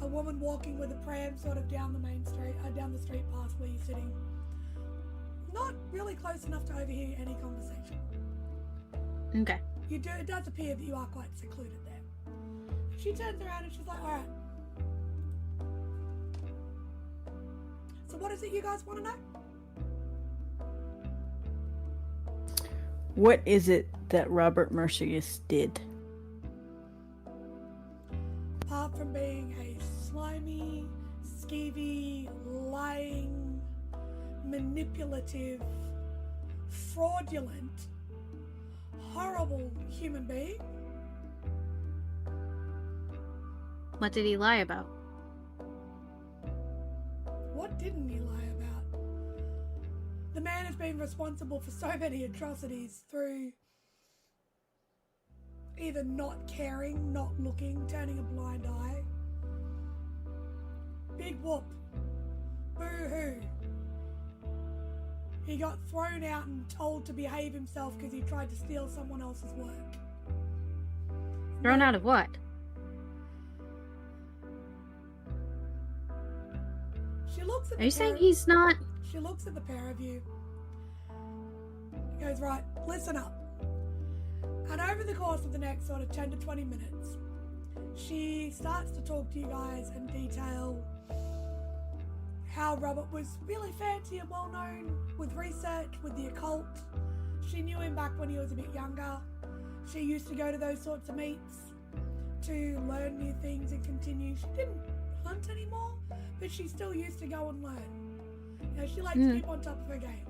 A woman walking with a pram sort of down the main street, down the street past where you're sitting. Not really close enough to overhear any conversation. Okay. It does appear that you are quite secluded there. She turns around and she's like, all right. So what is it you guys want to know? What is it that Robert Mercius did? Apart from being a slimy, skeevy, lying, manipulative, fraudulent, horrible human being. What did he lie about? What didn't he lie about? The man has been responsible for so many atrocities through either not caring, not looking, turning a blind eye. Big whoop. Boo-hoo. He got thrown out and told to behave himself because he tried to steal someone else's work. Thrown out of what? She looks at Are you saying he's not? She looks at the pair of you. He goes, right, listen up. And over the course of the next sort of 10 to 20 minutes, she starts to talk to you guys in detail how Robert was really fancy and well known with research, with the occult. She knew him back when he was a bit younger. She used to go to those sorts of meets to learn new things and continue. She didn't hunt anymore, but she still used to go and learn. You know, she liked to keep on top of her game.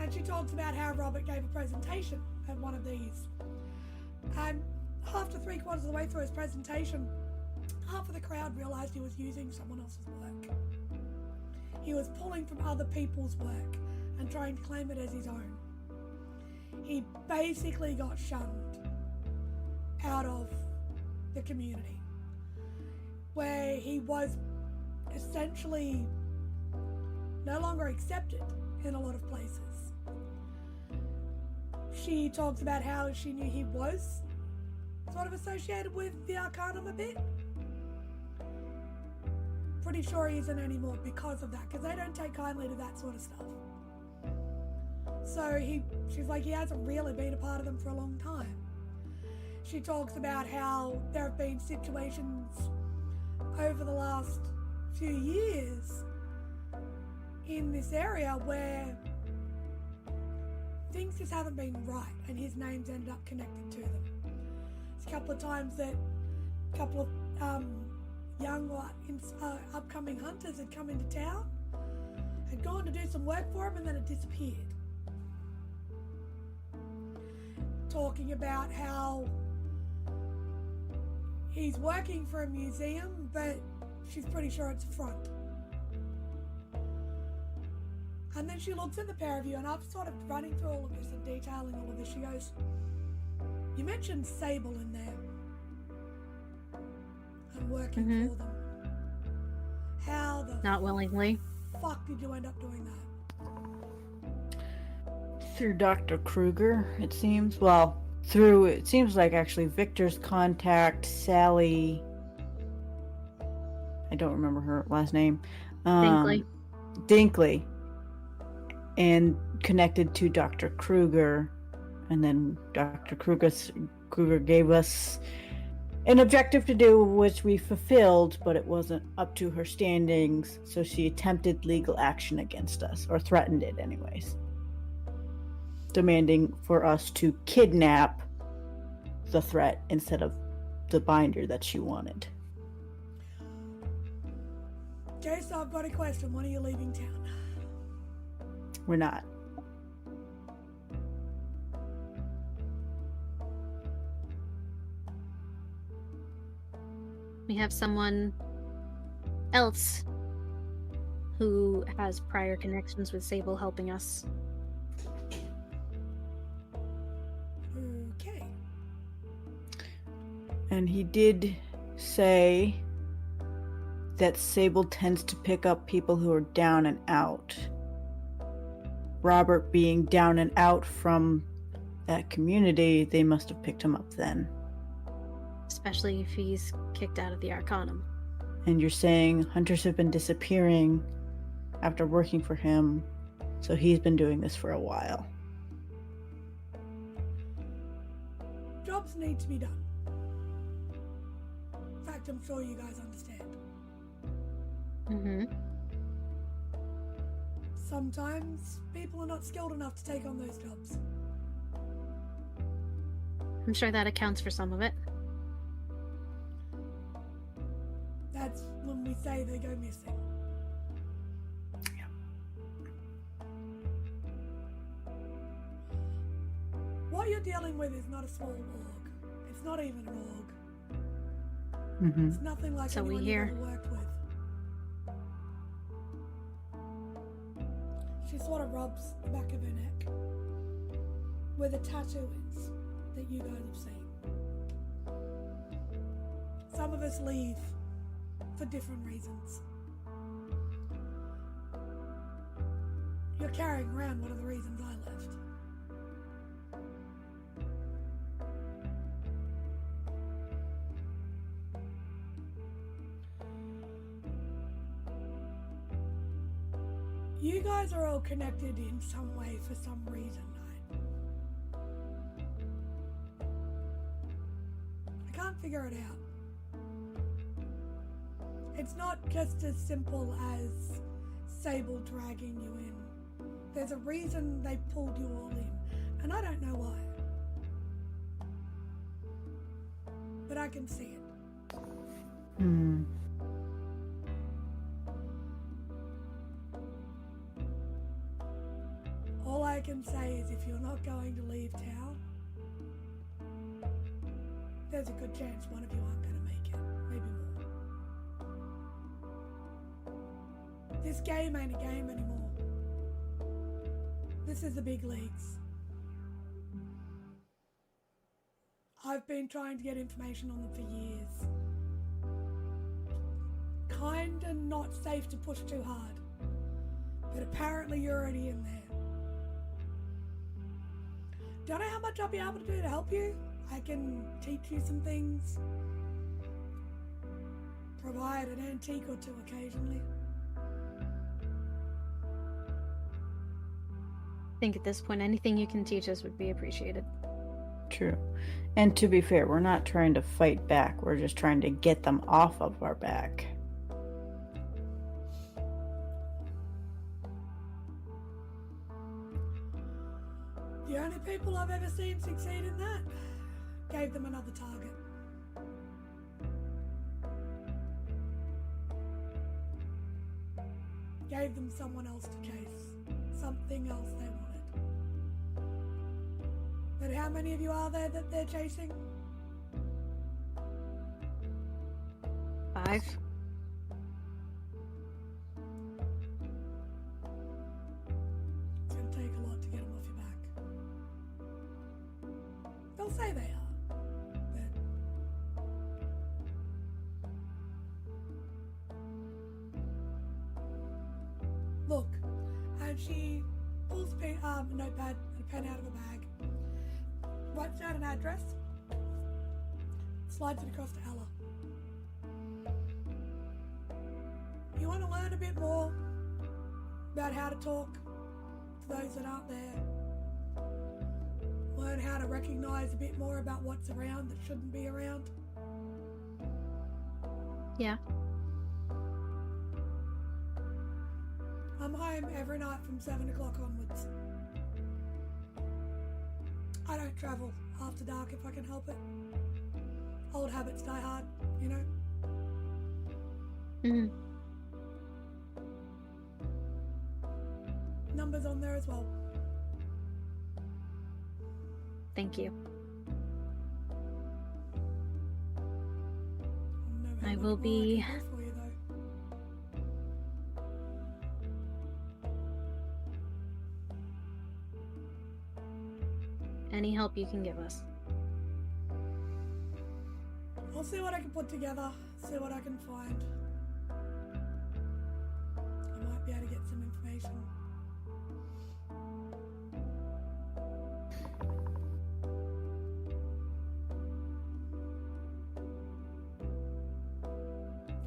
And she talks about how Robert gave a presentation at one of these. And after 3/4 of the way through his presentation, half of the crowd realised he was using someone else's work. He was pulling from other people's work and trying to claim it as his own. He basically got shunned out of the community, where he was essentially no longer accepted in a lot of places. She talks about how she knew he was sort of associated with the Arcanum a bit. Pretty sure he isn't anymore because of that, because they don't take kindly to that sort of stuff. So she's like, he hasn't really been a part of them for a long time. She talks about how there have been situations over the last few years in this area where things just haven't been right, and his name's ended up connected to them. There's a couple of times that a couple of young upcoming hunters had come into town, had gone to do some work for him, and then it disappeared. Talking about how he's working for a museum, but she's pretty sure it's a front. And then she looks at the pair of you, and after sort of running through all of this and detailing all of this, she goes, you mentioned Sable in there and working for them. How the Not willingly. fuck did you end up doing that? Through Dr. Kruger, it seems. Well, it seems like actually Victor's contact, Sally. I don't remember her last name. Dinkley. And connected to Dr. Kruger. And then Dr. Kruger gave us an objective to do, which we fulfilled, but it wasn't up to her standings, so she attempted legal action against us, or threatened it anyways, demanding for us to kidnap the threat instead of the binder that she wanted. Okay, so I've got a question. When are you leaving town? We're not. We have someone else who has prior connections with Sable helping us. Okay. And he did say that Sable tends to pick up people who are down and out. Robert being down and out from that community, they must have picked him up then. Especially if he's kicked out of the Arcanum. And you're saying hunters have been disappearing after working for him, so he's been doing this for a while. Jobs need to be done. fact, I'm sure you guys understand. Mm-hmm. Sometimes people are not skilled enough to take on those jobs. I'm sure that accounts for some of it. That's when we say they go missing. What you're dealing with is not a small org. It's not even an org. Mm-hmm. It's nothing like So we anyone hear. you've ever worked with. She sort of rubs the back of her neck where the tattoo is that you guys have seen. Some of us leave for different reasons. You're carrying around one of the reasons I left. You guys are all connected in some way for some reason. I can't figure it out. It's not just as simple as Sable dragging you in. There's a reason they pulled you all in, and I don't know why. But I can see it. Hmm. All I can say is if you're not going to leave town, there's a good chance one of you aren't going to make it. Maybe more. This game ain't a game anymore. This is the big leagues. I've been trying to get information on them for years. Kinda not safe to push too hard. But apparently you're already in there. Don't know how much I'll be able to do to help you. I can teach you some things. Provide an antique or two occasionally. I think at this point, anything you can teach us would be appreciated. True. And to be fair, we're not trying to fight back. We're just trying to get them off of our back. The only people I've ever seen succeed in that gave them another target. Gave them someone else to chase. Something else they wanted. But how many of you are there that they're chasing? 5. It's going to take a lot to get them off your back. They'll say they are, but look, and she pulls a notepad and a pen out of her bag, writes down an address, slides it across to Ella. You want to learn a bit more about how to talk to those that aren't there? Learn how to recognize a bit more about what's around that shouldn't be around? Yeah. I'm home every night from 7 o'clock onwards. I don't travel after dark if I can help it. Old habits die hard, you know? Mm-hmm. Numbers on there as well. Thank you. Know how I much will more be- I can do for you, though. Any help you can give us. I'll see what I can put together, see what I can find. I might be able to get some information.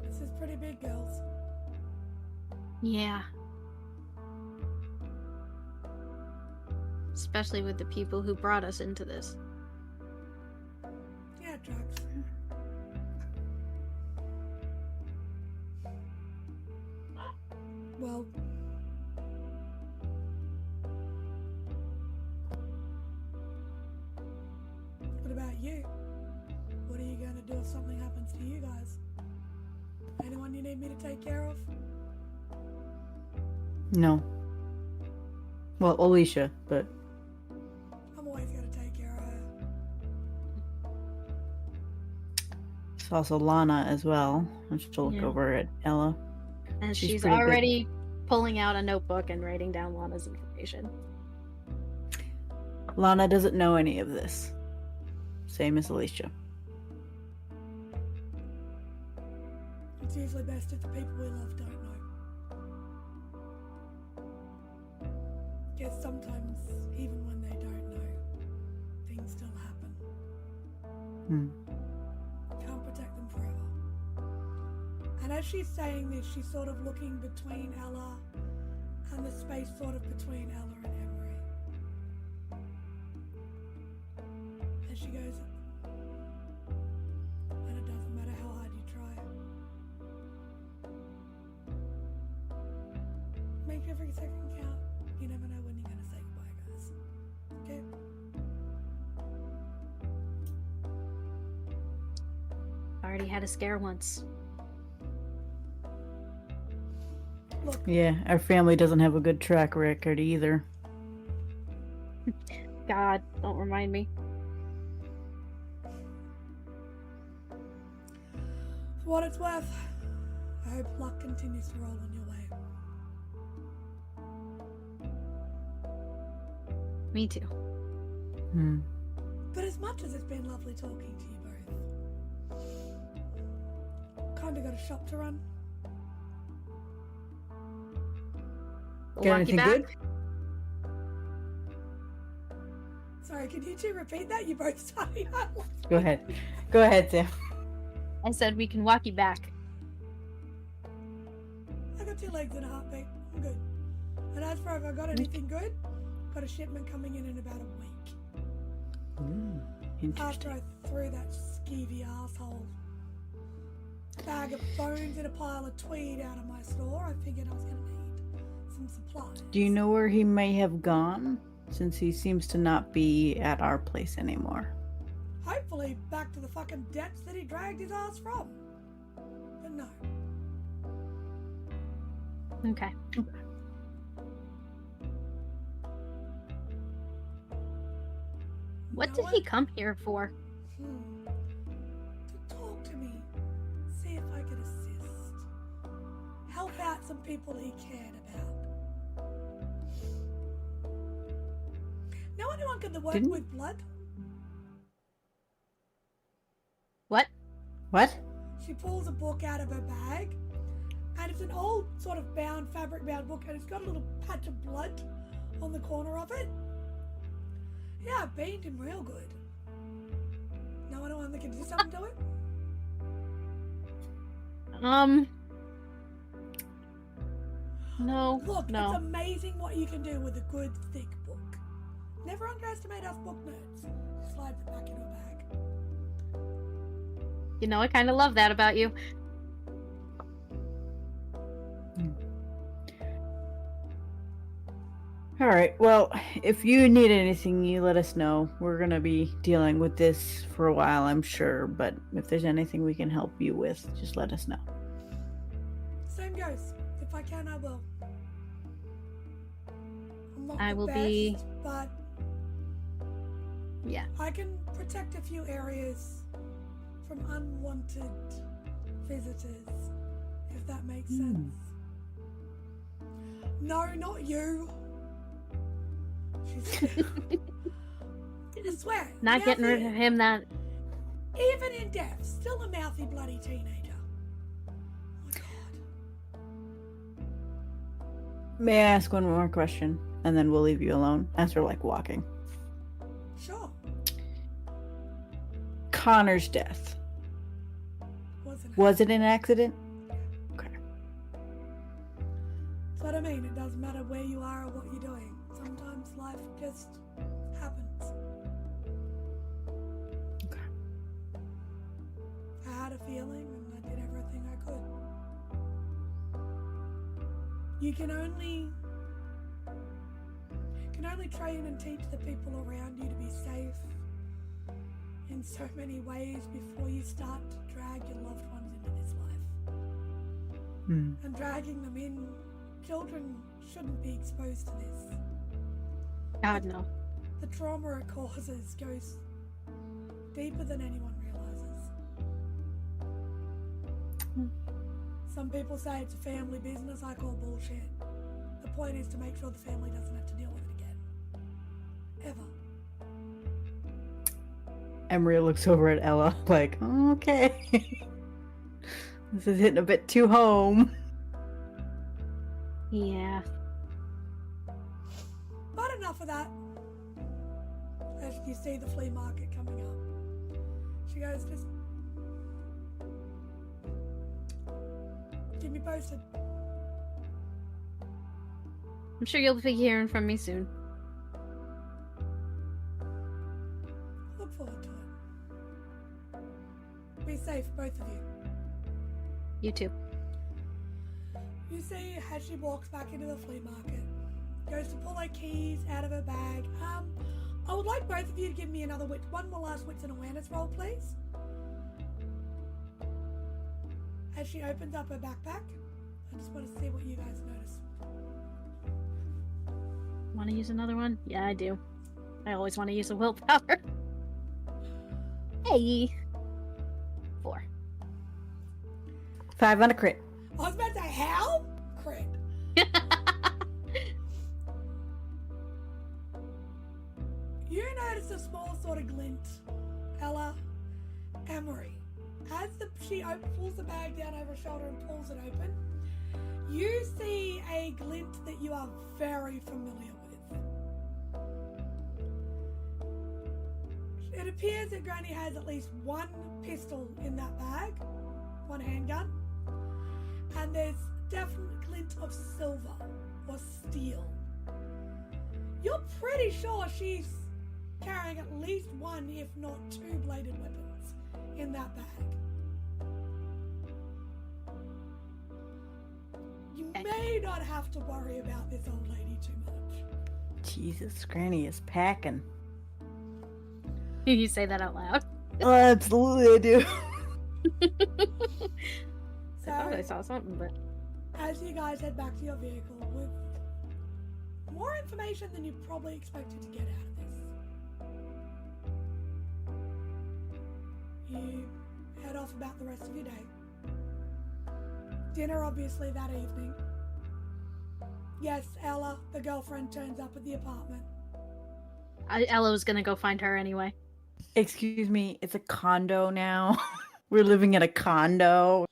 This is pretty big, girls. Yeah. Especially with the people who brought us into this. Yeah, drugs. if something happens to you guys. Anyone you need me to take care of? No. Well, Alicia, but I'm always gonna take care of her. it's also Lana as well. I should look Yeah. over at Ella. And She's she's pretty good. already pulling out a notebook and writing down Lana's information. Lana doesn't know any of this. Same as Alicia. It's usually best if the people we love don't know. Guess sometimes, even when they don't know, things still happen. Can't protect them forever. And as she's saying this, she's sort of looking between Ella and the space sort of between Ella and Emory. And she goes, and it doesn't matter how hard you try. Make every second count. You never know when you're going to say goodbye, guys. Okay? Already had a scare once. Look, Yeah, our family doesn't have a good track record either. God, don't remind me. for what it's worth, I hope luck continues to roll on your way. Me too. But as much as it's been lovely talking to you both, kinda got a shop to run. We'll Got walk anything you back. good? Sorry, can you two repeat that? You both started. Go ahead. Go ahead, Sam. I said we can walk you back. I got 2 legs and a heartbeat. I'm good. And as for if I got anything good, got a shipment coming in about a week. After Interesting. I threw that skeevy asshole bag of bones in a pile of tweed out of my store, I figured I was going to need some supplies. Do you know where he may have gone? Since he seems to not be at our place anymore. Hopefully back to the fucking depths that he dragged his ass from. But no. Okay. What No did he one- come here for? To talk to me. See if I could assist. Help out some people he cared about. Know anyone could work Didn't- with blood? What? What? She pulls a book out of her bag, and it's an old sort of bound, fabric-bound book, and it's got a little patch of blood on the corner of it. Yeah, I beamed him real good. Know anyone that can do something to it? No. Look, no. it's amazing what you can do with a good, thick book. Never underestimate us book nerds. She slides it back in her bag. You know, I kind of love that about you. All right. Well, if you need anything, you let us know. We're gonna be dealing with this for a while, I'm sure. But if there's anything we can help you with, just let us know. Same goes. If I can, I will. I'm not I the will best, be- but Yeah. I can protect a few areas from unwanted visitors, if that makes sense. No, not you. She's I swear. Not getting rid of mouthy- him that. Even in death, still a mouthy bloody teenager. Oh my god. May I ask one more question, and then we'll leave you alone as we're like walking. Sure. Connor's death. Wasn't Was it an accident? Okay. That's what I mean. It doesn't matter where you are or what you're doing. Sometimes life just happens. Okay. I had a feeling and I did everything I could. You can only train and teach the people around you to be safe in so many ways before you start to drag your loved ones into this life. And dragging them in, children shouldn't be exposed to this. God, no. The trauma it causes goes deeper than anyone realizes. Some people say it's a family business. I call bullshit. The point is to make sure the family doesn't have to deal with it again. Ever. Emory looks over at Ella like, okay. This is hitting a bit too home. Yeah. But enough of that. As you see the flea market coming up, she goes, just keep me posted. I'm sure you'll be hearing from me soon. Look forward to it. Be safe, both of you. You too. You see as she walks back into the flea market, goes to pull her keys out of her bag. I would like both of you to give me one more last wits and awareness roll, please. As she opens up her backpack, I just want to see what you guys notice. Want to use another one? Yeah, I do. I always want to use a willpower. Hey! 4. 5 on a crit. I was about to say, how? Crit. You notice a small sort of glint, Ella, Emory. As she pulls the bag down over her shoulder and pulls it open, you see a glint that you are very familiar with. It appears that Granny has at least one pistol in that bag, one handgun, and there's definite glint of silver or steel. You're pretty sure she's carrying at least one, if not 2 bladed weapons in that bag. You may not have to worry about this old lady too much. Jesus, Granny is packing. You say that out loud. Oh, absolutely, I do. So, I thought I saw something, but as you guys head back to your vehicle with more information than you probably expected to get out of this, you head off about the rest of your day. Dinner, obviously, that evening. Yes, Ella, the girlfriend, turns up at the apartment. Ella was gonna go find her anyway. Excuse me, it's a condo now. We're living in a condo.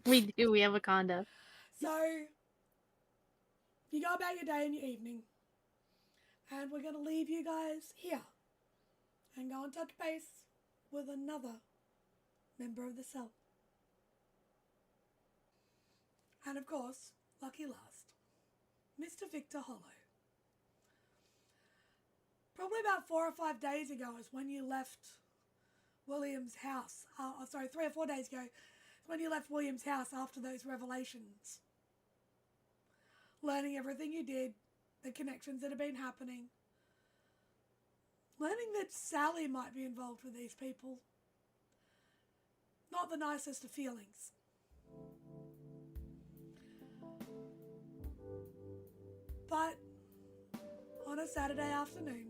We do, we have a condo. So, you go about your day and your evening. And we're going to leave you guys here. And go and touch base with another member of the cell. And of course, lucky last, Mr. Victor Hollow. Probably about 4 or 5 days ago is when you left William's house. 3 or 4 days ago is when you left William's house after those revelations. Learning everything you did, the connections that have been happening. Learning that Sally might be involved with these people. Not the nicest of feelings. But on a Saturday afternoon,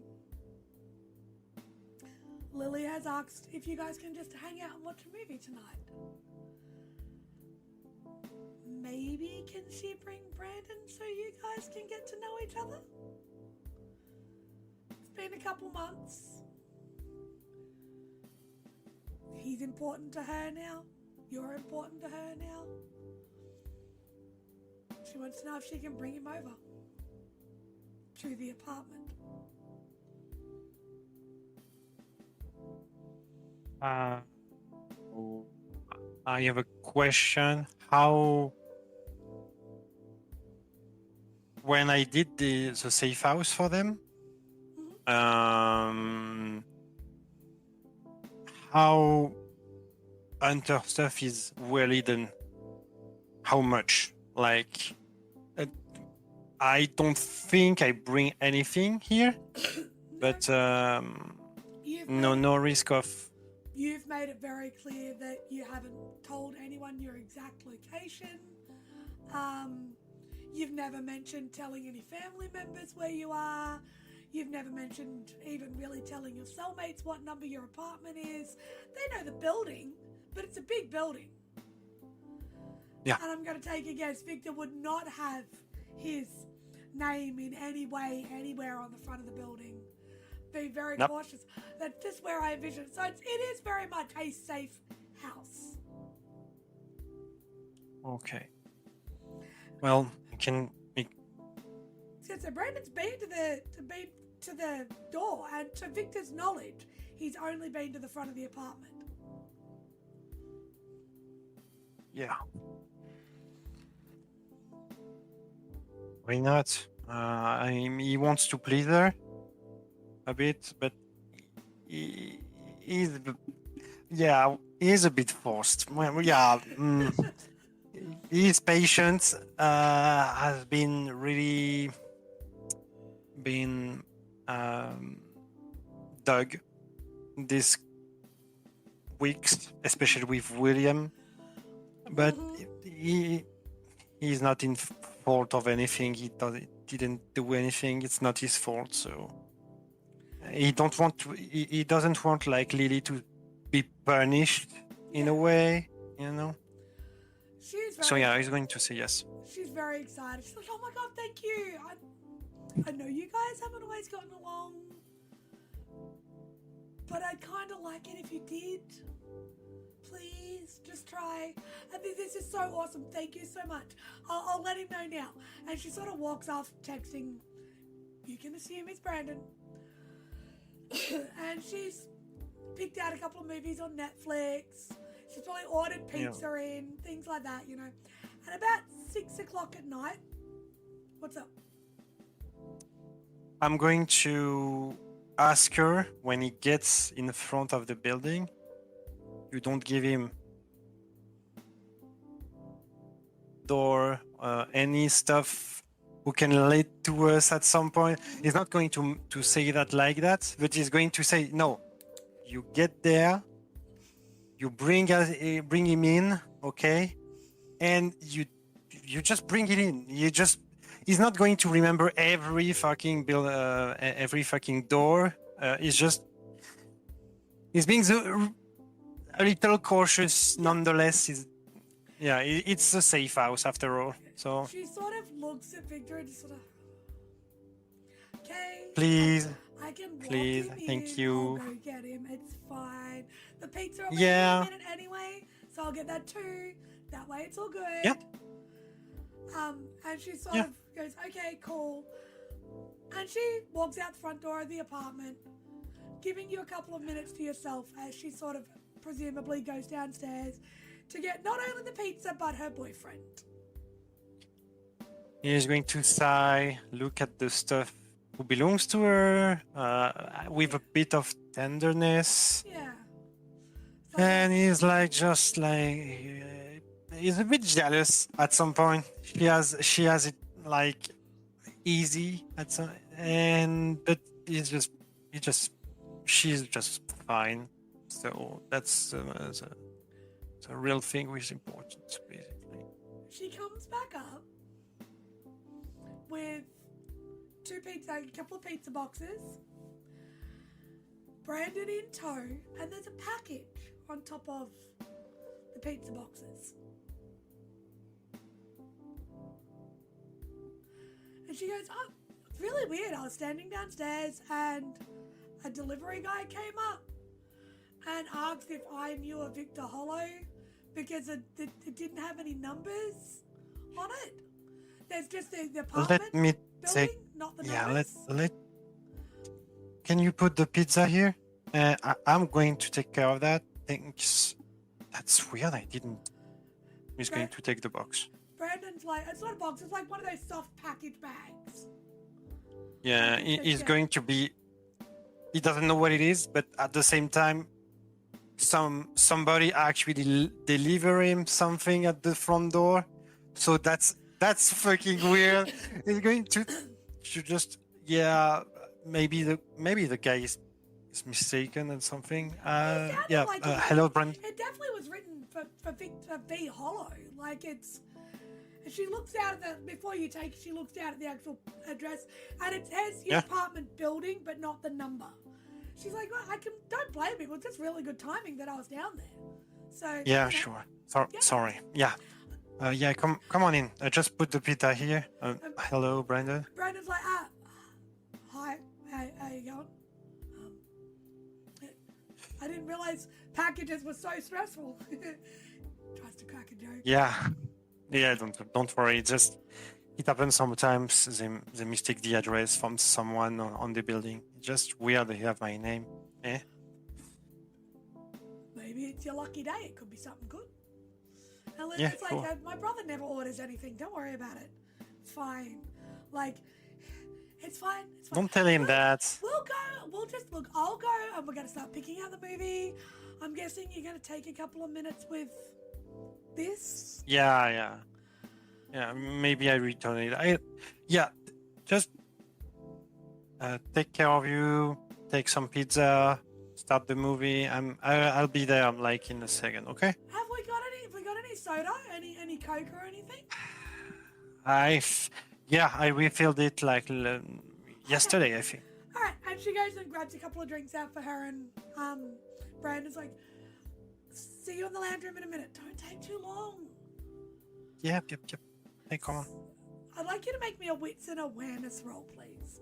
Lily has asked if you guys can just hang out and watch a movie tonight. Maybe can she bring Brandon so you guys can get to know each other? It's been a couple months. He's important to her now. You're important to her now. She wants to know if she can bring him over to the apartment. I have a question. How, when I did the safe house for them, how Hunter stuff is well hidden? How much? Like, I don't think I bring anything here, but You no risk of. You've made it very clear that you haven't told anyone your exact location. You've never mentioned telling any family members where you are. You've never mentioned even really telling your cellmates what number your apartment is. They know the building, but it's a big building. Yeah. And I'm going to take a guess, Victor would not have his name in any way anywhere on the front of the building. Be very cautious. That's just where I envision it. So it is very much a safe house. Okay. Well, we can. So Brandon's been to the door, and to Victor's knowledge, he's only been to the front of the apartment. Yeah. Why not? He wants to please her a bit, but he's a bit forced. Well, yeah. His patience has been really dug this weeks, especially with William. But he's not in fault of anything. He didn't do anything. It's not his fault. So he doesn't want like Lily to be punished in a way, you know. So yeah, he's going to say yes. She's very excited. She's like, "Oh my god, thank you! I know you guys haven't always gotten along, but I'd kind of like it if you did. Please, just try. I think this is so awesome. Thank you so much. I'll let him know now." And she sort of walks off, texting. You can assume it's Brandon. And she's picked out a couple of movies on Netflix. She's probably ordered pizza in, things like that, you know. And about 6 o'clock at night, what's up? I'm going to ask her when he gets in front of the building. You don't give him door, any stuff who can lead to us at some point. He's not going to say that like that, but he's going to say, no, you get there, you bring him in, okay? And you just bring it in. He's not going to remember every fucking door. He's being a little cautious nonetheless. It's a safe house after all. So She sort of looks at Victor and just sort of, okay. please, I can walk please, him thank in. you. I'll go get him. It's fine. The pizza will be Yeah. in a minute anyway, so I'll get that too. That way it's all good. Yep. And she sort of goes, okay, cool. And she walks out the front door of the apartment, giving you a couple of minutes to yourself as she sort of presumably goes downstairs to get not only the pizza but her boyfriend. He's going to sigh, look at the stuff who belongs to her, with a bit of tenderness. Yeah. And he's he's a bit jealous at some point. She has it like easy at some, but she's just fine. So that's the real thing which is important, basically. She comes back up with a couple of pizza boxes, Brandon in tow, and there's a package on top of the pizza boxes. And she goes, "Oh, it's really weird. I was standing downstairs and a delivery guy came up and asked if I knew a Victor Hollow because it didn't have any numbers on it. There's just the apartment Let me building, take. not the Yeah, numbers." Can you put the pizza here? I'm going to take care of that. Thanks. That's weird. I didn't. He's going to take the box. Brandon's like, it's not a box, it's like one of those soft package bags. Yeah, he's going to be. He doesn't know what it is, but at the same time, somebody actually deliver him something at the front door. So that's fucking weird. He's going to just maybe the guy is mistaken and something. It sounded Yeah. like Hello, Brand. It definitely was written for V Hollow. Like it's. She looks out at before you take. She looks down at the actual address, and it says your apartment building, but not the number. She's like, well, don't blame me. It was just really good timing that I was down there. So Yeah, sure. Sorry. Yeah. Yeah. Come on in. Just put the pizza here. Hello, Brandon. Brandon's like, hi, how you going? I didn't realize packages were so stressful. Tries to crack a joke. Yeah. Yeah. Don't worry. It happens sometimes. They mistake the address from someone on the building. It's just weird they have my name. Maybe it's your lucky day. It could be something good. And Yeah, it's like, cool. my brother never orders anything. Don't worry about it. It's fine. Like, it's fine. It's fine. Don't tell him that. We'll go. We'll just look. I'll go, and we're gonna start picking out the movie. I'm guessing you're gonna take a couple of minutes with this. Yeah. Maybe I return it. Just take care of you. Take some pizza. Start the movie. I'll be there. Like in a second. Okay. Have we got any soda? Any Coke or anything? I refilled it like yesterday, I think. All right, and she goes and grabs a couple of drinks out for her, and Brandon's like, "See you in the lounge room in a minute. Don't take too long." Yep. Hey, come on. I'd like you to make me a wits and awareness roll, please.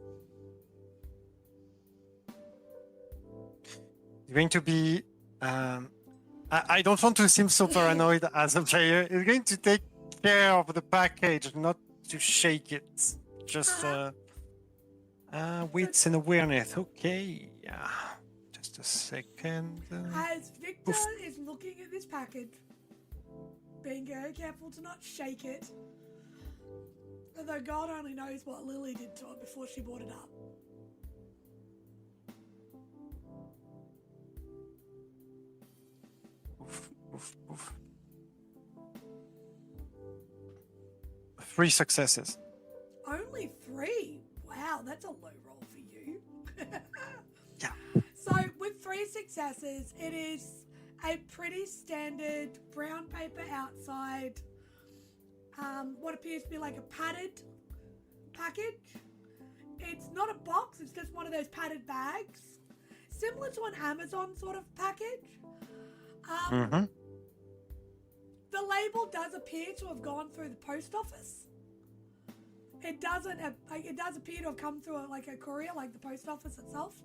It's going to be. I don't want to seem so paranoid as a player. It's going to take care of the package, not to shake it. Just wits and awareness. Okay. Yeah. Just a second. As Victor is looking at this package, being very careful to not shake it, although God only knows what Lily did to it before she brought it up. Oof. 3 successes. Only 3? Wow, that's a low roll for you. Yeah. So, with 3 successes, it is a pretty standard brown paper outside, what appears to be like a padded package. It's not a box, it's just one of those padded bags, similar to an Amazon sort of package. The label does appear to have gone through the post office. It does appear to have come through like a courier, like the post office itself.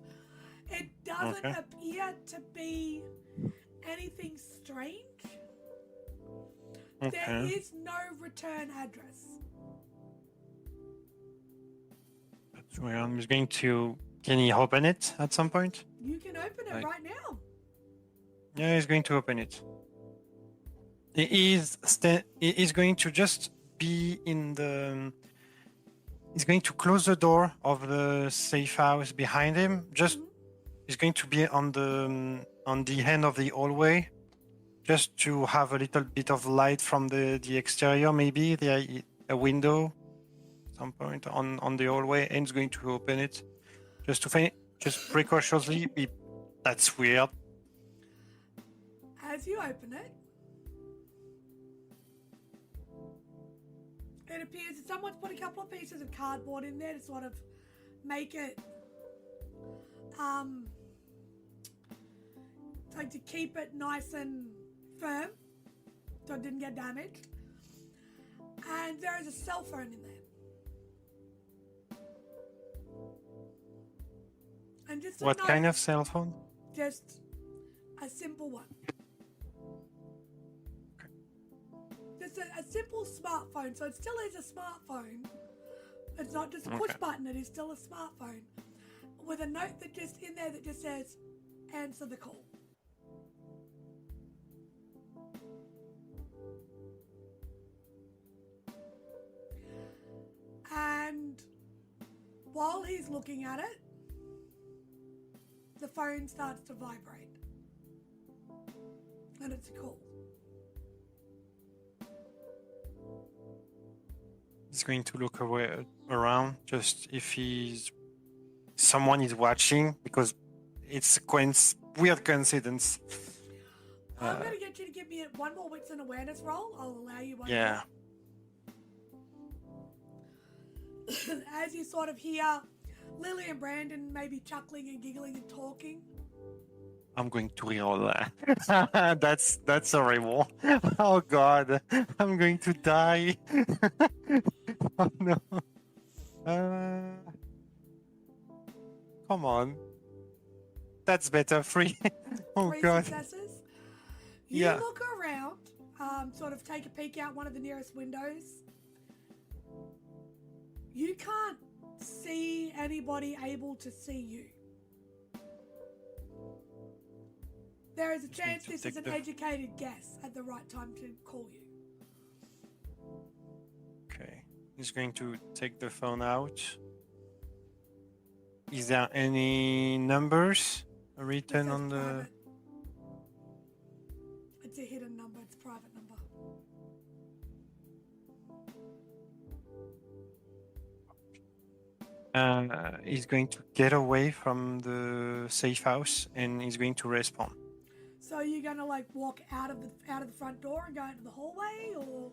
It doesn't appear to be anything strange. There is no return address. That's where I'm just going to. Can he open it at some point? You can open it right now. Yeah, he's going to open it. He is going to just be in the. He's going to close the door of the safe house behind him. He's going to be on the end of the hallway, just to have a little bit of light from the exterior, maybe a window, at some point on the hallway, and he's going to open it, just precautiously. That's weird. As you open it, it appears that someone's put a couple of pieces of cardboard in there to sort of make it, like to keep it nice and firm, so it didn't get damaged. And there is a cell phone in there. And just What kind of cell phone? Just a simple one. Just a simple smartphone. So it still is a smartphone. It's not just a push button. It is still a smartphone with a note that just in there that just says, "Answer the call." And while he's looking at it, the phone starts to vibrate. And it's a call. He's going to look around, just if someone is watching, because it's a weird coincidence. I'm going to get you to give me one more wits and awareness roll. I'll allow you one Yeah. more. As you sort of hear Lily and Brandon maybe chuckling and giggling and talking. I'm going to reroll that. That's horrible. Oh god, I'm going to die. Oh no. Come on. That's better. 3. Oh Three god. successes. You Yeah. look around, sort of take a peek out one of the nearest windows. You can't see anybody able to see you. There is a Just need chance to this take is an the- educated guess at the right time to call you. Okay. He's going to take the phone out. Is there any numbers It written says on the? private. It's a hidden number. It's a private number. He's going to get away from the safe house and he's going to respawn. So you're gonna like walk out of the front door and go into the hallway, or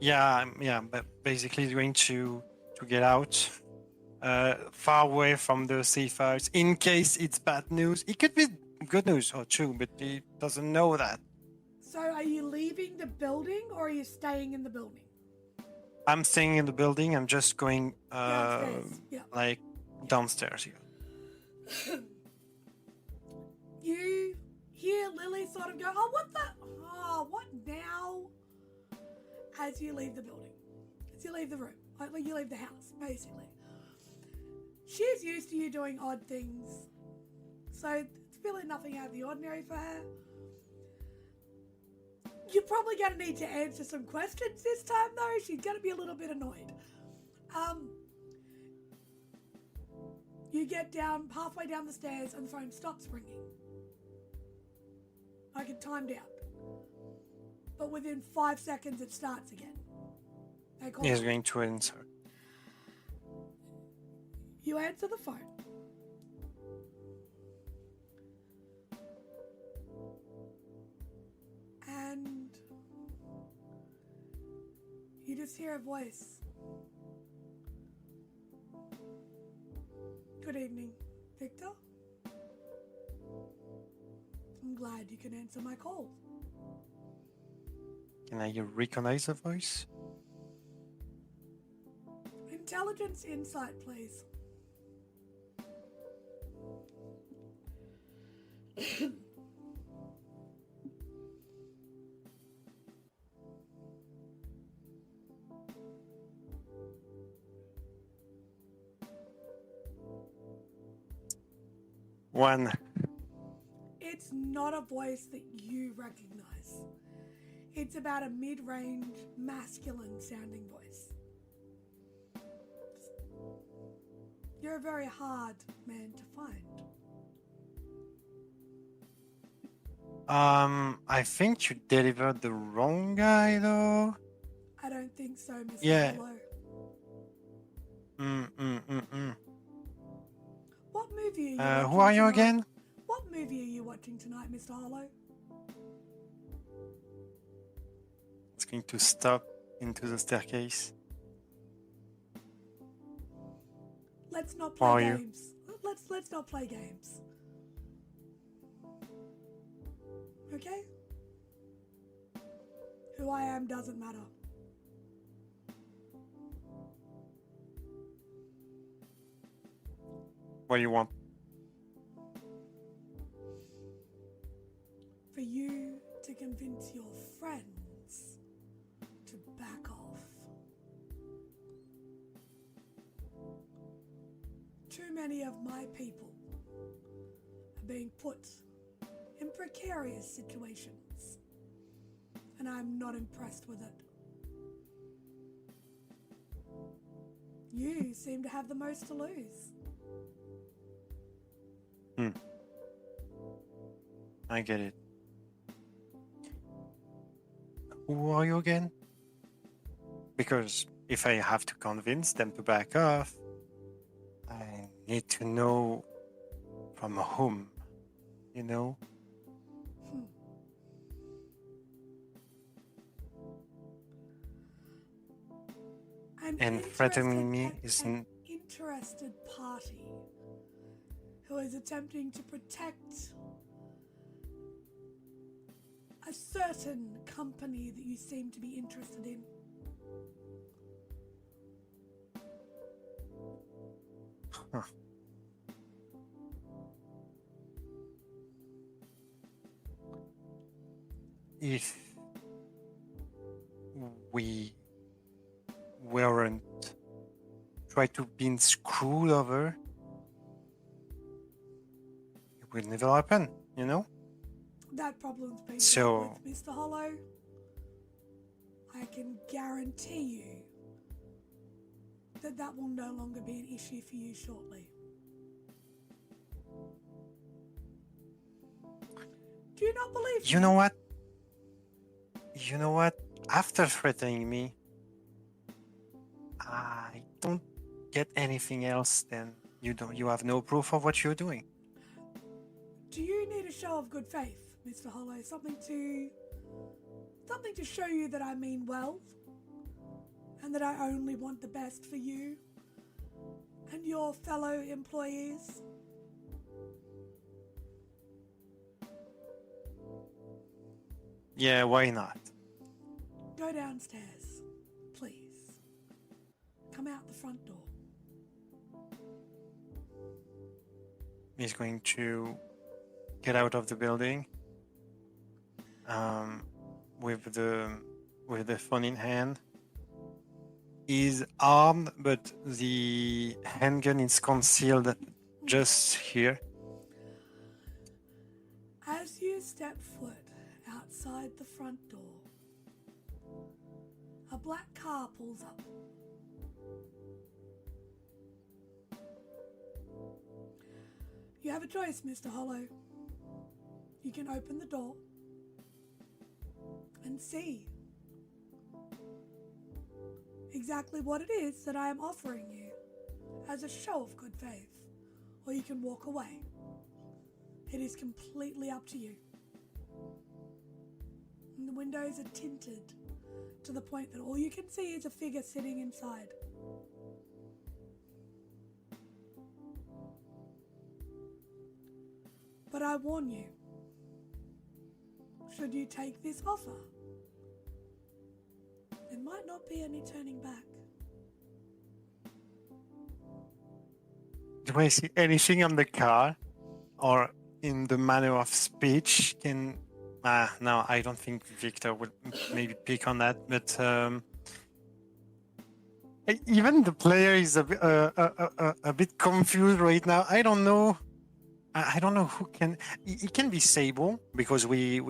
Yeah, but basically he's going to get out, far away from the safe house in case it's bad news. It could be good news or true, but he doesn't know that. so are you leaving the building or are you staying in the building? I'm staying in the building. I'm just going Downstairs. Yeah. like downstairs here. You hear Lily sort of go, what now? As you leave the building. As you leave the room. Like you leave the house, basically. She's used to you doing odd things. So it's really nothing out of the ordinary for her. You're probably going to need to answer some questions this time, though. She's going to be a little bit annoyed. You get down, halfway down the stairs, and the phone stops ringing. Like it timed out. But within 5 seconds, it starts again. They call He's you. going to answer. You answer the phone. And you just hear a voice. Good evening, Victor. I'm glad you can answer my call. Can I recognize the voice? Intelligence insight, please. One. It's not a voice that you recognize. It's about a mid-range, masculine-sounding voice. You're a very hard man to find. I think you delivered the wrong guy though. I don't think so, Mr. Yeah. Hello. What movie are you watching Who are you tonight? again? What movie are you watching tonight, Mr. Harlow? It's going to stop into the staircase. Let's not Who are play you? games. Let's not play games. Okay? Who I am doesn't matter. What do you want? For you to convince your friends to back off. Too many of my people are being put in precarious situations, and I'm not impressed with it. You seem to have the most to lose. I get it. Who are you again? Because if I have to convince them to back off, I need to know from whom, you know? And threatening me is an interested party who is attempting to protect a certain company that you seem to be interested in. Huh. If we weren't try to be screwed over, it will never happen, you know? That problem's been So- dealt with, Mr. Hollow. I can guarantee you that will no longer be an issue for you shortly. Do you not believe You me? know what? You know what? After threatening me, I don't get anything else. Then you have no proof of what you're doing. Do you need a show of good faith, Mr. Hollow? Something to show you that I mean well, and that I only want the best for you and your fellow employees? Yeah, why not? Go downstairs, please. Come out the front door. He's going to get out of the building with the phone in hand. He's armed, but the handgun is concealed just here. As you step foot outside the front door, a black car pulls up. You have a choice, Mr. Hollow. You can open the door and see exactly what it is that I am offering you as a show of good faith, or you can walk away. It is completely up to you. And the windows are tinted to the point that all you can see is a figure sitting inside. But I warn you, should you take this offer, there might not be any turning back. Do I see anything on the car or in the manner of speech? No, I don't think Victor would maybe pick on that, but even the player is a bit confused right now. I don't know. I don't know who can. It can be Sable because we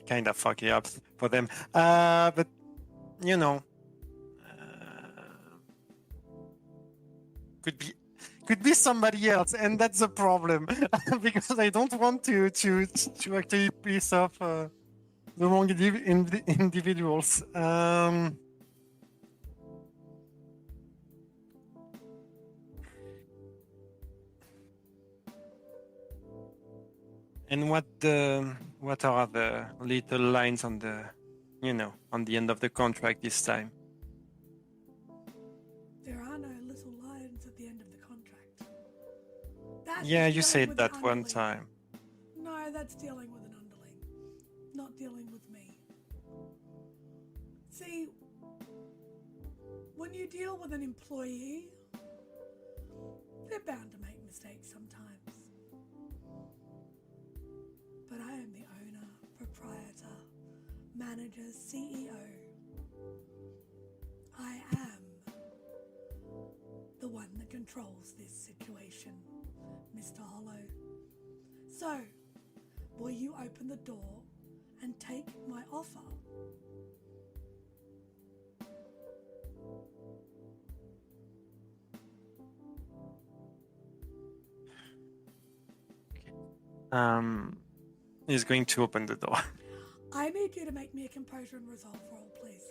kind of fuck it up for them. But you know, could be somebody else, and that's the problem because I don't want to actually piss off the wrong individuals. And what are the little lines on the end of the contract this time? There are no little lines at the end of the contract. That Yeah, is you dealing said with that an one underling. time. No, that's dealing with an underling, not dealing with me. See, when you deal with an employee, they're bound to make mistakes sometimes. But I am the owner, proprietor, manager, CEO. I am the one that controls this situation, Mr. Hollow. So, will you open the door and take my offer? He's going to open the door. I need you to make me a composure and resolve roll, please.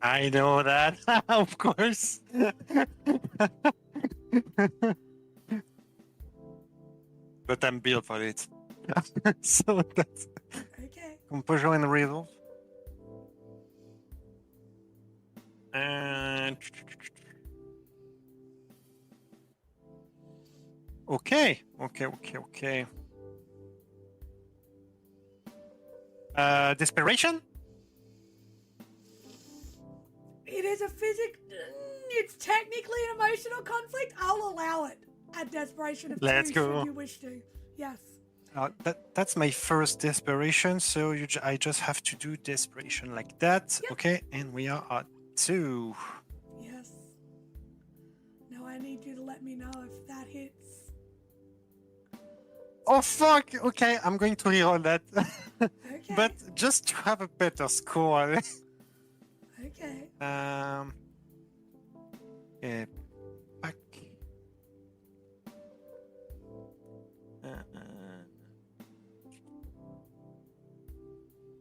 I know that, of course. but I'm built for it. So that's Okay. composure and resolve. And okay. Desperation? It is a it's technically an emotional conflict. I'll allow it at desperation of Let's 2 go. should you wish to. Yes. That's my first desperation, so I just have to do desperation like that. Yep. Okay, and we are at 2. Yes. Now I need you to let me know if that hits. Oh fuck! Okay, I'm going to reroll that. Okay. But just to have a better score. Okay. Yeah, back.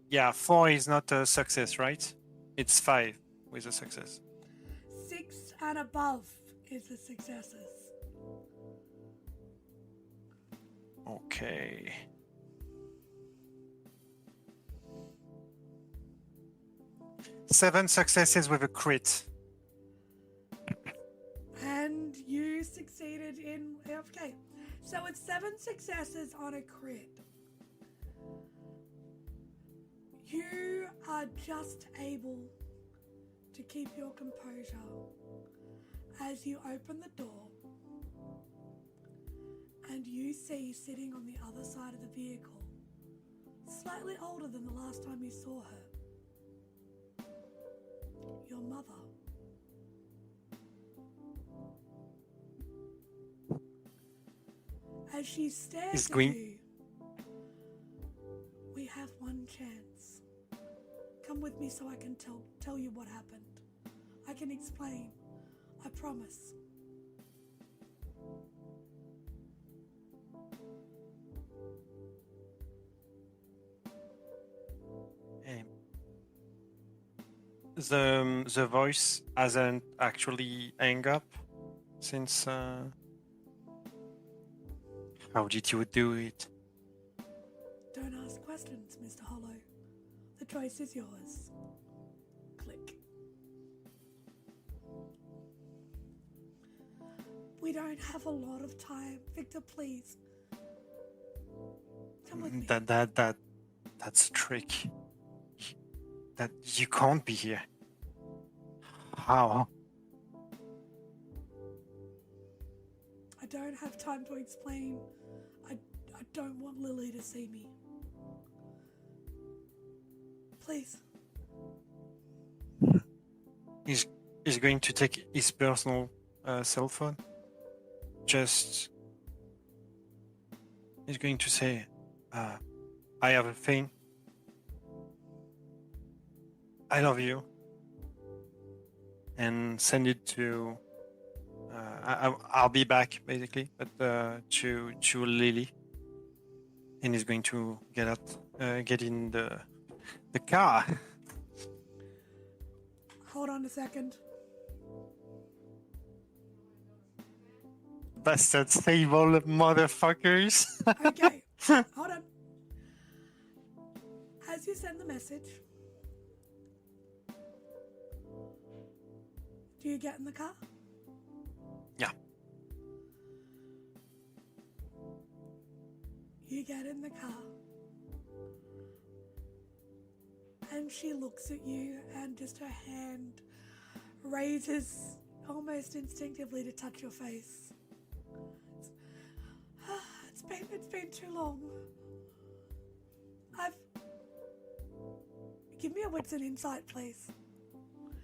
Yeah, 4 is not a success, right? It's 5 with a success. 6 and above is the successes. Okay. Seven successes with a crit. And you succeeded in. Okay. So it's 7 successes on a crit. You are just able to keep your composure as you open the door and you see sitting on the other side of the vehicle, slightly older than the last time you saw her, your mother. As she stares at you, we have one chance. Come with me so I can tell you what happened. I can explain. I promise. The voice hasn't actually hung up since. How did you do it? Don't ask questions, Mr. Hollow. The choice is yours. Click. We don't have a lot of time. Victor, please. Come with me. That's a trick. That you can't be here. How? I don't have time to explain. I don't want Lily to see me. Please. He's going to take his personal cell phone. He's going to say, I have a thing. I love you. And send it to, I'll be back basically, but to Lily. And he's going to get in the car. Hold on a second. Bastard stable motherfuckers. Okay, hold on. As you send the message, do you get in the car? Yeah. You get in the car. And she looks at you and just her hand raises almost instinctively to touch your face. It's been too long. Give me a wits and insight, please.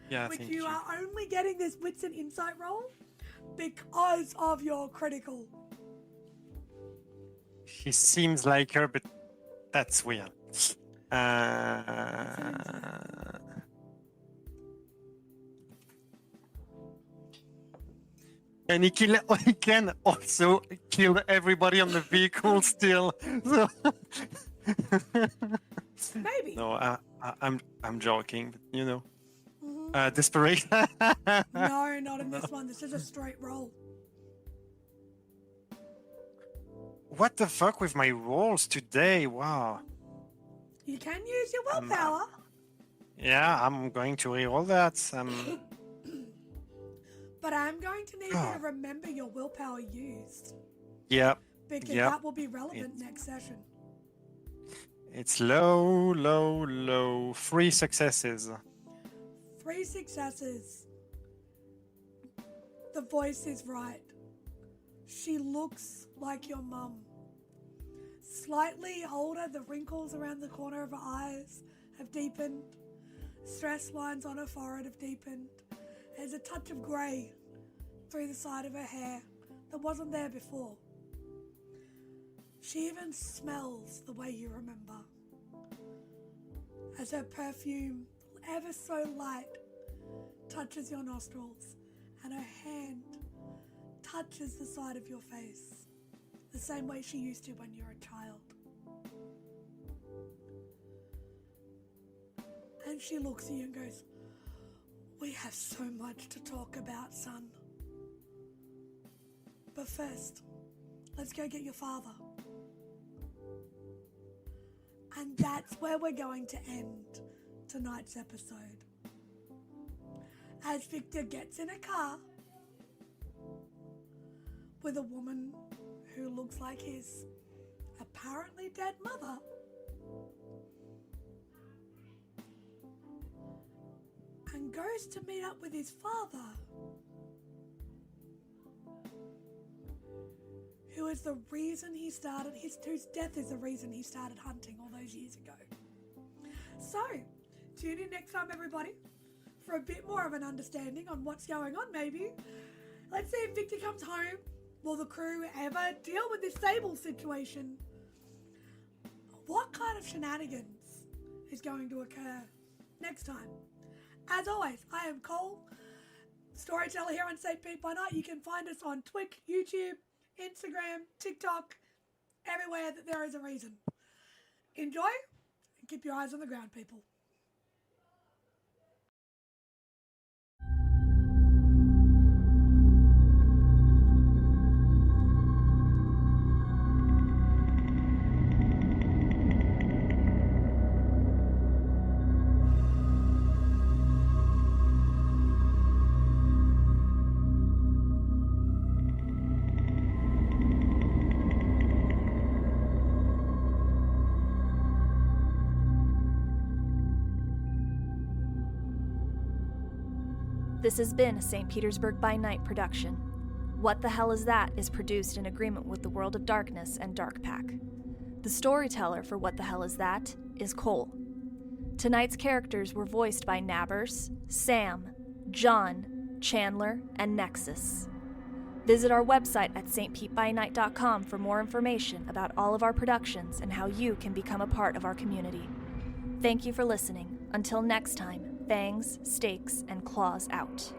Yeah, Which thank you are only getting this wits and insight roll because of your critical. She seems like her, but that's weird. And he can also kill everybody on the vehicle still. So Maybe. no, I'm joking, but you know. Mm-hmm. Desperation. No, not in this one. This is a straight roll. What the fuck with my rolls today? Wow. You can use your Um, willpower. Yeah, I'm going to reroll that. But I'm going to need you to Oh. remember your willpower used. Yeah, Because Yep. that will be relevant next session. it's low, low, low. 3 successes. 3 successes. The voice is right. She looks like your mum. Slightly older, the wrinkles around the corner of her eyes have deepened. Stress lines on her forehead have deepened. There's a touch of grey through the side of her hair that wasn't there before. She even smells the way you remember. As her perfume, ever so light, touches your nostrils and her hand touches the side of your face, the same way she used to when you were a child. And she looks at you and goes, "We have so much to talk about, son. But first, let's go get your father." And that's where we're going to end tonight's episode. As Victor gets in a car with a woman who looks like his apparently dead mother, and goes to meet up with his father, who is the reason he started, whose death is the reason he started hunting all those years ago. So, tune in next time, everybody, for a bit more of an understanding on what's going on, maybe. Let's see if Victor comes home. Will the crew ever deal with this stable situation? What kind of shenanigans is going to occur next time? As always, I am Cole, Storyteller here on St. By Night. You can find us on Twitch, YouTube, Instagram, TikTok, everywhere that there is a reason. Enjoy and keep your eyes on the ground, people. This has been a St. Petersburg by Night production. What the Hell Is That is produced in agreement with the World of Darkness and Dark Pack. The storyteller for What the Hell Is That is Cole. Tonight's characters were voiced by Nabbers, Sam, John, Chandler, and Nexus. Visit our website at stpetbynight.com for more information about all of our productions and how you can become a part of our community. Thank you for listening. Until next time, fangs, stakes, and claws out.